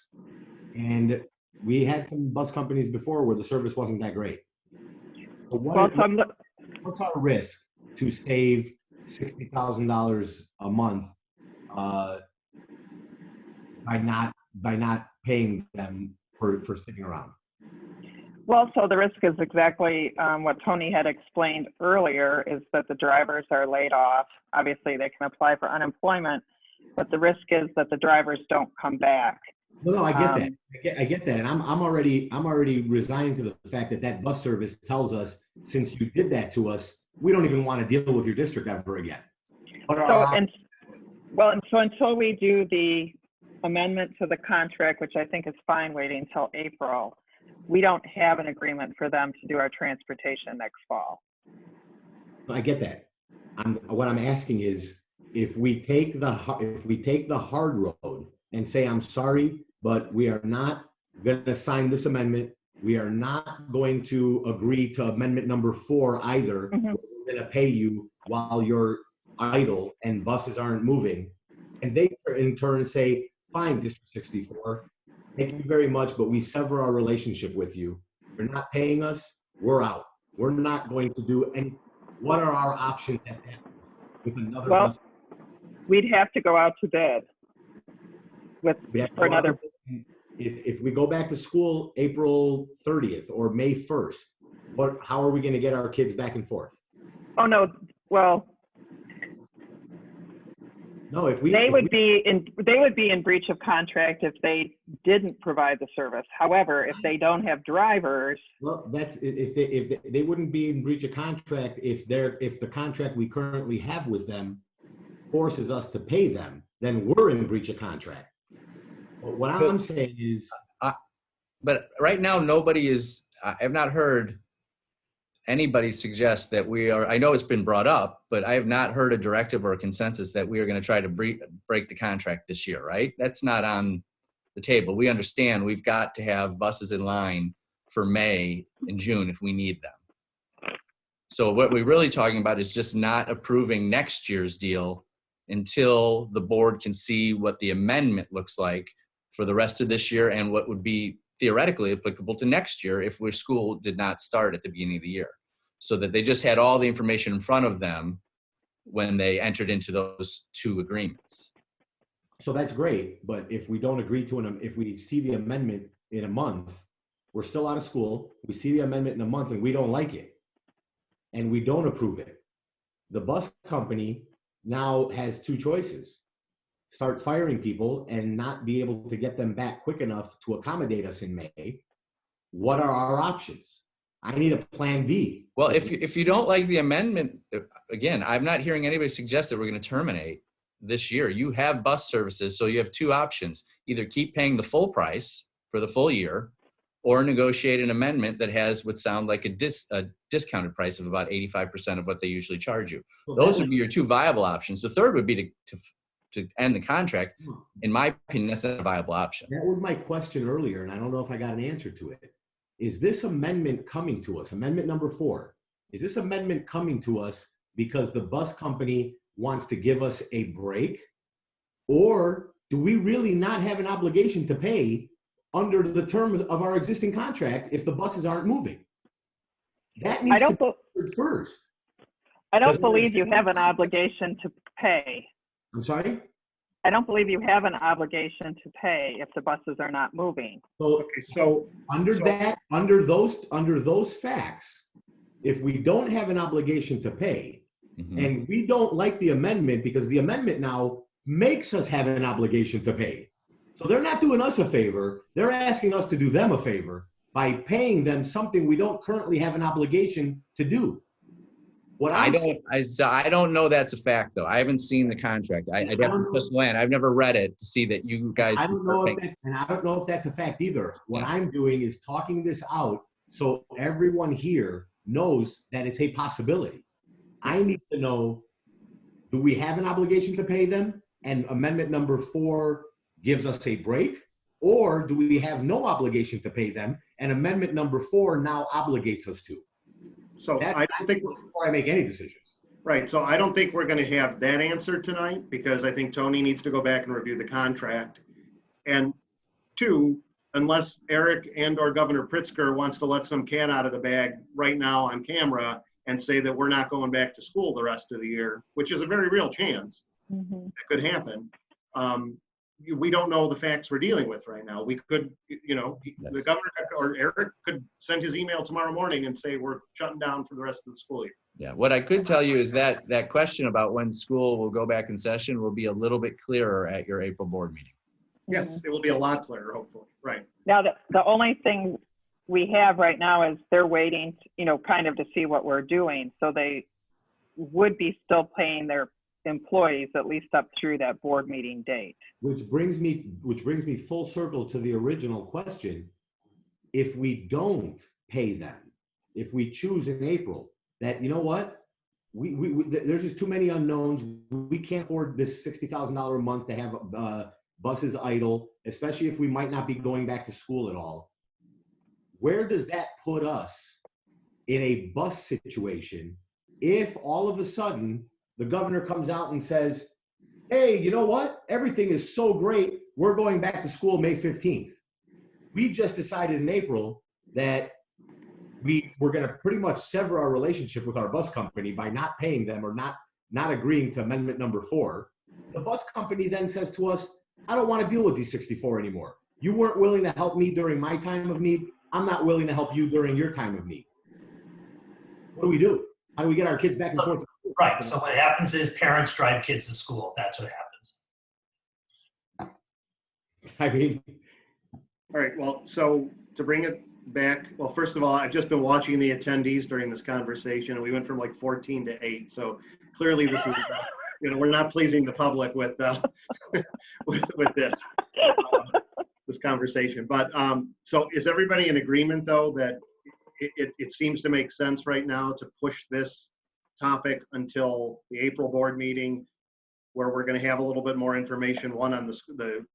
And we had some bus companies before where the service wasn't that great. So what's our risk to save $60,000 a month by not paying them for sticking around. Well, so the risk is exactly what Tony had explained earlier, is that the drivers are laid off. Obviously, they can apply for unemployment, but the risk is that the drivers don't come back. No, I get that. I get that, and I'm already resigned to the fact that that bus service tells us, since you did that to us, we don't even want to deal with your district ever again. So until we do the amendment to the contract, which I think is fine waiting until April, we don't have an agreement for them to do our transportation next fall. I get that. What I'm asking is, if we take the hard road and say, I'm sorry, but we are not going to sign this amendment. We are not going to agree to amendment number 4 either. Mm-hmm. We're going to pay you while you're idle and buses aren't moving. And they in turn say, fine, District 64, thank you very much, but we sever our relationship with you. You're not paying us, we're out. We're not going to do any. What are our options at that point with another bus? We'd have to go out to bid for another. If we go back to school April 30th or May 1st, how are we going to get our kids back and forth? Oh no, well, no. They would be in breach of contract if they didn't provide the service. However, if they don't have drivers, well, that's if they wouldn't be in breach of contract if the contract we currently have with them forces us to pay them, then we're in breach of contract. But what I'm saying is, but right now nobody is. I have not heard anybody suggest that we are. I know it's been brought up, but I have not heard a directive or a consensus that we are going to try to break the contract this year. Right? That's not on the table. We understand we've got to have buses in line for May and June if we need them. So what we're really talking about is just not approving next year's deal until the board can see what the amendment looks like for the rest of this year and what would be theoretically applicable to next year if school did not start at the beginning of the year. So that they just had all the information in front of them when they entered into those 2 agreements. So that's great, but if we don't agree to if we see the amendment in a month, we're still out of school, we see the amendment in a month and we don't like it, and we don't approve it, the bus company now has 2 choices. Start firing people and not be able to get them back quick enough to accommodate us in May. What are our options? I need a plan B. Well, if you don't like the amendment, again, I'm not hearing anybody suggest that we're going to terminate this year. You have bus services, so you have 2 options. Either keep paying the full price for the full year or negotiate an amendment that would sound like a discounted price of about 85% of what they usually charge you. Well, those would be your 2 viable options. The third would be to end the contract. In my opinion, that's not a viable option. That was my question earlier, and I don't know if I got an answer to it. Is this amendment coming to us, amendment number 4, is this amendment coming to us because the bus company wants to give us a break? Or do we really not have an obligation to pay under the terms of our existing contract if the buses aren't moving? That needs to be answered first. I don't believe you have an obligation to pay. I'm sorry? I don't believe you have an obligation to pay if the buses are not moving. So under those facts, if we don't have an obligation to pay, and we don't like the amendment because the amendment now makes us have an obligation to pay. So they're not doing us a favor, they're asking us to do them a favor by paying them something we don't currently have an obligation to do. I don't know that's a fact though. I haven't seen the contract. I definitely trust land. I've never read it to see that you guys. I don't know if that's a fact either. What I'm doing is talking this out so everyone here knows that it's a possibility. I need to know, do we have an obligation to pay them? And amendment number 4 gives us a break, or do we have no obligation to pay them? And amendment number 4 now obligates us to. So I don't think before I make any decisions. Right. So I don't think we're going to have that answer tonight because I think Tony needs to go back and review the contract. And 2, unless Eric and or Governor Pritzker wants to let some cat out of the bag right now on camera and say that we're not going back to school the rest of the year, which is a very real chance that could happen. we don't know the facts we're dealing with right now. We could, the Yes. governor or Eric could send his email tomorrow morning and say, we're shutting down for the rest of the school year. Yeah, what I could tell you is that that question about when school will go back in session will be a little bit clearer at your April board meeting. Yes, it will be a lot clearer, hopefully. Right. Now, the only thing we have right now is they're waiting, kind of to see what we're doing. So they would be still paying their employees at least up through that board meeting date. Which brings me full circle to the original question. If we don't pay them, if we choose in April, that, you know what, there's just too many unknowns. We can't afford this $60,000 a month to have buses idle, especially if we might not be going back to school at all. Where does that put us in a bus situation if all of a sudden the governor comes out and says, hey, you know what? Everything is so great. We're going back to school May 15th. We just decided in April that we're going to pretty much sever our relationship with our bus company by not paying them or not agreeing to amendment number 4. The bus company then says to us, I don't want to deal with these 64 anymore. You weren't willing to help me during my time of need. I'm not willing to help you during your time of need. What do we do? How do we get our kids back and forth? Right. So what happens is parents drive kids to school. That's what happens. I mean, All right, well, so to bring it back, well, first of all, I've just been watching the attendees during this conversation, and we went from like 14 to 8. So clearly this is, we're not pleasing the public with with this conversation. But so is everybody in agreement, though, that it seems to make sense right now to push this topic until the April board meeting, where we're going to have a little bit more information, one on the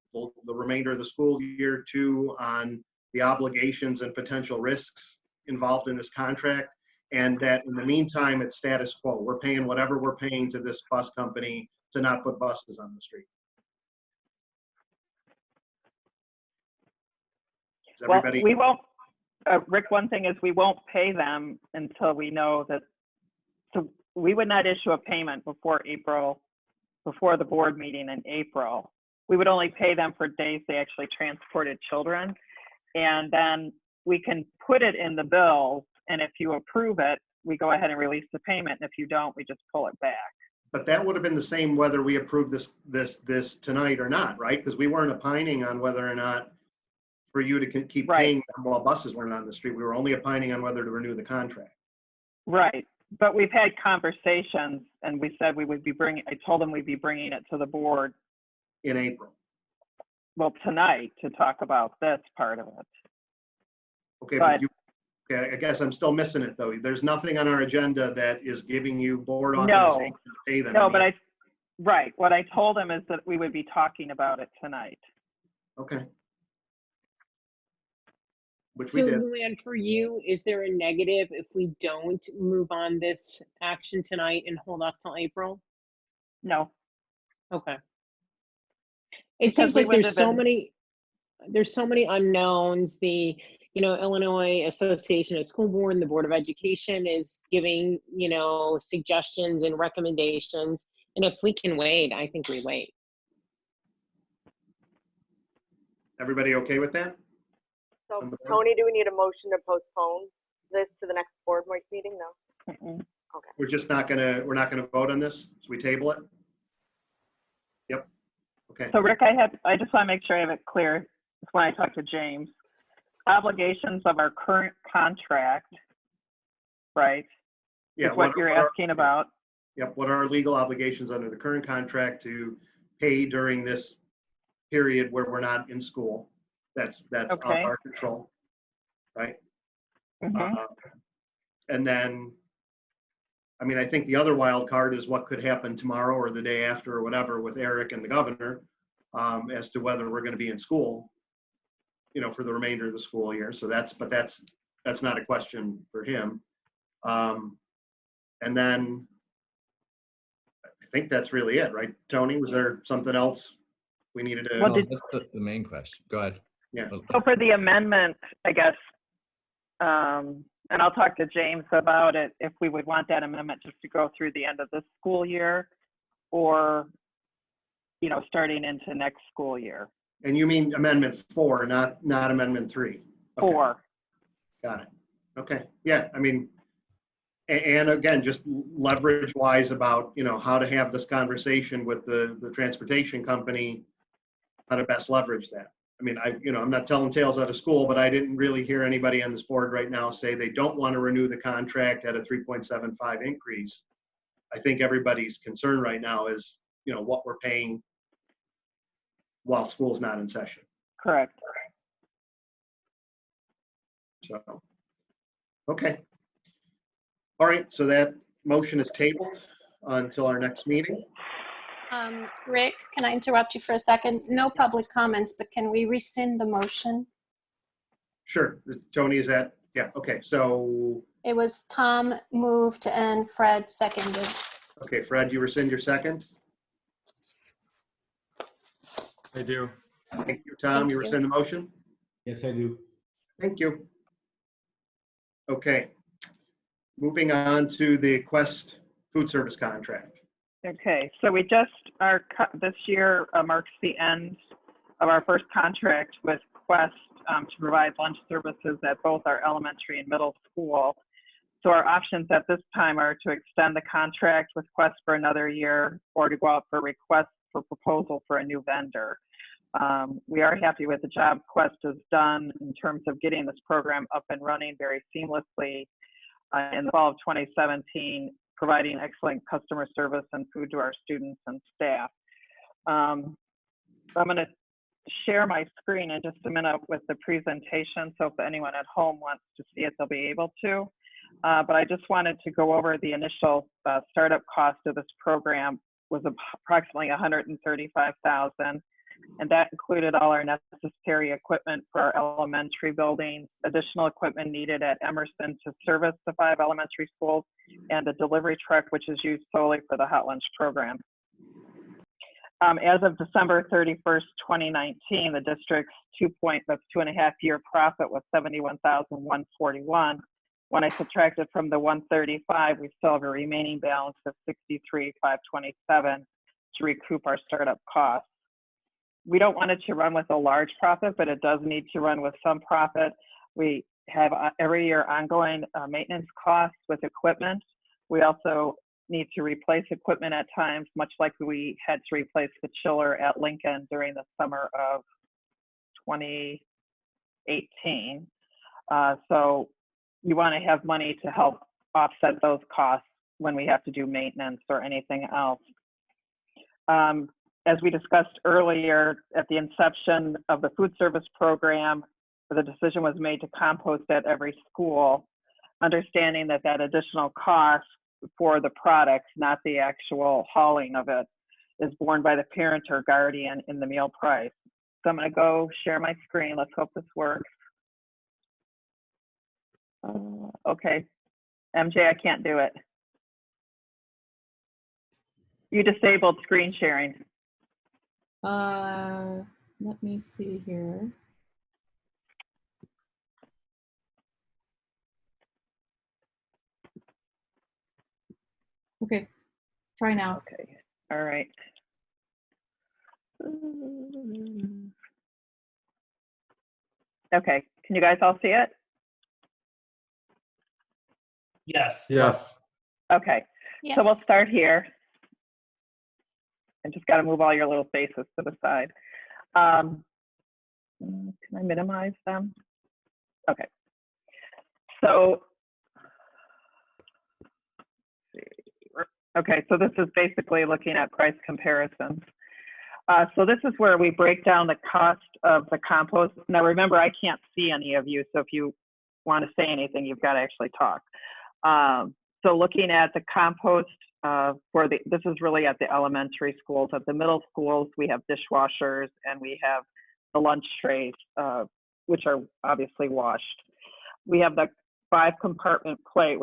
remainder of the school year, 2 on the obligations and potential risks involved in this contract, and that in the meantime it's status quo. We're paying whatever we're paying to this bus company to not put buses on the street. Is everybody? Well, we won't, Rick, one thing is we won't pay them until we know that, so we would not issue a payment before the board meeting in April. We would only pay them for days they actually transported children. And then we can put it in the bill, and if you approve it, we go ahead and release the payment. And if you don't, we just pull it back. But that would have been the same whether we approved this tonight or not, right? Because we weren't opining on whether or not for you to keep paying them while buses weren't on the street. We were only opining on whether to renew the contract. Right. But we've had conversations, and we said I told them we'd be bringing it to the board In April. well, tonight to talk about this part of it. Okay, but I guess I'm still missing it, though. There's nothing on our agenda that is giving you board authorization to pay them. No, but what I told them is that we would be talking about it tonight. Okay. Which we So, did. Luann, for you, is there a negative if we don't move on this action tonight and hold off till April? No. Okay. It Because seems we like would there's have so many unknowns. The Illinois Association of School Board and the Board of Education is giving suggestions and recommendations, and if we can wait, I think we wait. Everybody okay with that? So Tony, do we need a motion to postpone this to the next board meeting? No. Okay. We're just not we're not gonna vote on this? So we table it? Yep. Okay. So Rick, I just want to make sure I have it clear when I talk to James. Obligations of our current contract, right? Yeah. Is what you're asking about. Yep. What are our legal obligations under the current contract to pay during this period where we're not in school? That's out of our control, right? Mm-hmm. And then, I mean, I think the other wild card is what could happen tomorrow or the day after or whatever with Eric and the governor as to whether we're going to be in school, for the remainder of the school year. So that's not a question for him. And then I think that's really it, right? Tony, was there something else we needed to? Well, that's the main question. Go ahead. Yeah. So for the amendment, I guess, and I'll talk to James about it, if we would want that amendment just to go through the end of this school year, or starting into next school year. And you mean Amendment 4, not Amendment 3? Okay. 4. Got it. Okay. Yeah. I mean, and again, just leverage wise about, how to have this conversation with the transportation company, how to best leverage that. I mean, I'm not telling tales out of school, but I didn't really hear anybody on this board right now say they don't want to renew the contract at a 3.75 increase. I think everybody's concern right now is, what we're paying while school's not in session. Correct. So, okay. All right, so that motion is tabled until our next meeting. Rick, can I interrupt you for a second? No public comments, but can we rescind the motion? Sure. Tony, is that? Yeah, okay. So. It was Tom moved and Fred seconded. Okay, Fred, you rescind your second? I do. Thank you, Tom. You rescind the motion? Yes, I do. Thank you. Okay. Moving on to the Quest food service contract. Okay, so we just this year marks the end of our first contract with Quest to provide lunch services at both our elementary and middle school. So our options at this time are to extend the contract with Quest for another year or to go out for request for proposal for a new vendor. We are happy with the job Quest has done in terms of getting this program up and running very seamlessly in the fall of 2017, providing excellent customer service and food to our students and staff. I'm going to share my screen in just a minute with the presentation, so if anyone at home wants to see it, they'll be able to. But I just wanted to go over the initial startup cost of this program was approximately $135,000, and that included all our necessary equipment for our elementary buildings, additional equipment needed at Emerson to service the 5 elementary schools, and a delivery truck which is used solely for the hot lunch program. As of December 31st, 2019, the district's 2.5-year profit was $71,141. When I subtracted from the 135, we still have a remaining balance of $63,527 to recoup our startup costs. We don't want it to run with a large profit, but it does need to run with some profit. We have every year ongoing maintenance costs with equipment. We also need to replace equipment at times, much like we had to replace the chiller at Lincoln during the summer of 2018. So you want to have money to help offset those costs when we have to do maintenance or anything else. As we discussed earlier, at the inception of the food service program, the decision was made to compost at every school, understanding that that additional cost for the products, not the actual hauling of it, is borne by the parent or guardian in the meal price. So I'm going to go share my screen. Let's hope this works. Okay, MJ, I can't do it. You disabled screen sharing. Let me see here. Okay, try now. Okay, all right. Okay, can you guys all see it? Yes. Yes. Okay, Yes. so we'll start here. I just got to move all your little faces to the side. Can I minimize them? Okay. So, okay, so this is basically looking at price comparisons. So this is where we break down the cost of the compost. Now remember, I can't see any of you, so if you want to say anything, you've got to actually talk. So looking at the compost this is really at the elementary schools. At the middle schools, we have dishwashers and we have the lunch trays, which are obviously washed. We have the 5-compartment plate,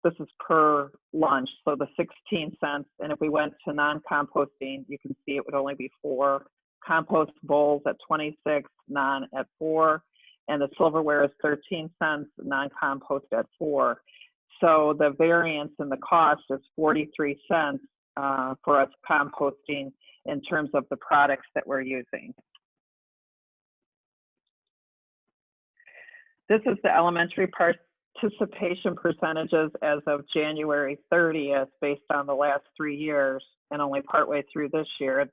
this is per lunch, so the 16 cents. And if we went to non-composting, you can see it would only be 4. Compost bowls at 26, non at 4. And the silverware is 13 cents, non-compost at 4. So the variance in the cost is 43 cents for us composting in terms of the products that we're using. This is the elementary participation percentages as of January 30th, based on the last 3 years and only partway through this year.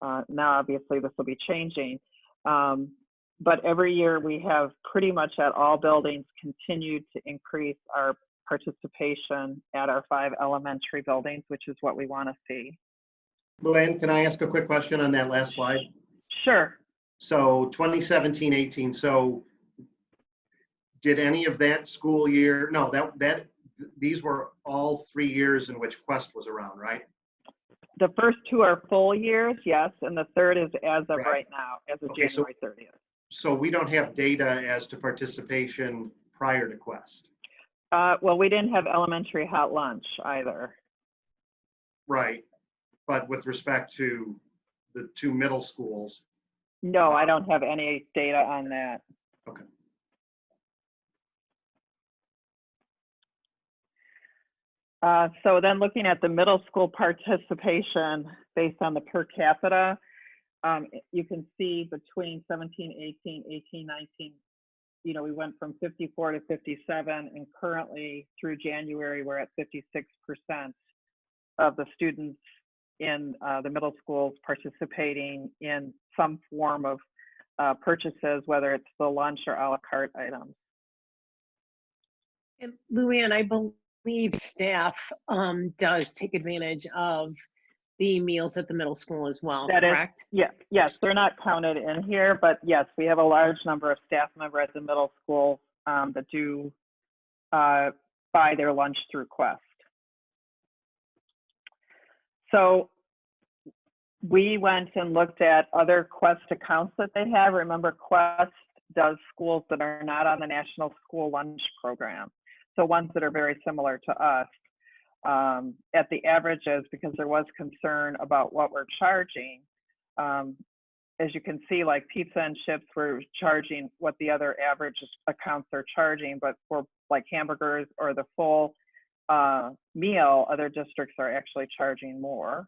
Now, obviously, this will be changing. But every year we have pretty much at all buildings continued to increase our participation at our 5 elementary buildings, which is what we want to see. Luann, can I ask a quick question on that last slide? Sure. So 2017-18, so did any of that school year, no, these were all 3 years in which Quest was around, right? The first 2 are full years, yes, and the third is as of right now, as of Okay, January 30th. So we don't have data as to participation prior to Quest. Well, we didn't have elementary hot lunch either. Right, but with respect to the 2 middle schools. No, I don't have any data on that. Okay. So then looking at the middle school participation based on the per capita, you can see between 17, 18, 18, 19, you know, we went from 54 to 57, and currently through January, we're at 56% of the students in the middle schools participating in some form of purchases, whether it's the lunch or a la carte items. And Luann, I believe staff does take advantage of the meals at the middle school as well, correct? Yes, they're not counted in here, but yes, we have a large number of staff members at the middle school that do buy their lunch through Quest. So we went and looked at other Quest accounts that they have. Remember, Quest does schools that are not on the National School Lunch Program. So ones that are very similar to us. At the averages, because there was concern about what we're charging. As you can see, like pizza and chips, we're charging what the other average accounts are charging, but for like hamburgers or the full meal, other districts are actually charging more.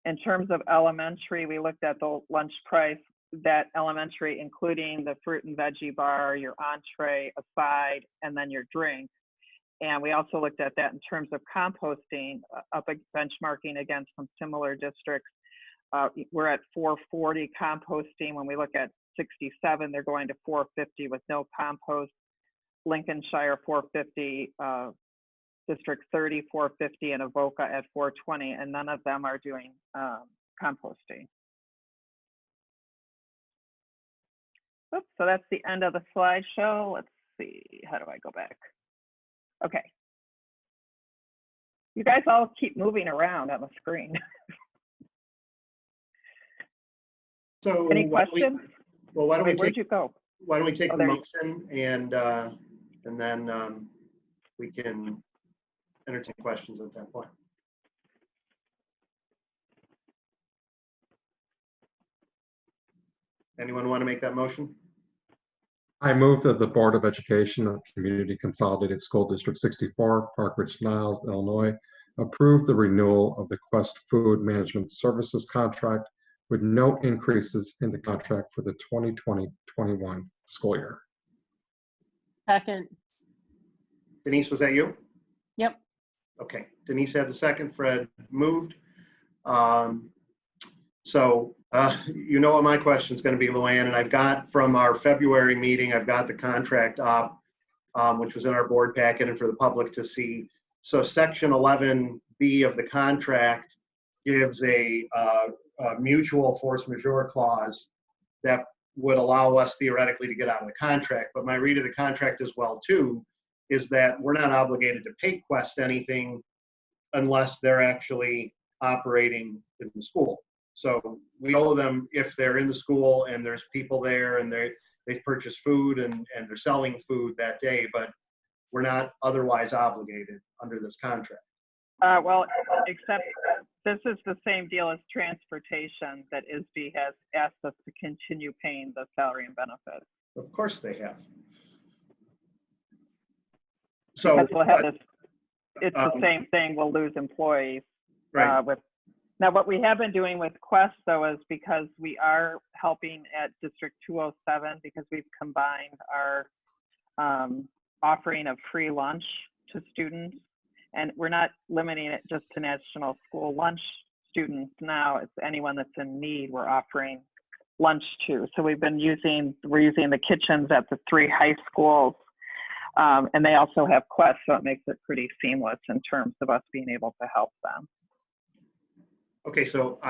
In terms of elementary, we looked at the lunch price, that elementary, including the fruit and veggie bar, your entree, a side, and then your drink. And we also looked at that in terms of composting, benchmarking against some similar districts. We're at 440 composting. When we look at 67, they're going to 450 with no compost. Lincolnshire 450, District 30 450, and Avoca at 420, and none of them are doing composting. Oops, so that's the end of the slideshow. Let's see, how do I go back? Okay. You guys all keep moving around on the screen. So any questions? Why don't we Where'd take, you go? why don't we take Oh, the there you- motion and then we can entertain questions at that point. Anyone want to make that motion? I move that the Board of Education of Community Consolidated School District 64, Park Ridge-Niles, Illinois, approve the renewal of the Quest Food Management Services contract with no increases in the contract for the 2020-21 school year. Second. Denise, was that you? Yep. Okay, Denise had the second, Fred moved. You know what my question is going to be, Luann, and I've got from our February meeting, I've got the contract up, which was in our board packet and for the public to see. So section 11B of the contract gives a mutual force majeure clause that would allow us theoretically to get out of the contract. But my read of the contract as well too is that we're not obligated to pay Quest anything unless they're actually operating in the school. So we owe them if they're in the school and there's people there and they've purchased food and they're selling food that day, but we're not otherwise obligated under this contract. Well, except this is the same deal as transportation that ISB has asked us to continue paying the salary and benefits. Of course they have. So we'll have this it's the same thing. We'll lose employees. Right. Now, what we have been doing with Quest, though, is because we are helping at District 207 because we've combined our offering of free lunch to students. And we're not limiting it just to National School Lunch students now. It's anyone that's in need we're offering lunch to. So we're using the kitchens at the 3 high schools. And they also have Quest, so it makes it pretty seamless in terms of us being able to help them. Okay, so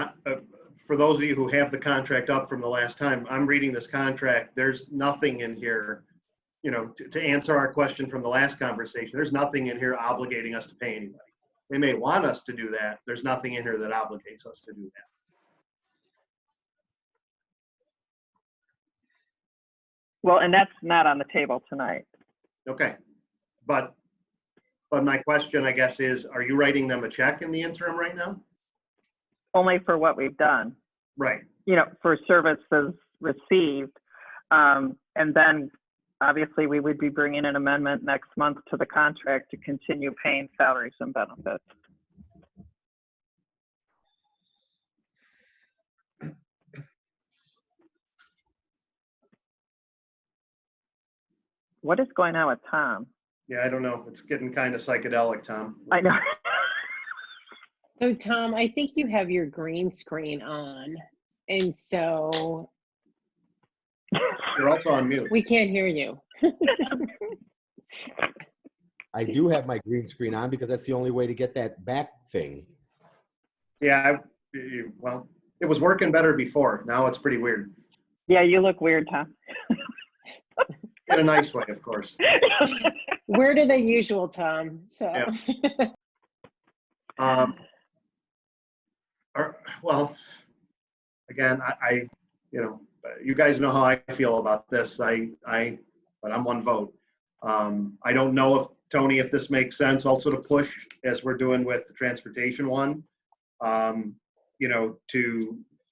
for those of you who have the contract up from the last time, I'm reading this contract. There's nothing in here, you know, to answer our question from the last conversation. There's nothing in here obligating us to pay anybody. They may want us to do that. There's nothing in here that obligates us to do that. Well, and that's not on the table tonight. Okay, but my question, I guess, is, are you writing them a check in the interim right now? Only for what we've done. Right. You know, for services received. And then obviously we would be bringing an amendment next month to the contract to continue paying salaries and benefits. What is going on with Tom? Yeah, I don't know. It's getting kind of psychedelic, Tom. I know. So Tom, I think you have your green screen on, and so You're also on mute. we can't hear you. I do have my green screen on because that's the only way to get that back thing. Yeah, well, it was working better before. Now it's pretty weird. Yeah, you look weird, Tom. In a nice way, of course. We're to the usual, Tom. So. Yeah. Well, again, I, you know, you guys know how I feel about this. But I'm one vote. I don't know if, Tony, if this makes sense also to push, as we're doing with the transportation one, you know,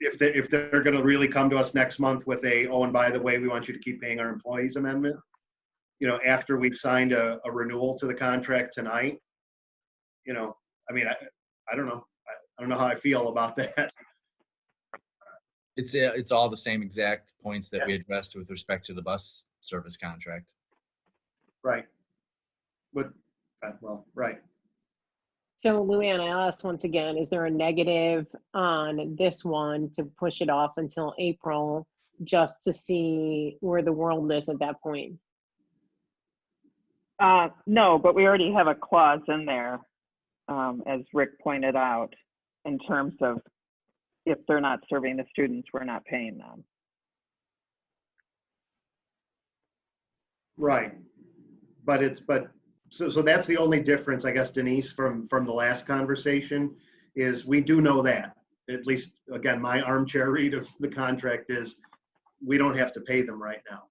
if they're going to really come to us next month with oh, and by the way, we want you to keep paying our employees amendment, you know, after we've signed a renewal to the contract tonight, you know, I mean, I don't know. I don't know how I feel about that. It's all the same exact points that we addressed with respect to the bus service contract. Right. But, well, right. So Luann, I'll ask once again, is there a negative on this one to push it off until April just to see where the world is at that point? No, but we already have a clause in there, as Rick pointed out, in terms of if they're not serving the students, we're not paying them. Right. So that's the only difference, I guess, Denise, from the last conversation, is we do know that. At least, again, my armchair read of the contract is we don't have to pay them right now.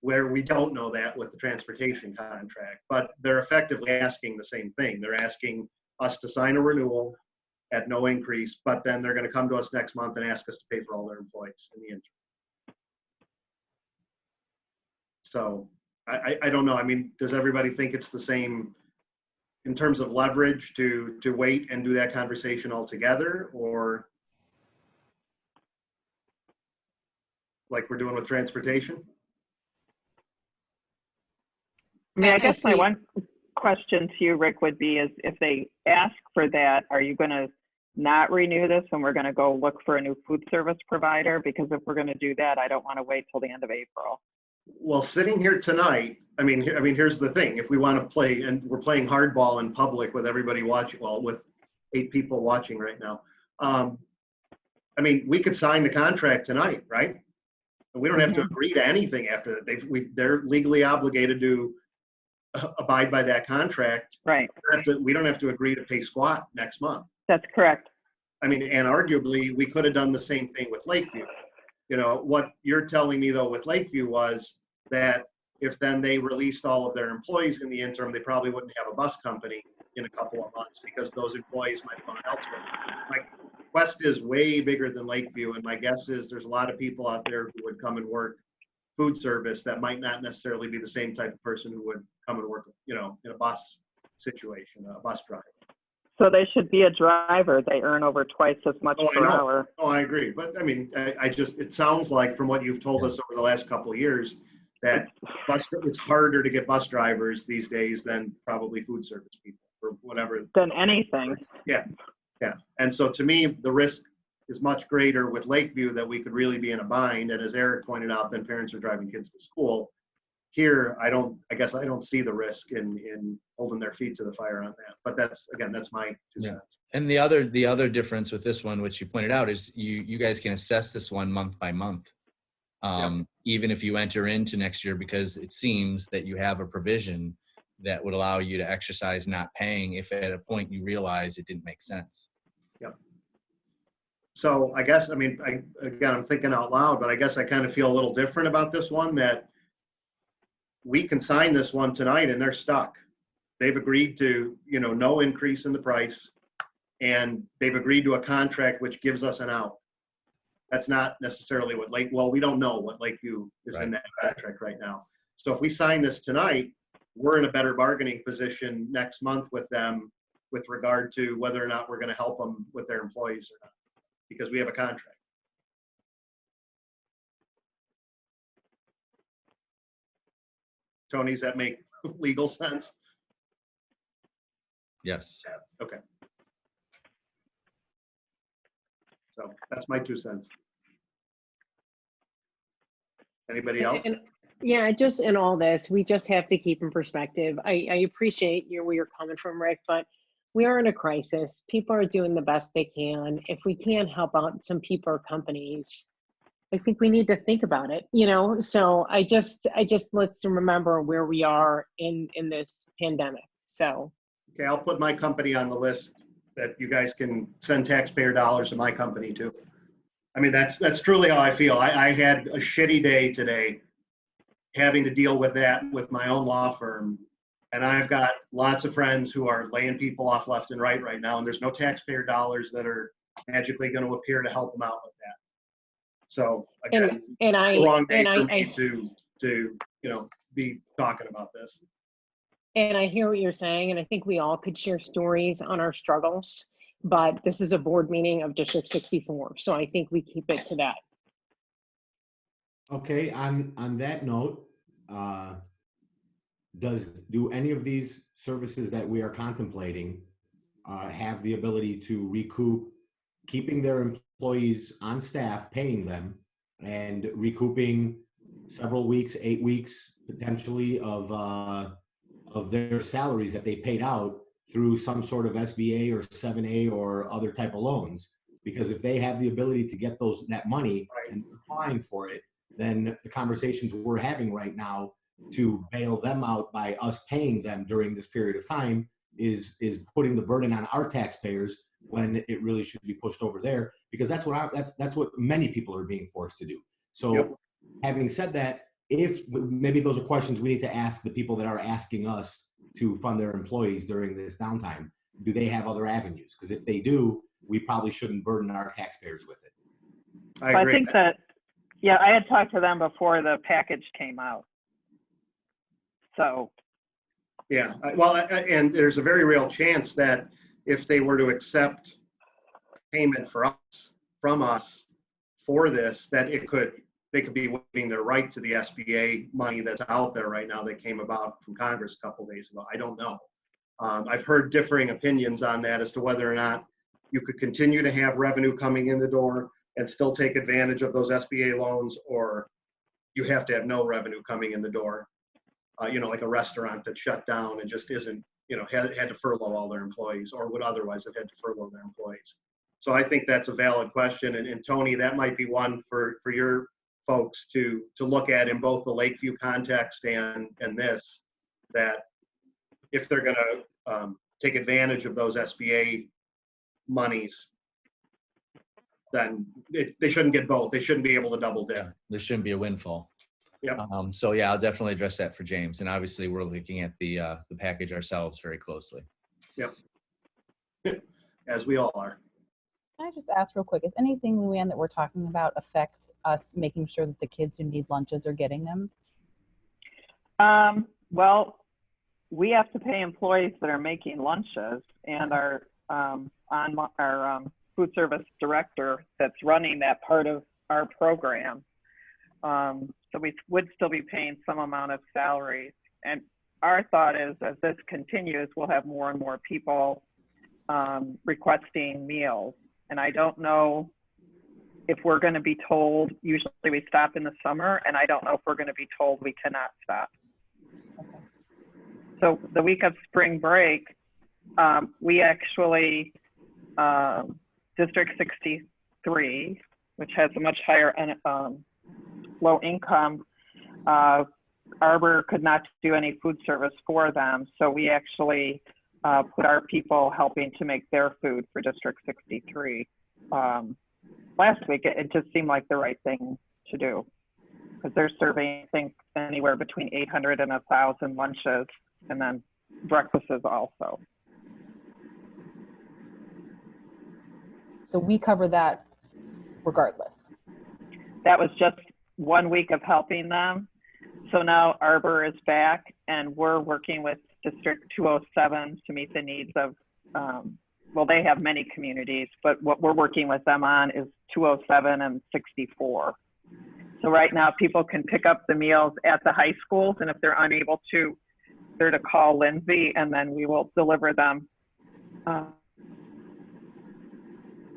Where we don't know that with the transportation contract, but they're effectively asking the same thing. They're asking us to sign a renewal at no increase, but then they're going to come to us next month and ask us to pay for all their employees in the interim. So I don't know. I mean, does everybody think it's the same in terms of leverage to wait and do that conversation altogether, or like we're doing with transportation? I mean, I guess my one question to you, Rick, would be is if they ask for that, are you going to not renew this and we're going to go look for a new food service provider? Because if we're going to do that, I don't want to wait till the end of April. Well, sitting here tonight, I mean, here's the thing. If we want to play, and we're playing hardball in public with everybody watching, well, with 8 people watching right now. I mean, we could sign the contract tonight, right? And we don't have to agree to anything after that. They're legally obligated to abide by that contract. Right. We don't have to agree to pay squat next month. That's correct. I mean, and arguably, we could have done the same thing with Lakeview. You know, what you're telling me, though, with Lakeview was that if then they released all of their employees in the interim, they probably wouldn't have a bus company in a couple of months because those employees might have gone elsewhere. Like, Quest is way bigger than Lakeview, and my guess is there's a lot of people out there who would come and work food service that might not necessarily be the same type of person who would come and work, you know, in a bus situation, a bus driver. So they should be a driver. They earn over twice as much Oh, I per know. hour. Oh, I agree. But I mean, I just, it sounds like from what you've told us over the last couple of years, that it's harder to get bus drivers these days than probably food service people or whatever. Than anything. Yeah, yeah. And so to me, the risk is much greater with Lakeview that we could really be in a bind. And as Eric pointed out, then parents are driving kids to school. Here, I guess I don't see the risk in holding their feet to the fire on that. But that's, again, that's my 2 cents. And the other difference with this one, which you pointed out, is you guys can assess this one month by month. Even if you enter into next year, because it seems that you have a provision that would allow you to exercise not paying if at a point you realize it didn't make sense. Yep. So I guess, I mean, I'm thinking out loud, but I guess I kind of feel a little different about this one, that we can sign this one tonight and they're stuck. They've agreed to, no increase in the price, and they've agreed to a contract which gives us an out. That's not necessarily what we don't know what Lakeview is in that contract right now. So if we sign this tonight, we're in a better bargaining position next month with them with regard to whether or not we're going to help them with their employees or not, because we have a contract. Tony, does that make legal sense? Yes. Okay. So that's my 2 cents. Anybody else? Yeah, just in all this, we just have to keep in perspective. I appreciate where you're coming from, Rick, but we are in a crisis. People are doing the best they can. If we can't help out some people or companies, I think we need to think about it, So I just let's remember where we are in this pandemic. So. Okay, I'll put my company on the list that you guys can send taxpayer dollars to my company too. I mean, that's truly how I feel. I had a shitty day today having to deal with that with my own law firm. And I've got lots of friends who are laying people off left and right now. And there's no taxpayer dollars that are magically going to appear to help them out with that. So again, it's the wrong day for me to be talking about this. And I hear what you're saying, and I think we all could share stories on our struggles, but this is a board meeting of District 64, so I think we keep it to that. Okay, on that note, do any of these services that we are contemplating have the ability to recoup keeping their employees on staff, paying them, and recouping several weeks, 8 weeks potentially of their salaries that they paid out through some sort of SBA or 7A or other type of loans? Because if they have the ability to get that money and applying for it, then the conversations we're having right now to bail them out by us paying them during this period of time is putting the burden on our taxpayers when it really should be pushed over there, because that's what many people are being forced to do. So having said that, if maybe those are questions we need to ask the people that are asking us to fund their employees during this downtime. Do they have other avenues? Because if they do, we probably shouldn't burden our taxpayers with it. I agree. I think that, I had talked to them before the package came out. So. Yeah, well, and there's a very real chance that if they were to accept payment from us for this, that they could be waiving their right to the SBA money that's out there right now that came about from Congress a couple days ago. I don't know. I've heard differing opinions on that as to whether or not you could continue to have revenue coming in the door and still take advantage of those SBA loans, or you have to have no revenue coming in the door. Like a restaurant that shut down and just isn't, had to furlough all their employees, or would otherwise have had to furlough their employees. So I think that's a valid question. And Tony, that might be one for your folks to look at in both the Lakeview context and this, that if they're going to take advantage of those SBA monies, then they shouldn't get both. They shouldn't be able to double dip. Yeah, there shouldn't be a windfall. Yep. So yeah, I'll definitely address that for James. And obviously we're looking at the package ourselves very closely. Yep. As we all are. Can I just ask real quick, is anything, Luann, that we're talking about affect us making sure that the kids who need lunches are getting them? Well, we have to pay employees that are making lunches, and our food service director that's running that part of our program. So we would still be paying some amount of salaries. And our thought is, as this continues, we'll have more and more people requesting meals. And I don't know if we're going to be told, usually we stop in the summer, and I don't know if we're going to be told we cannot stop. So the week of spring break, we actually, District 63, which has a much higher low income, Arbor could not do any food service for them. So we actually put our people helping to make their food for District 63. Last week, it just seemed like the right thing to do, because they're serving, I think, anywhere between 800 and 1,000 lunches, and then breakfasts also. So we cover that regardless. That was just 1 week of helping them. So now Arbor is back, and we're working with District 207 to meet the needs of, well, they have many communities, but what we're working with them on is 207 and 64. So right now people can pick up the meals at the high schools, and if they're unable to, they're to call Lindsay, and then we will deliver them.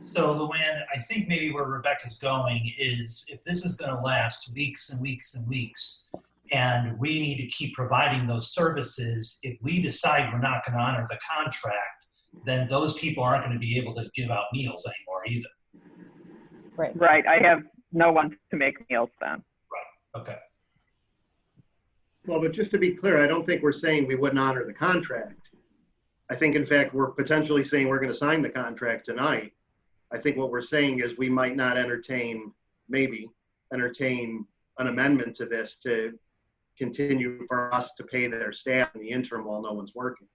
So Luann, I think maybe where Rebecca's going is, if this is going to last weeks and weeks and weeks, and we need to keep providing those services, if we decide we're not going to honor the contract, then those people aren't going to be able to give out meals anymore either. Right. Right, I have no one to make meals then. Right, okay. Well, but just to be clear, I don't think we're saying we wouldn't honor the contract. I think, in fact, we're potentially saying we're going to sign the contract tonight. I think what we're saying is we might not maybe entertain an amendment to this to continue for us to pay their staff in the interim while no one's working.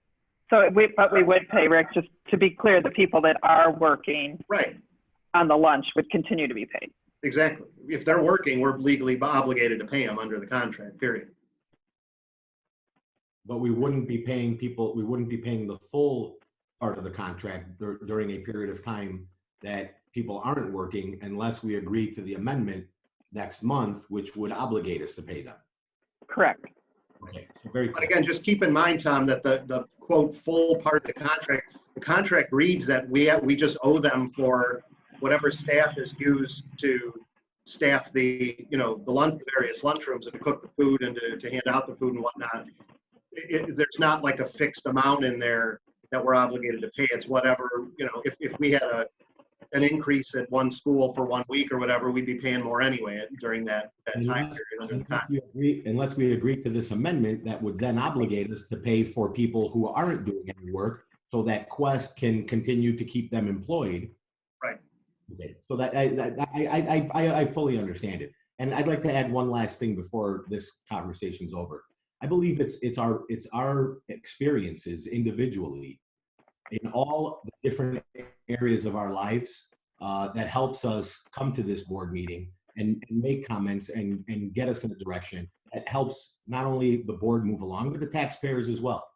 So, but we would pay, Rick, just to be clear, the people that are working right on the lunch would continue to be paid. Exactly. If they're working, we're legally obligated to pay them under the contract, period. But we wouldn't be paying people, we wouldn't be paying the full part of the contract during a period of time that people aren't working, unless we agree to the amendment next month, which would obligate us to pay them. Correct. Okay, so very But again, just keep in mind, Tom, that the quote full part of the contract reads that we just owe them for whatever staff is used to staff the various lunchrooms and to cook the food and to hand out the food and whatnot. There's not like a fixed amount in there that we're obligated to pay. It's whatever, if we had an increase at one school for 1 week or whatever, we'd be paying more anyway during that time period under the contract. Unless we agree to this amendment, that would then obligate us to pay for people who aren't doing any work, so that Quest can continue to keep them employed. Right. Okay. So that I fully understand it. And I'd like to add one last thing before this conversation's over. I believe it's our experiences individually in all the different areas of our lives that helps us come to this board meeting and make comments and get us in a direction that helps not only the board move along, but the taxpayers as well.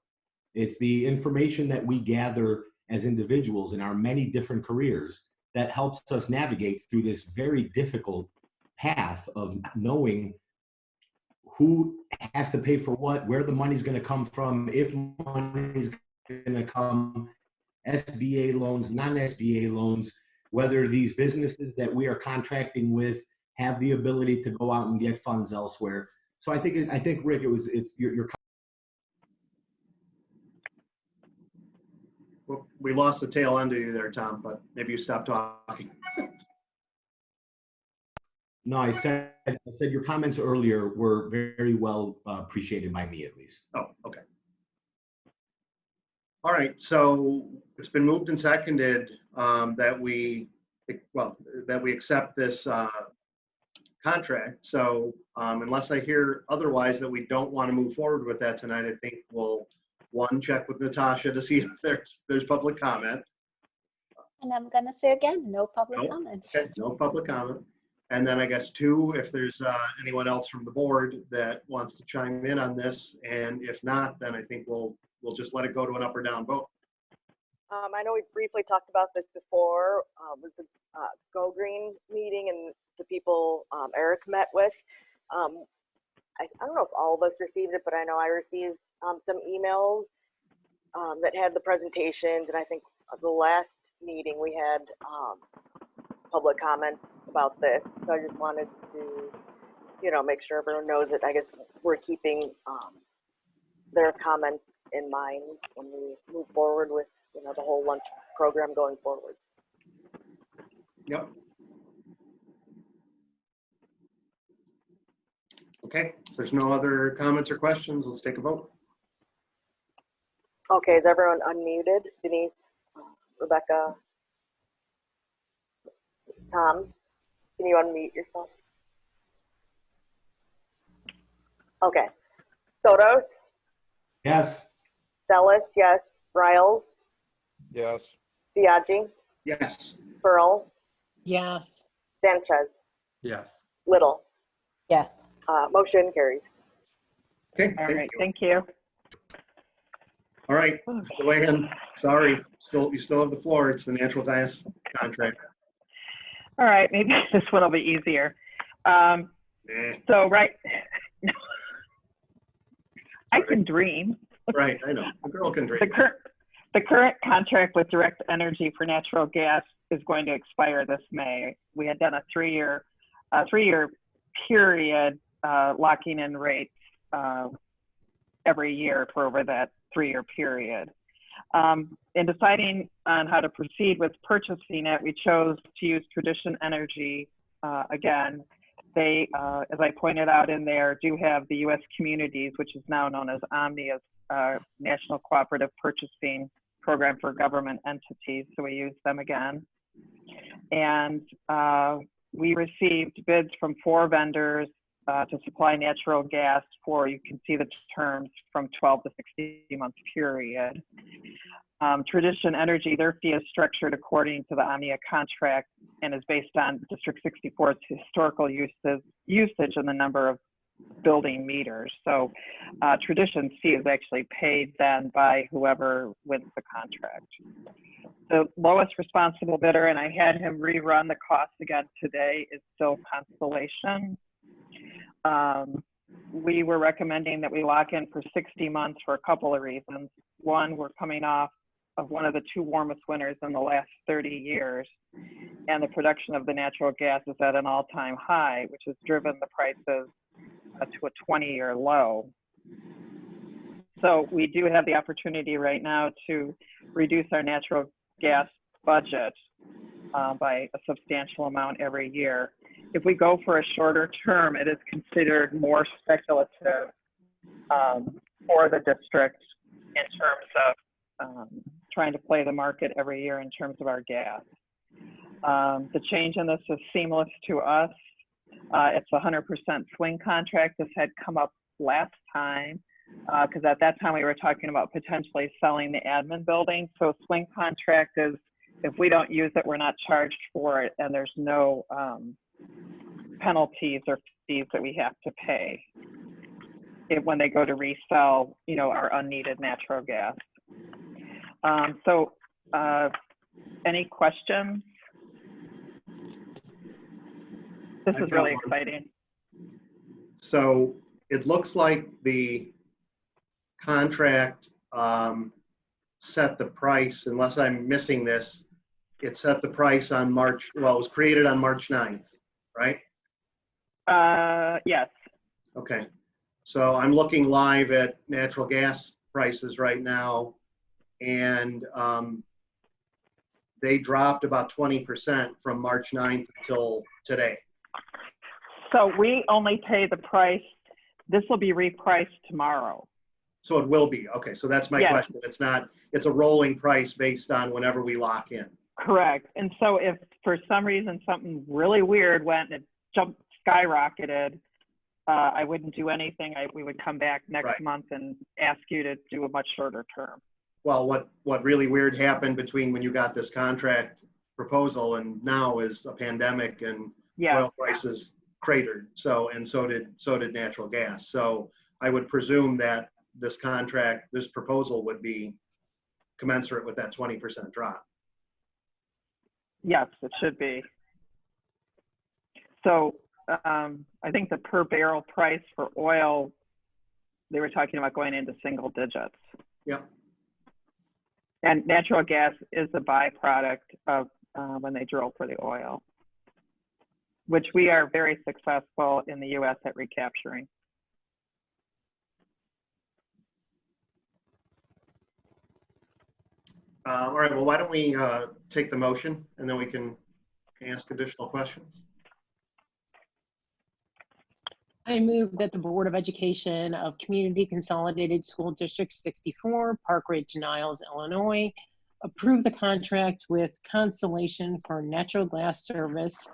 It's the information that we gather as individuals in our many different careers that helps us navigate through this very difficult path of knowing who has to pay for what, where the money's going to come from, if money's going to come, SBA loans, non-SBA loans, whether these businesses that we are contracting with have the ability to go out and get funds elsewhere. So I think Rick, you're Well, we lost the tail end of you there, Tom, but maybe you stopped talking. No, I said your comments earlier were very well appreciated by me, at least. Oh, okay. All right, so it's been moved and seconded that we accept this contract. So unless I hear otherwise that we don't want to move forward with that tonight, I think we'll check with Natasha to see if there's public comment. And I'm going to say again, no public comments. Okay, no public comment. And then I guess 2, if there's anyone else from the board that wants to chime in on this, and if not, then I think we'll just let it go to an up or down vote. I know we briefly talked about this before with the Go Green meeting and the people Eric met with. I don't know if all of us received it, but I know I received some emails that had the presentations, and I think the last meeting we had public comments about this. So I just wanted to, make sure everyone knows that I guess we're keeping their comments in mind when we move forward with, the whole lunch program going forward. Yep. Okay, if there's no other comments or questions, let's take a vote. Okay, is everyone unmuted? Denise, Rebecca, Tom, can you unmute yourself? Okay, Sotos? Yes. Sellis, yes. Riles? Yes. Biaggi? Yes. Pearl? Yes. Sanchez? Yes. Little? Yes. Motion carries. Okay, All right, you. thank you. All right, Joanne, sorry, you still have the floor. It's the natural gas contract. All right, maybe this one will be easier. Eh, So, right, I can dream. right, I know. A girl can dream. The current contract with Direct Energy for natural gas is going to expire this May. We had done a three-year period locking in rates every year for over that 3-year period. In deciding on how to proceed with purchasing it, we chose to use Tradition Energy again. They, as I pointed out in there, do have the U.S. Communities, which is now known as OMNIA's National Cooperative Purchasing Program for Government Entities, so we used them again. And we received bids from 4 vendors to supply natural gas for, you can see the terms, from 12 to 60 month period. Tradition Energy, their fee is structured according to the OMNIA contract and is based on District 64's historical usage and the number of building meters. So Tradition's fee is actually paid then by whoever wins the contract. The lowest responsible bidder, and I had him rerun the cost again today, is still Constellation. We were recommending that we lock in for 60 months for a couple of reasons. One, we're coming off of one of the 2 warmest winters in the last 30 years, and the production of the natural gas is at an all-time high, which has driven the prices to a 20-year low. So we do have the opportunity right now to reduce our natural gas budget by a substantial amount every year. If we go for a shorter term, it is considered more speculative for the district in terms of trying to play the market every year in terms of our gas. The change in this is seamless to us. It's a 100% swing contract. This had come up last time because at that time we were talking about potentially selling the admin building. So a swing contract is, if we don't use it, we're not charged for it, and there's no penalties or fees that we have to pay when they go to resell, our unneeded natural gas. Any questions? This is really exciting. So it looks like the contract set the price, unless I'm missing this, it set the price on it was created on March 9th, right? Yes. Okay. So I'm looking live at natural gas prices right now, and they dropped about 20% from March 9th until today. So we only pay the price. This will be repriced tomorrow. So it will be. Okay, so that's my question. It's a rolling price based on whenever we lock in. Correct. And so if for some reason something really weird went and it skyrocketed, I wouldn't do anything. We would come back next month and ask you to do a much shorter term. Well, what really weird happened between when you got this contract proposal and now is a pandemic and Yeah. oil prices cratered. So, and so did natural gas. So I would presume that this contract, this proposal would be commensurate with that 20% drop. Yes, it should be. So I think the per barrel price for oil, they were talking about going into single digits. Yep. And natural gas is a byproduct of when they drill for the oil, which we are very successful in the US at recapturing. All right, well, why don't we take the motion and then we can ask additional questions. I move that the Board of Education of Community Consolidated School District 64, Park Ridge-Niles, Illinois, approve the contract with Constellation for natural gas service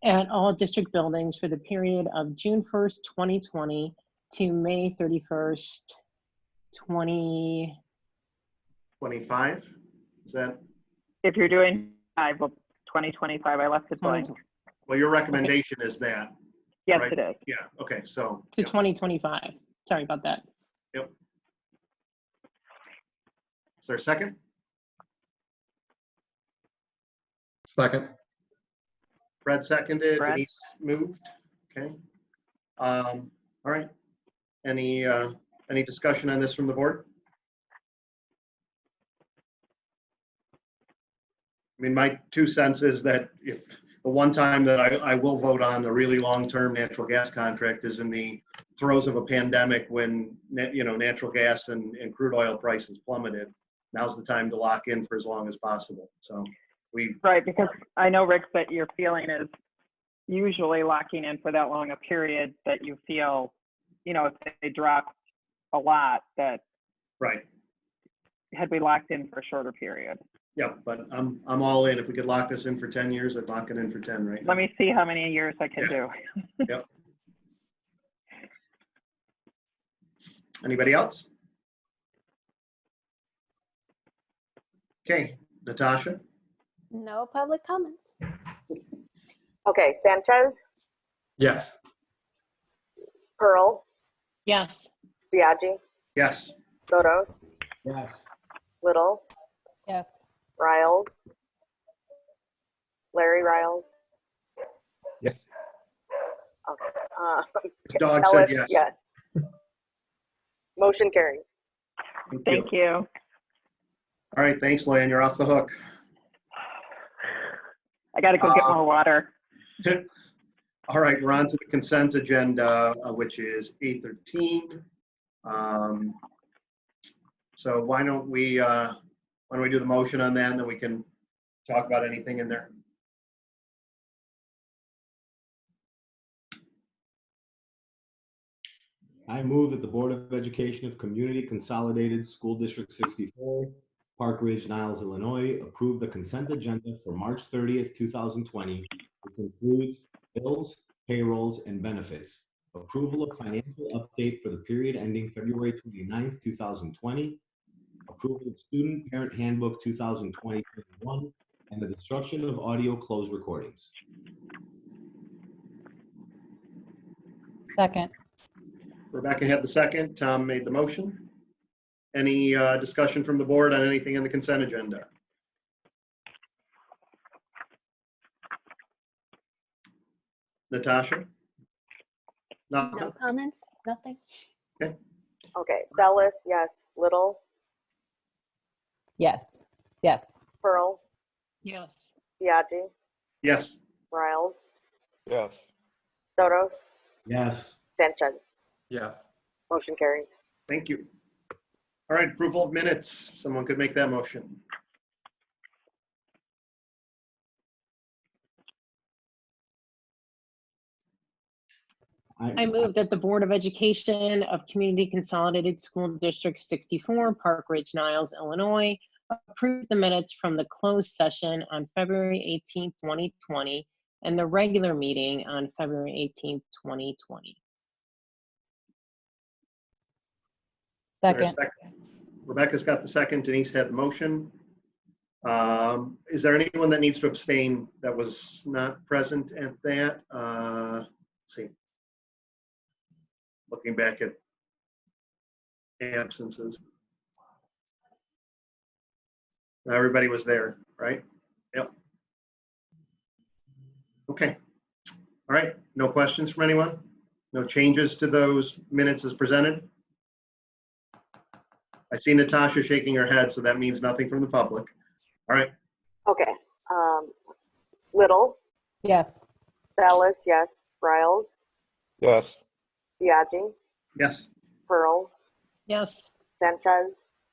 at all district buildings for the period of June 1st, 2020 to May 31st, 25, is that? If you're doing 2025, I left it blank. Well, your recommendation is that. Yes, right? it is. Yeah, okay, so. to Yep. 2025. Sorry about that. Yep. Is there a second? Second. Fred seconded, Fred. Denise moved, okay. All right, any discussion on this from the board? I mean, my 2 cents is that if the one time that I will vote on a really long-term natural gas contract is in the throes of a pandemic when, natural gas and crude oil prices plummeted. Now's the time to lock in for as long as possible. So Right, because I know, Rick, that your feeling is usually locking in for that long a period that you feel, if they drop a lot, that right. had we locked in for a shorter period. Yeah, but I'm all in. If we could lock this in for 10 years, I'd lock it in for 10 right now. Let me see how many years I can do. Yep. Anybody else? Okay, Natasha? No public comments. Okay, Sanchez, Yes. Pearl, Yes. Biaggi, Yes. Soto, Yes. Little, Yes. Riles, Larry Riles. Yes. Okay. This dog said Ellis, yes. yes. Motion carries. Thank you. All right, thanks, Luann. You're off the hook. I got to go get more water. All right, we're on to the consent agenda, which is 8:13. So why don't we do the motion on that, and then we can talk about anything in there. I move that the Board of Education of Community Consolidated School District 64, Park Ridge-Niles, Illinois, approve the consent agenda for March 30th, 2020, which includes bills, payrolls, and benefits. Approval of financial update for the period ending February 29th, 2020. Approval of Student Parent Handbook 2020-21, and the destruction of audio closed recordings. Second. Rebecca had the second. Tom made the motion. Any discussion from the board on anything in the consent agenda? Natasha? No comments, nothing. Okay, Ellis, yes. Little, Yes. Yes. Pearl, Yes. Biaggi, Yes. Riles, Yes. Soto, Yes. Sanchez. Yes. Motion carries. Thank you. All right, approval of minutes. Someone could make that motion. I move that the Board of Education of Community Consolidated School District 64, Park Ridge-Niles, Illinois, approve the minutes from the closed session on February 18th, 2020, and the regular meeting on February 18th, 2020. Is there a Second. Rebecca's got the second. Denise had the motion. Is there anyone that needs to abstain that was not present at that? Let's see. Looking back at absences. Everybody was there, right? Yep. Okay. All right. No questions from anyone? No changes to those minutes as presented? I see Natasha shaking her head, so that means nothing from the public. All right. Okay. Little, Yes. Bellis, yes. Riles, Yes. Biagi, Yes. Pearl, Yes. Sanchez,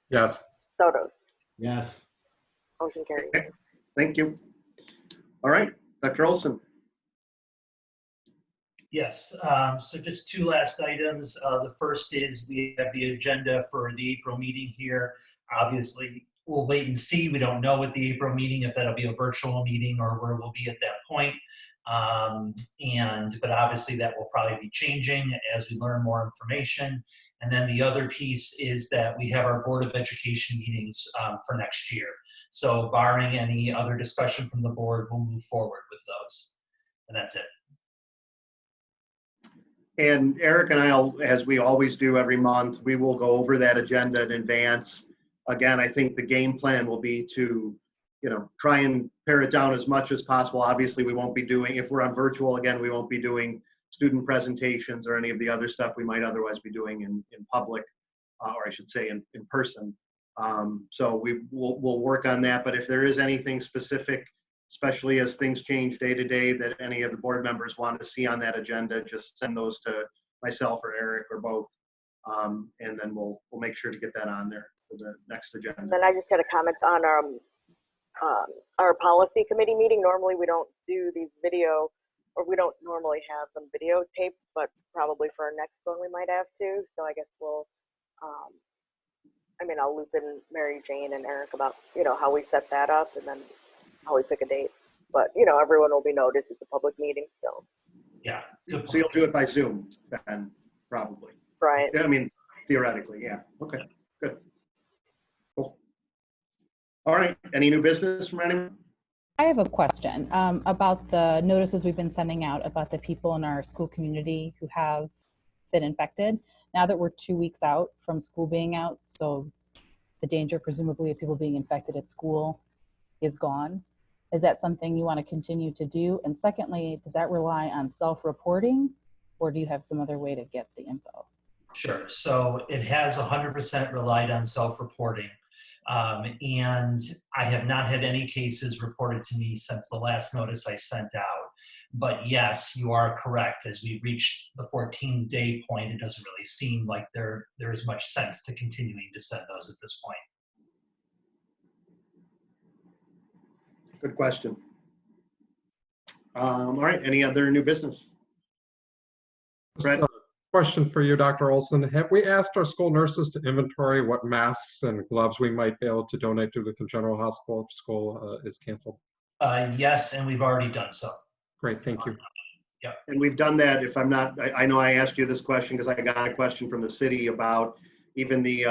Yes. Sotos. Yes. Motion carries. Okay. Thank you. All right. Dr. Olson. Yes, so just two last items. The first is we have the agenda for the April meeting here. Obviously, we'll wait and see. We don't know at the April meeting if that'll be a virtual meeting or where we'll be at that point. But obviously that will probably be changing as we learn more information. And then the other piece is that we have our Board of Education meetings for next year. So barring any other discussion from the board, we'll move forward with those. And that's it. And Eric and I'll, as we always do every month, we will go over that agenda in advance. Again, I think the game plan will be to, try and pare it down as much as possible. Obviously, we won't be doing, if we're on virtual, again, we won't be doing student presentations or any of the other stuff we might otherwise be doing in public, or I should say in person. So we'll work on that. But if there is anything specific, especially as things change day to day, that any of the board members want to see on that agenda, just send those to myself or Eric or both. And then we'll make sure to get that on there for the next agenda. Then I just had a comment on our policy committee meeting. Normally we don't do these video, or we don't normally have them videotaped, but probably for our next one we might have to. So I guess we'll, I'll loop in Mary Jane and Eric about, how we set that up and then how we pick a date. But, everyone will be noticed. It's a public meeting, so. Yeah. So you'll do it by Zoom then, probably. Right. Theoretically, yeah. Okay, good. Cool. All right, any new business from anyone? I have a question about the notices we've been sending out about the people in our school community who have been infected. Now that we're 2 weeks out from school being out, so the danger presumably of people being infected at school is gone. Is that something you want to continue to do? And secondly, does that rely on self-reporting, or do you have some other way to get the info? Sure. So it has 100% relied on self-reporting. And I have not had any cases reported to me since the last notice I sent out. But yes, you are correct. As we've reached the 14-day point, it doesn't really seem like there is much sense to continuing to send those at this point. Good question. All right, any other new business? Brett? Just a question for you, Dr. Olson. Have we asked our school nurses to inventory what masks and gloves we might be able to donate to Lutheran General Hospital if school is canceled? Yes, and we've already done so. Great, thank you. Yeah. And we've done that, if I'm not, I know I asked you this question because I got a question from the city about even the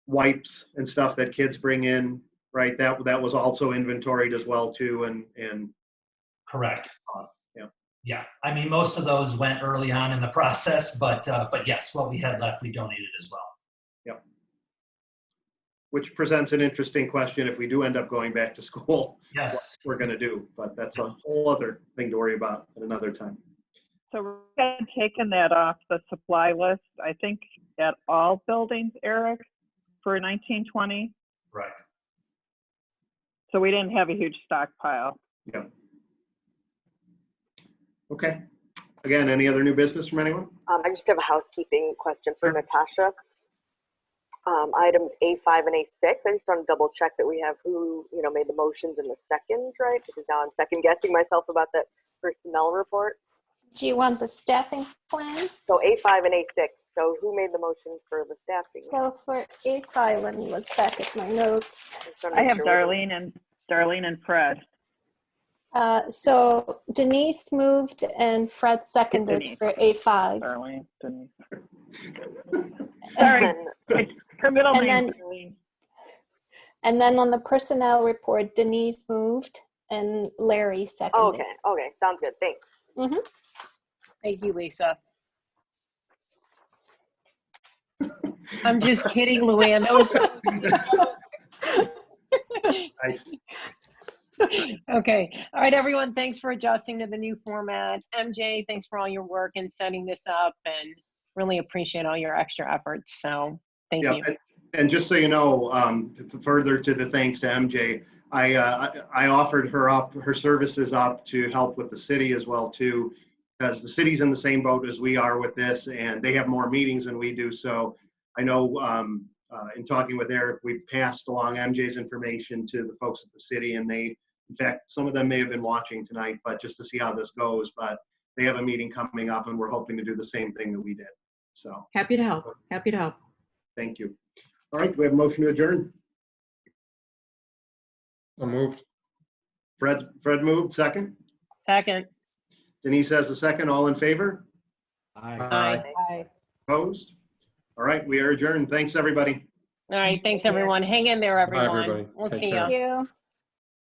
wipes and stuff that kids bring in, right? That was also inventoried as well too, and Correct. Yeah. Yeah. Most of those went early on in the process, but yes, what we had left, we donated as well. Yep. Which presents an interesting question if we do end up going back to school. Yes. What we're going to do, but that's a whole other thing to worry about at another time. So we had taken that off the supply list, I think, at all buildings, Eric, for 1920. Right. So we didn't have a huge stockpile. Yeah. Okay. Again, any other new business from anyone? I just have a housekeeping question for Natasha. Items A5 and A6, I just want to double check that we have who, made the motions in the seconds, right? Because now I'm second guessing myself about that personnel report. Do you want the staffing plan? So A5 and A6, so who made the motion for the staffing? So for A5, let me look back at my notes. I have Darlene and Fred. So Denise moved and Fred seconded Denise. for A5. Darlene, Denise. Sorry, her middle And name then- is Darlene. And then on the personnel report, Denise moved and Larry seconded. Okay, sounds good, thanks. Mhm. Thank you, Lisa. I'm just kidding, Luann. That was supposed to be Nice. Okay. All right, everyone. Thanks for adjusting to the new format. MJ, thanks for all your work in setting this up, and really appreciate all your extra efforts. So thank Yeah, you. and just so you know, further to the thanks to MJ, I offered her services up to help with the city as well too, because the city's in the same boat as we are with this, and they have more meetings than we do. So I know in talking with Eric, we passed along MJ's information to the folks at the city, and they, in fact, some of them may have been watching tonight, but just to see how this goes. But they have a meeting coming up, and we're hoping to do the same thing that we did. So Happy to help. Happy to help. thank you. All right, we have a motion to adjourn. So moved. Fred moved, second. Second. Denise has the second. All in favor? Aye. Bye. Opposed? All right, we are adjourned. Thanks, everybody. All right. Thanks, everyone. Hang in there, Bye, everyone. everybody. We'll Take see care. you. Thank you.